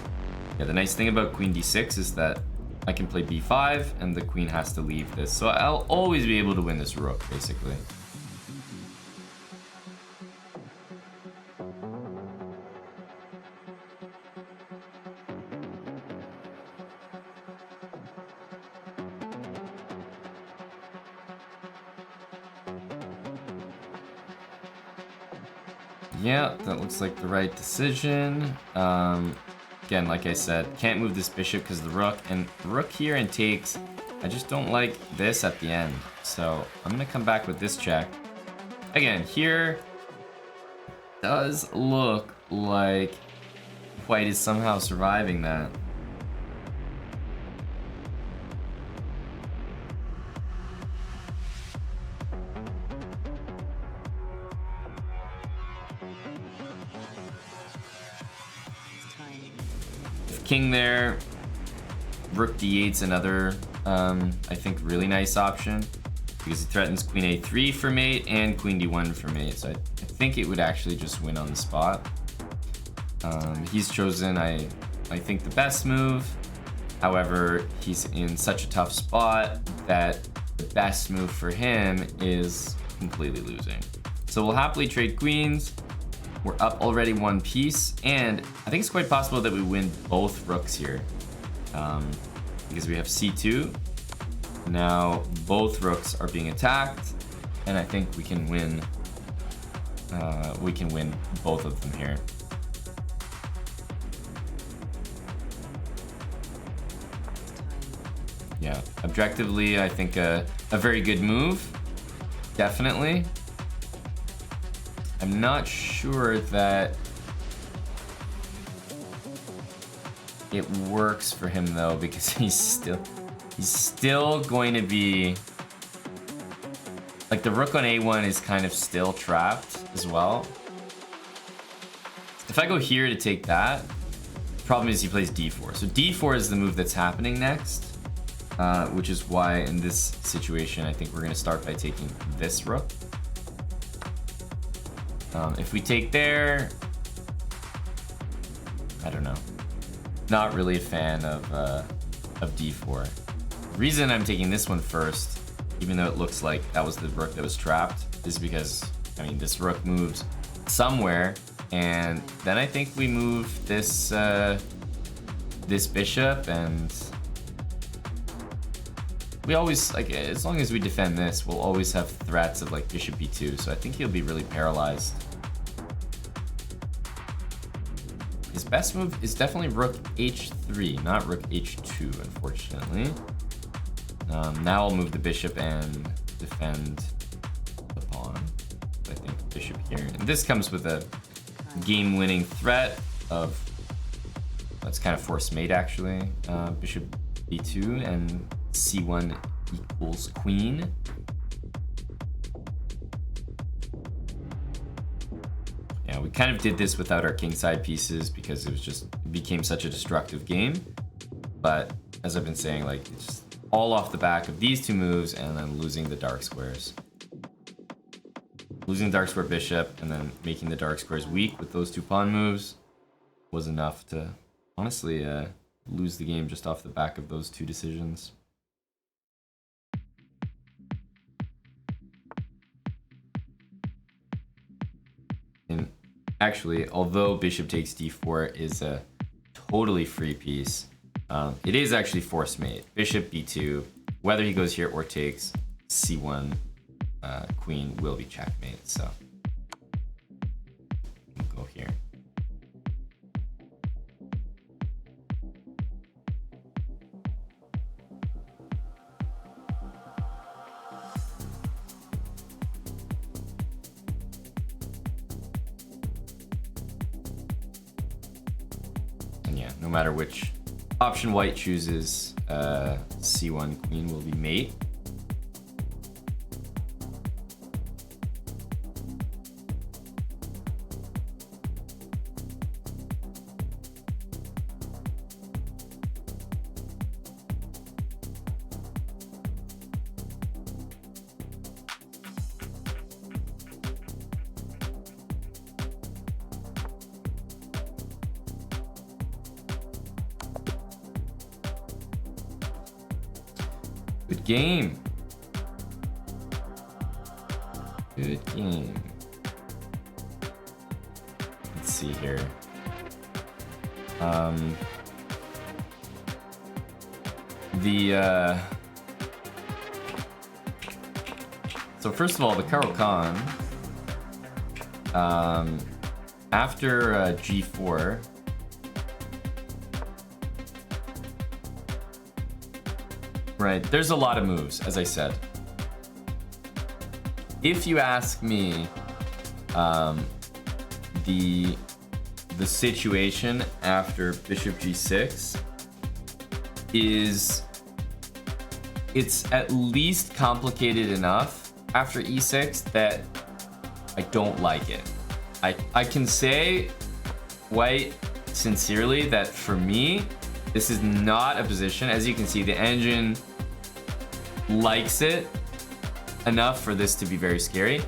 yeah, the nice thing about queen d6 is that I can play b5 and the queen has to leave this, so I'll always be able to win this rook, basically. Yeah, that looks like the right decision. Again, like I said, can't move this bishop because the rook, and rook here and takes. I just don't like this at the end. So I'm gonna come back with this check. Again, here does look like white is somehow surviving that. King there, rook d8's another, I think, really nice option because it threatens queen a3 for mate and queen d1 for mate. So I think it would actually just win on the spot. He's chosen, I think, the best move. However, he's in such a tough spot that the best move for him is completely losing. So we'll happily trade queens. We're up already one piece, and I think it's quite possible that we win both rooks here. Because we have c2. Now both rooks are being attacked, and I think we can win. We can win both of them here. Yeah, objectively, I think a very good move. Definitely. I'm not sure that it works for him though, because he's still going to be like the rook on a1 is kind of still trapped as well. If I go here to take that, the problem is he plays d4. So d4 is the move that's happening next, which is why in this situation I think we're going to start by taking this rook. If we take there, I don't know. Not really a fan of d4. The reason I'm taking this one first, even though it looks like that was the rook that was trapped, is because, I mean, this rook moves somewhere, and then I think we move this this bishop, and we always, like, as long as we defend this, we'll always have threats of like bishop b2, so I think he'll be really paralyzed. His best move is definitely rook h3, not rook h2, unfortunately. Now I'll move the bishop and defend the pawn. I think bishop here. And this comes with a game-winning threat of, that's kind of forced mate actually. Bishop b2 and c1 equals queen. Yeah, we kind of did this without our kingside pieces because it became such a destructive game. But as I've been saying, like, it's just all off the back of these two moves and then losing the dark squares. Losing the dark square bishop and then making the dark squares weak with those two pawn moves was enough to honestly lose the game just off the back of those two decisions. And actually, although bishop takes d4 is a totally free piece, it is actually forced mate. Bishop b2, whether he goes here or takes c1, queen will be checkmate. So we'll go here. And yeah, no matter which option white chooses, c1 queen will be mate. Good game. Good game. Let's see here. So first of all, the Caro-Kann, after g4, right, there's a lot of moves, as I said. If you ask me, the situation after bishop g6 is, it's at least complicated enough after e6 that I don't like it. I can say, white, sincerely, that for me, this is not a position. As you can see, the engine likes it enough for this to be very scary.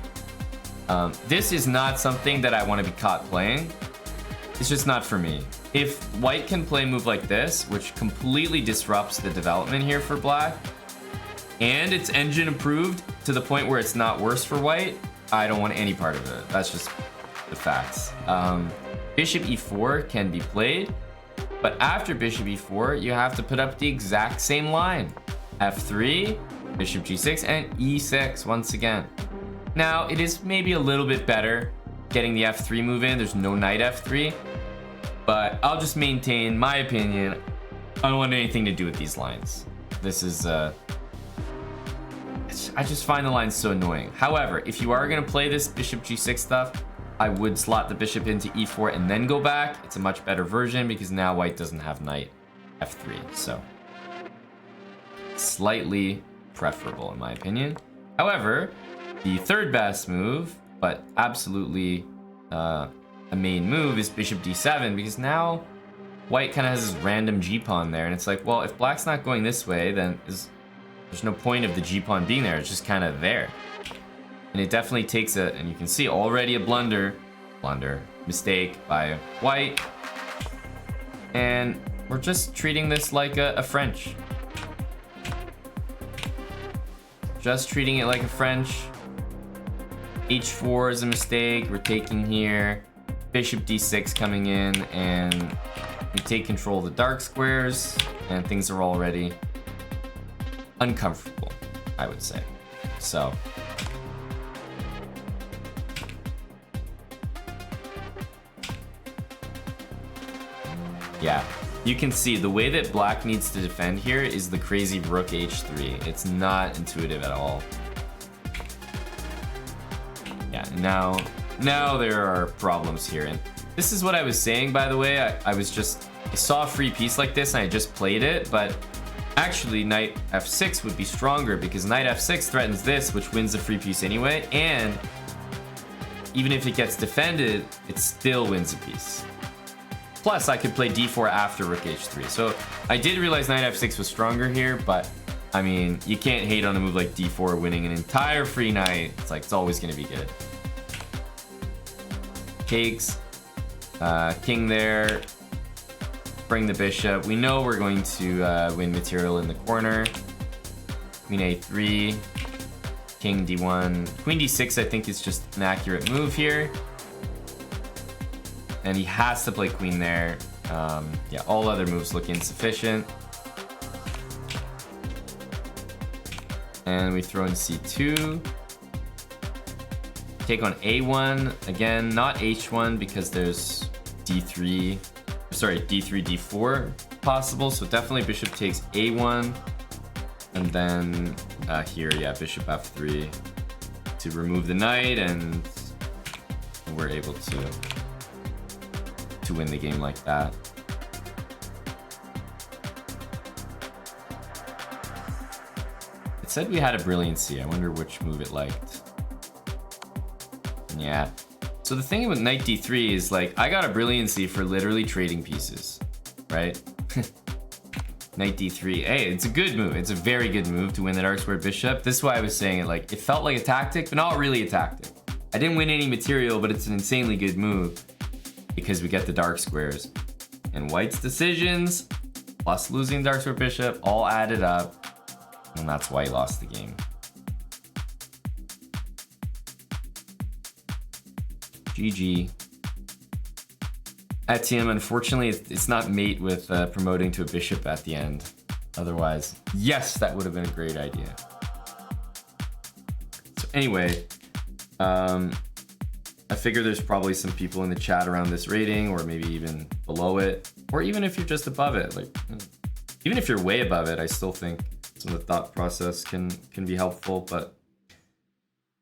This is not something that I want to be caught playing. It's just not for me. If white can play a move like this, which completely disrupts the development here for black, and it's engine approved to the point where it's not worse for white, I don't want any part of it. That's just the facts. Bishop e4 can be played, but after bishop e4, you have to put up the exact same line. f3, bishop g6, and e6 once again. Now, it is maybe a little bit better getting the f3 move in. There's no knight f3, but I'll just maintain my opinion. I don't want anything to do with these lines. This is, I just find the lines so annoying. However, if you are gonna play this bishop g6 stuff, I would slot the bishop into e4 and then go back. It's a much better version because now white doesn't have knight f3, so slightly preferable in my opinion. However, the third best move, but absolutely a main move, is bishop d7, because now white kind of has this random g-pawn there, and it's like, well, if black's not going this way, then there's no point of the g-pawn being there. It's just kind of there. And it definitely takes and you can see already a blunder, mistake by white. And we're just treating this like a French. Just treating it like a French. h4 is a mistake, we're taking here. Bishop d6 coming in, and we take control of the dark squares, and things are already uncomfortable, I would say. So yeah, you can see the way that black needs to defend here is the crazy rook h3. It's not intuitive at all. Yeah, now there are problems here, and this is what I was saying, by the way. I saw a free piece like this and I just played it, but actually knight f6 would be stronger because knight f6 threatens this, which wins the free piece anyway, and even if it gets defended, it still wins a piece. Plus, I could play d4 after rook h3. So I did realize knight f6 was stronger here, but I mean, you can't hate on a move like d4 winning an entire free knight. It's like, it's always going to be good. Takes, king there, bring the bishop. We know we're going to win material in the corner. Queen a3, king d1. Queen d6 I think is just an accurate move here. And he has to play queen there. Yeah, all other moves look insufficient. And we throw in c2. Take on a1. Again, not h1 because there's d3, d4 possible. So definitely bishop takes a1. And then here, yeah, bishop f3 to remove the knight, and we're able to win the game like that. It said we had a brilliancy. I wonder which move it liked. Yeah. So the thing with knight d3 is, like, I got a brilliancy for literally trading pieces, right? Knight d3. Hey, it's a good move. It's a very good move to win the dark square bishop. This is why I was saying it, like, it felt like a tactic, but not really a tactic. I didn't win any material, but it's an insanely good move because we get the dark squares. And white's decisions, plus losing dark square bishop, all added up, and that's why he lost the game. GG. Etienne, unfortunately, it's not mate with promoting to a bishop at the end. Otherwise, yes, that would have been a great idea. So anyway, I figure there's probably some people in the chat around this rating, or maybe even below it, or even if you're just above it. Like, even if you're way above it, I still think some of the thought process can be helpful. But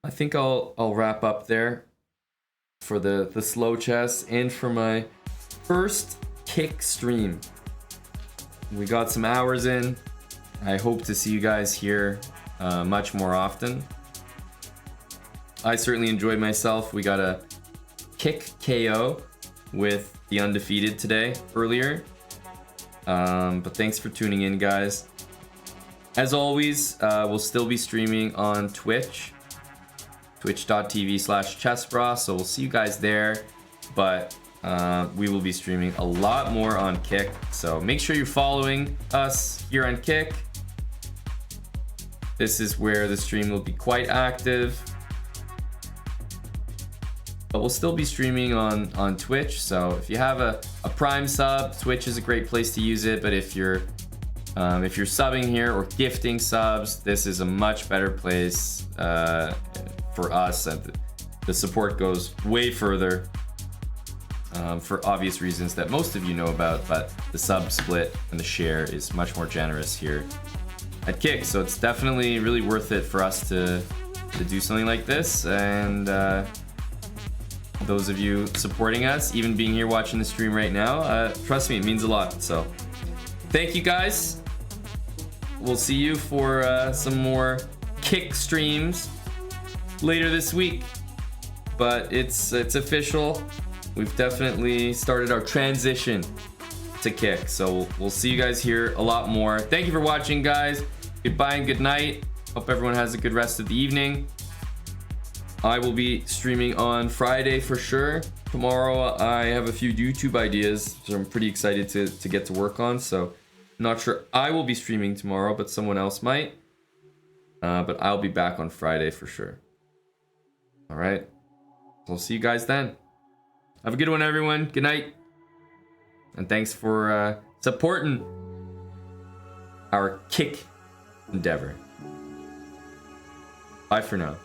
I think I'll wrap up there for the slow chess and for my first kick stream. We got some hours in. I hope to see you guys here much more often. I certainly enjoyed myself. We got a kick KO with the undefeated today earlier. But thanks for tuning in, guys. As always, we'll still be streaming on Twitch, twitch.tv/chessbrah. So we'll see you guys there. But we will be streaming a lot more on Kick. So make sure you're following us here on Kick. This is where the stream will be quite active. but we'll still be streaming on Twitch. So if you have a Prime sub, Twitch is a great place to use it. But if you're subbing here or gifting subs, this is a much better place for us. And the support goes way further for obvious reasons that most of you know about. But the sub split and the share is much more generous here at Kick. So it's definitely really worth it for us to do something like this. And those of you supporting us, even being here watching the stream right now, trust me, it means a lot. So thank you guys. We'll see you for some more Kick streams later this week. But it's official. We've definitely started our transition to Kick. So we'll see you guys here a lot more. Thank you for watching, guys. Goodbye and good night. Hope everyone has a good rest of the evening. I will be streaming on Friday for sure. Tomorrow I have a few YouTube ideas, which I'm pretty excited to get to work on. So not sure I will be streaming tomorrow, but someone else might. But I'll be back on Friday for sure. All right. I'll see you guys then. Have a good one, everyone. Good night. And thanks for supporting our Kick endeavor. Bye for now.